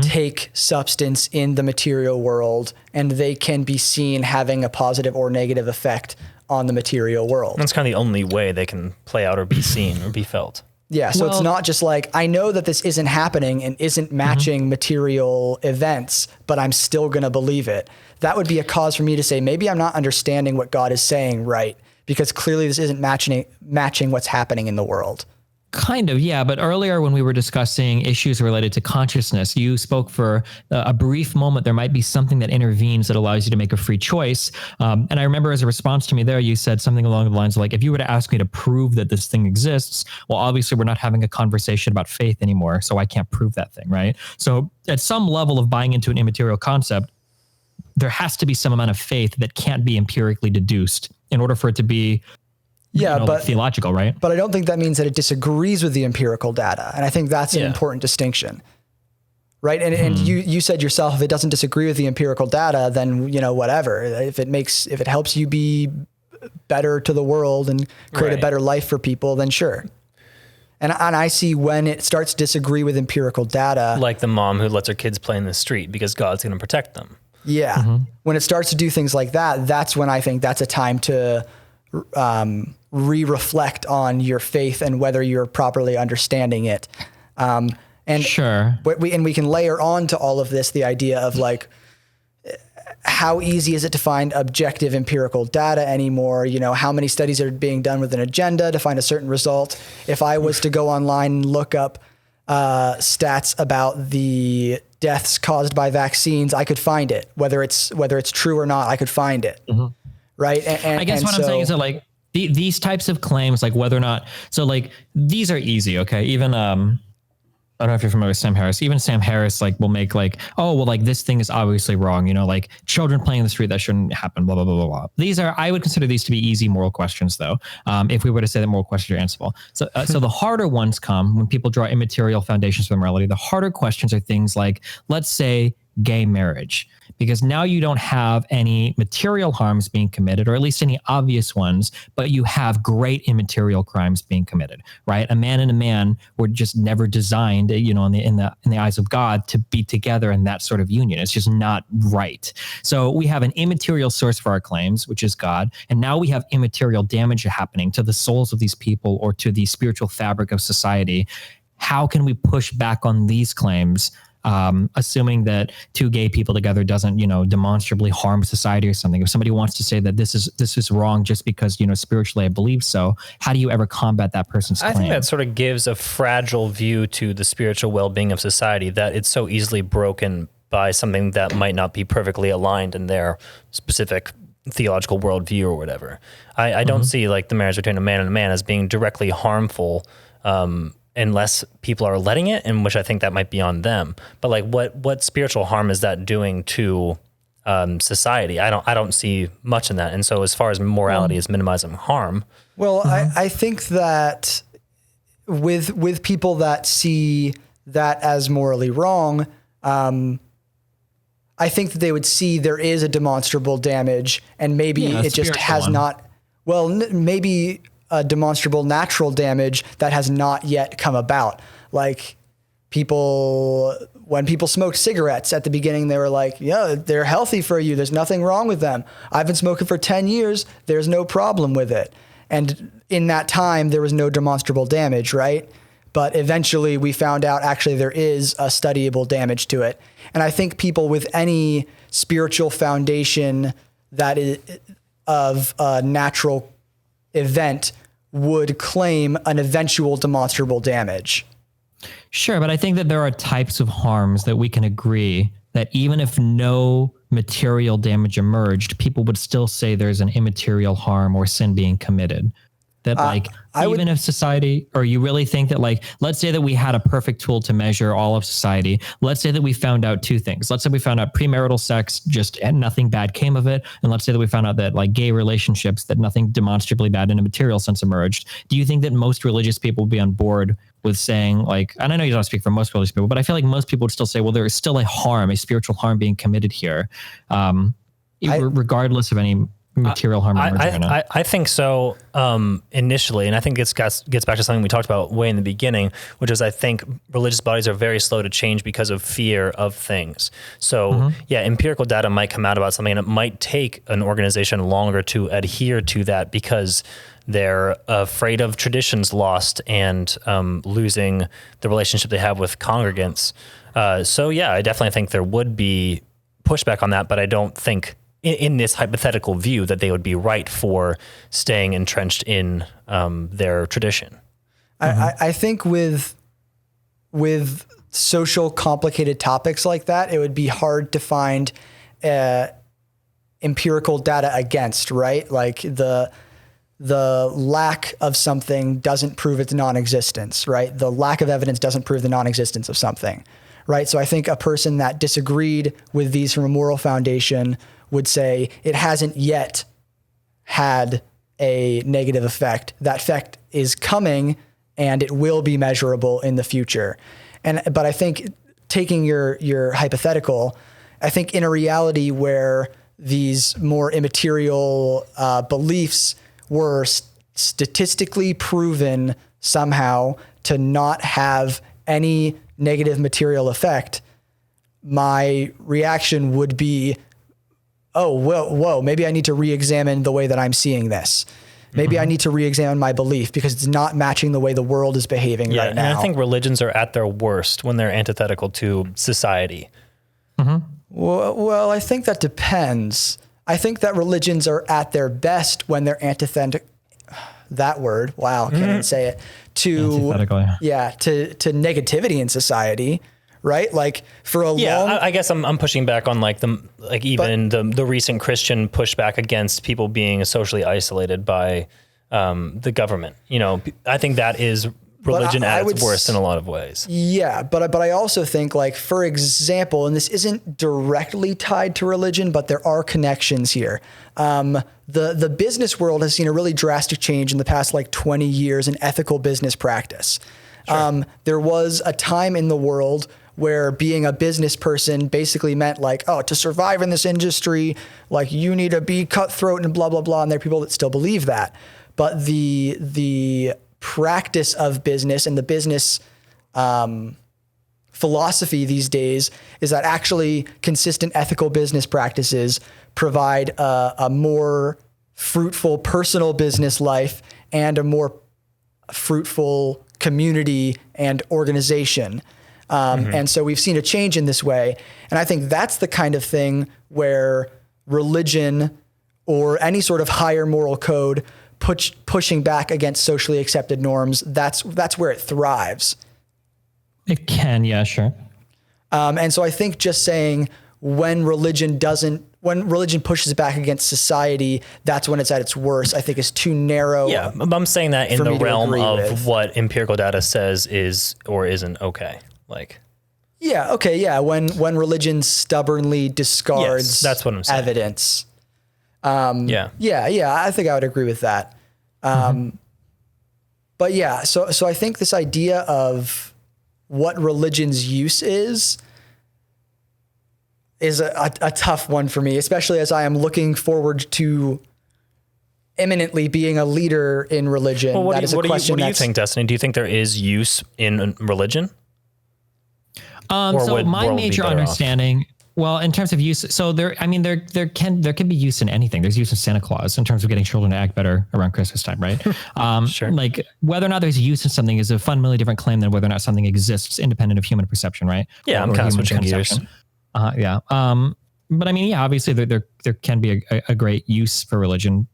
take substance in the material world, and they can be seen having a positive or negative effect on the material world. That's kind of the only way they can play out or be seen or be felt. Yeah, so it's not just like, I know that this isn't happening and isn't matching material events, but I'm still going to believe it. That would be a cause for me to say, maybe I'm not understanding what God is saying right, because clearly this isn't matching what's happening in the world. Kind of, yeah. But earlier when we were discussing issues related to consciousness, you spoke for a brief moment. There might be something that intervenes that allows you to make a free choice. And I remember as a response to me there, you said something along the lines of like, if you were to ask me to prove that this thing exists, well, obviously we're not having a conversation about faith anymore, so I can't prove that thing, right? So at some level of buying into an immaterial concept, there has to be some amount of faith that can't be empirically deduced in order for it to be but theological, right? But I don't think that means that it disagrees with the empirical data. And I think that's an important distinction, right? And you said yourself, if it doesn't disagree with the empirical data, then, whatever. If it helps you be better to the world and create a better life for people, then sure. And I see when it starts to disagree with empirical data. Like the mom who lets her kids play in the street because God's going to protect them. Yeah. When it starts to do things like that, that's when I think that's a time to re-reflect on your faith and whether you're properly understanding it. And And Sure. we can layer on to all of this the idea of like, how easy is it to find objective empirical data anymore? You know, how many studies are being done with an agenda to find a certain result? If I was to go online and look up stats about the deaths caused by vaccines, I could find it. Whether it's true or not, I could find it. Right. And I guess what I'm saying is that like these types of claims, like whether or not, so like these are easy. Okay. Even, I don't know if you're familiar with Sam Harris. Even Sam Harris like will make like, oh, well, like this thing is obviously wrong. You know, like children playing in the street, that shouldn't happen, blah, blah, blah, blah, blah. These are, I would consider these to be easy moral questions though. If we were to say that moral questions are answerable. So, so the harder ones come when people draw immaterial foundations for morality. The harder questions are things like, let's say gay marriage, because now you don't have any material harms being committed, or at least any obvious ones, but you have great immaterial crimes being committed, right? A man and a man were just never designed, you know, in the eyes of God to be together in that sort of union. It's just not right. So we have an immaterial source for our claims, which is God. And now we have immaterial damage happening to the souls of these people or to the spiritual fabric of society. How can we push back on these claims? Assuming that two gay people together doesn't, you know, demonstrably harm society or something. If somebody wants to say that this is wrong just because, you know, spiritually I believe so, how do you ever combat that person's claim? I think that sort of gives a fragile view to the spiritual well-being of society, that it's so easily broken by something that might not be perfectly aligned in their specific theological worldview or whatever. I don't see like the marriage between a man and a man as being directly harmful, unless people are letting it, in which I think that might be on them. But like, what spiritual harm is that doing to society? I don't see much in that. And so, as far as morality is minimizing harm, well, I think that with people that see that as morally wrong, I think that they would see there is a demonstrable damage, and maybe it just has not. Well, maybe a demonstrable natural damage that has not yet come about. Like when people smoked cigarettes at the beginning, they were like, yeah, they're healthy for you. There's nothing wrong with them. I've been smoking for 10 years. There's no problem with it. And in that time, there was no demonstrable damage, right? But eventually we found out actually there is a studyable damage to it. And I think people with any spiritual foundation that is of a natural event would claim an eventual demonstrable damage. Sure, but I think that there are types of harms that we can agree that even if no material damage emerged, people would still say there's an immaterial harm or sin being committed. That like, even if society, or you really think that like, let's say that we had a perfect tool to measure all of society. Let's say that we found out two things. Let's say we found out premarital sex, and nothing bad came of it. And let's say that we found out that like gay relationships, that nothing demonstrably bad in a material sense emerged. Do you think that most religious people would be on board with saying like, and I know you don't speak for most religious people, but I feel like most people would still say, well, there is still a harm, a spiritual harm being committed here, regardless of any material harm. I think so initially, and I think it gets back to something we talked about way in the beginning, which is I think religious bodies are very slow to change because of fear of things. So yeah, empirical data might come out about something, and it might take an organization longer to adhere to that because they're afraid of traditions lost and losing the relationship they have with congregants. So yeah, I definitely think there would be pushback on that, but I don't think in this hypothetical view that they would be right for staying entrenched in their tradition. I think with social complicated topics like that, it would be hard to find empirical data against, right? Like the lack of something doesn't prove its non-existence, right? The lack of evidence doesn't prove the non-existence of something, right? So I think a person that disagreed with these from a moral foundation would say it hasn't yet had a negative effect. That effect is coming and it will be measurable in the future. But I think taking your hypothetical, I think in a reality where these more immaterial beliefs were statistically proven somehow to not have any negative material effect, my reaction would be, oh, whoa, maybe I need to re-examine the way that I'm seeing this. Maybe I need to re-examine my belief because it's not matching the way the world is behaving right now. And I think religions are at their worst when they're antithetical to society. Well, I think that depends. I think that religions are at their best when they're antithetical. That word, wow, can't even say it. Antithetical, to negativity in society, right? Like for a long. I guess I'm pushing back on the recent Christian pushback against people being socially isolated by the government. You know, I think that is religion at its worst in a lot of ways. Yeah, but I also think, like, for example, and this isn't directly tied to religion, but there are connections here. The business world has seen a really drastic change in the past 20 years in ethical business practice. Sure. There was a time in the world where being a business person basically meant to survive in this industry, you need to be cutthroat and blah, blah, blah. And there are people that still believe that. But the practice of business and the business philosophy these days is that actually consistent ethical business practices provide a more fruitful personal business life and a more fruitful community and organization. And so we've seen a change in this way. And I think that's the kind of thing where religion or any sort of higher moral code pushing back against socially accepted norms, that's where it thrives. It can, yeah, sure. And so I think just saying when religion pushes back against society, that's when it's at its worst, I think is too narrow. Yeah, I'm saying that in the realm of what empirical data says is or isn't okay. When religion stubbornly discards that's what I'm saying. Evidence. I think I would agree with that. But yeah, so I think this idea of what religion's use is a tough one for me, especially as I am looking forward to imminently being a leader in religion. Well, what do you think, Destiny? Do you think there is use in religion? So my major understanding, well, in terms of use, so there can be use in anything. There's use in Santa Claus in terms of getting children to act better around Christmas time, right? Sure. Whether or not there's use in something is a fundamentally different claim than whether or not something exists independent of human perception, right? Yeah, I'm kind of switching gears. But obviously there can be a great use for religion.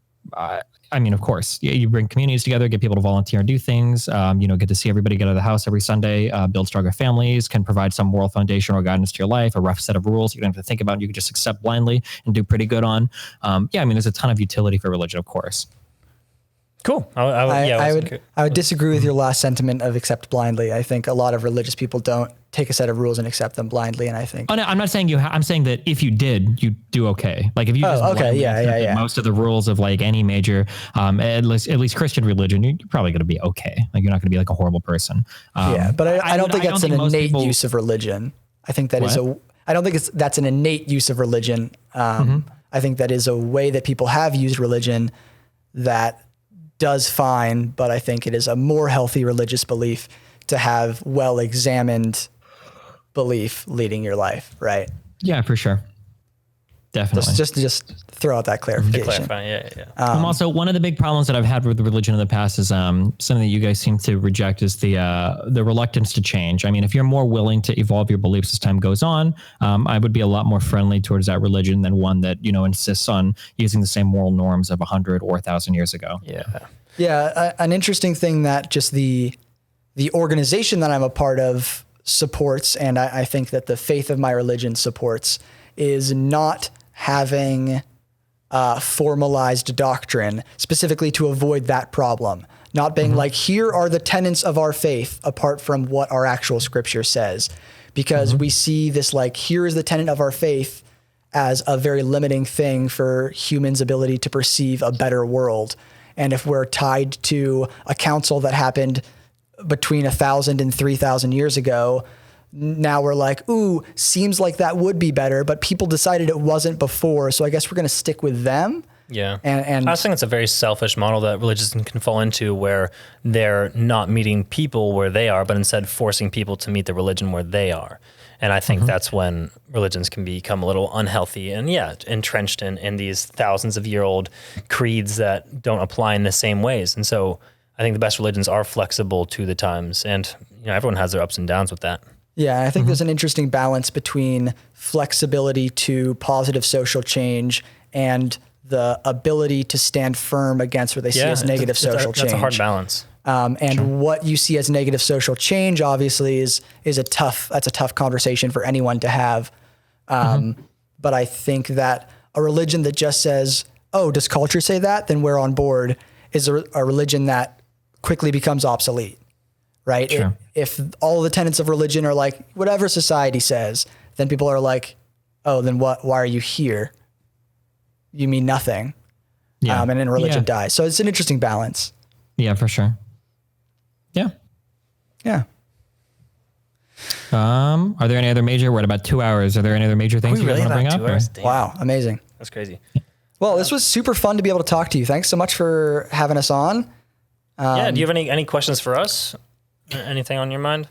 Of course, you bring communities together, get people to volunteer and do things, get to see everybody get out of the house every Sunday, build stronger families, can provide some moral foundation or guidance to your life, a rough set of rules you don't have to think about, and you can just accept blindly and do pretty good on. There's a ton of utility for religion, of course. Cool. I would disagree with your last sentiment of accept blindly. I think a lot of religious people don't take a set of rules and accept them blindly. And I think, I'm not saying I'm saying that if you did, you do okay. If you just accepted most of the rules of any major, at least Christian religion, you're probably going to be okay. You're not going to be a horrible person. But I don't think that's an innate use of religion. I think that I don't think that's an innate use of religion. I think that is a way that people have used religion that does fine, but I think it is a more healthy religious belief to have well-examined belief leading your life, right? Yeah, for sure. Definitely. Just throw out that clarification. Also, one of the big problems that I've had with religion in the past is something that you guys seem to reject is the reluctance to change. If you're more willing to evolve your beliefs as time goes on, I would be a lot more friendly towards that religion than one that insists on using the same moral norms of 100 or 1,000 years ago. Yeah. An interesting thing that just the organization that I'm a part of supports, and I think that the faith of my religion supports, is not having formalized doctrine specifically to avoid that problem. Not being here are the tenets of our faith apart from what our actual scripture says. Because we see this here is the tenet of our faith as a very limiting thing for humans' ability to perceive a better world. And if we're tied to a council that happened between 1,000 and 3,000 years ago, now we're ooh, seems like that would be better, but people decided it wasn't before, so I guess we're going to stick with them. Yeah. And I think it's a very selfish model that religions can fall into, where they're not meeting people where they are, but instead forcing people to meet the religion where they are. And I think that's when religions can become a little unhealthy and entrenched in these thousands of year old creeds that don't apply in the same ways. And so I think the best religions are flexible to the times, and everyone has their ups and downs with that. Yeah, I think there's an interesting balance between flexibility to positive social change and the ability to stand firm against what they see as negative social change. That's a hard balance. And what you see as negative social change, obviously, is a tough conversation for anyone to have. But I think that a religion that just says, "Oh, does culture say that?" then we're on board, is a religion that quickly becomes obsolete, right? Sure. If all the tenets of religion are like whatever society says, then people are like, "Oh, then what? Why are you here? You mean nothing." Yeah. And then religion dies. So it's an interesting balance. Yeah, for sure. Yeah. Yeah. Are there any other major? We're at about 2 hours. Are there any other major things you guys want to bring up? Or? Wow. Amazing. That's crazy. Well, this was super fun to be able to talk to you. Thanks so much for having us on. Do you have any questions for us? Anything on your mind?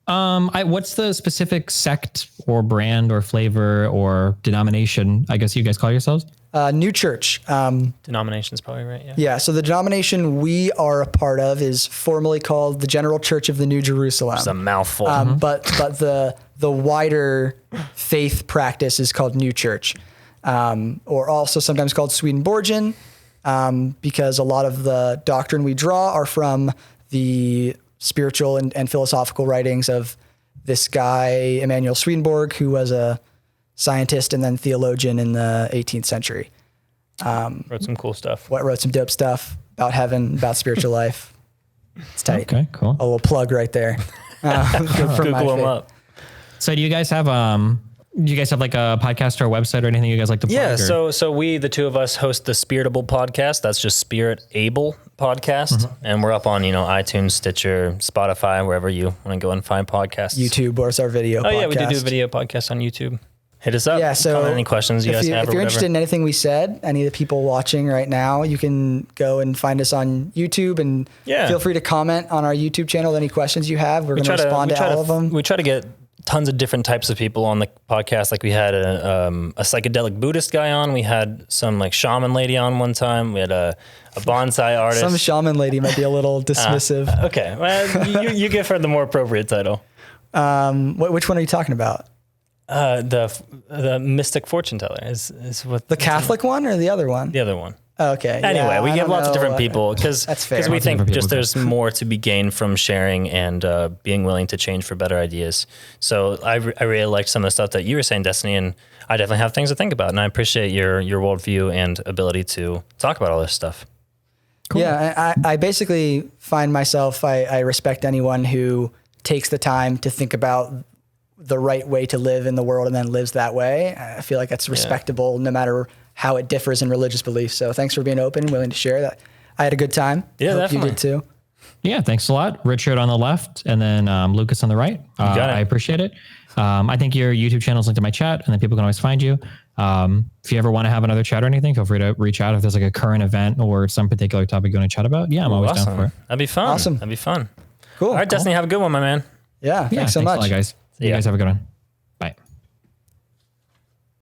What's the specific sect or brand or flavor or denomination, I guess you guys call yourselves? New Church. Denomination's probably right. Yeah. Yeah. So the denomination we are a part of is formally called the General Church of the New Jerusalem. It's a mouthful. But the wider faith practice is called New Church, or also sometimes called Swedenborgian, because a lot of the doctrine we draw are from the spiritual and philosophical writings of this guy, Emanuel Swedenborg, who was a scientist and then theologian in the 18th century. Wrote some cool stuff. Wrote some dope stuff about heaven, about spiritual life. It's tight. Okay, cool. A little plug right there. Google them up. So do you guys have like a podcast or a website or anything you guys like to plug? Yeah, or? so we, the two of us, host the Spiritable podcast. That's just Spiritable podcast. And we're up on, iTunes, Stitcher, Spotify, wherever you want to go and find podcasts. YouTube, where's our video podcast? Oh, yeah, we do a video podcast on YouTube. Hit us up. Yeah, so any questions you guys have. If you're interested in anything we said, any of the people watching right now, you can go and find us on YouTube and feel free to comment on our YouTube channel with any questions you have. We're going to respond to all of them. We try to get tons of different types of people on the podcast. Like we had a psychedelic Buddhist guy on. We had some like shaman lady on one time. We had a bonsai artist. Some shaman lady might be a little dismissive. Okay. Well, you give her the more appropriate title. Which one are you talking about? The mystic fortune teller is what the Catholic one or the other one? The other one. Okay. Anyway, we give lots of different people because we think just there's more to be gained from sharing and being willing to change for better ideas. So I really liked some of the stuff that you were saying, Destiny, and I definitely have things to think about. And I appreciate your worldview and ability to talk about all this stuff. Cool. Yeah, I basically find myself, I respect anyone who takes the time to think about the right way to live in the world and then lives that way. I feel like that's respectable no matter how it differs in religious beliefs. So thanks for being open and willing to share that. I had a good time. Yeah, Hope definitely. You did too. Yeah, thanks a lot. Richard on the left and then Lucas on the right. I appreciate it. I think your YouTube channel is linked to my chat and then people can always find you. If you ever want to have another chat or anything, feel free to reach out if there's like a current event or some particular topic you want to chat about. Yeah, I'm always down for it. That'd be fun. Awesome. That'd be fun. Cool. All right, Destiny, have a good one, my man. Yeah, thanks so much. Thanks a lot, guys. You guys have a good one.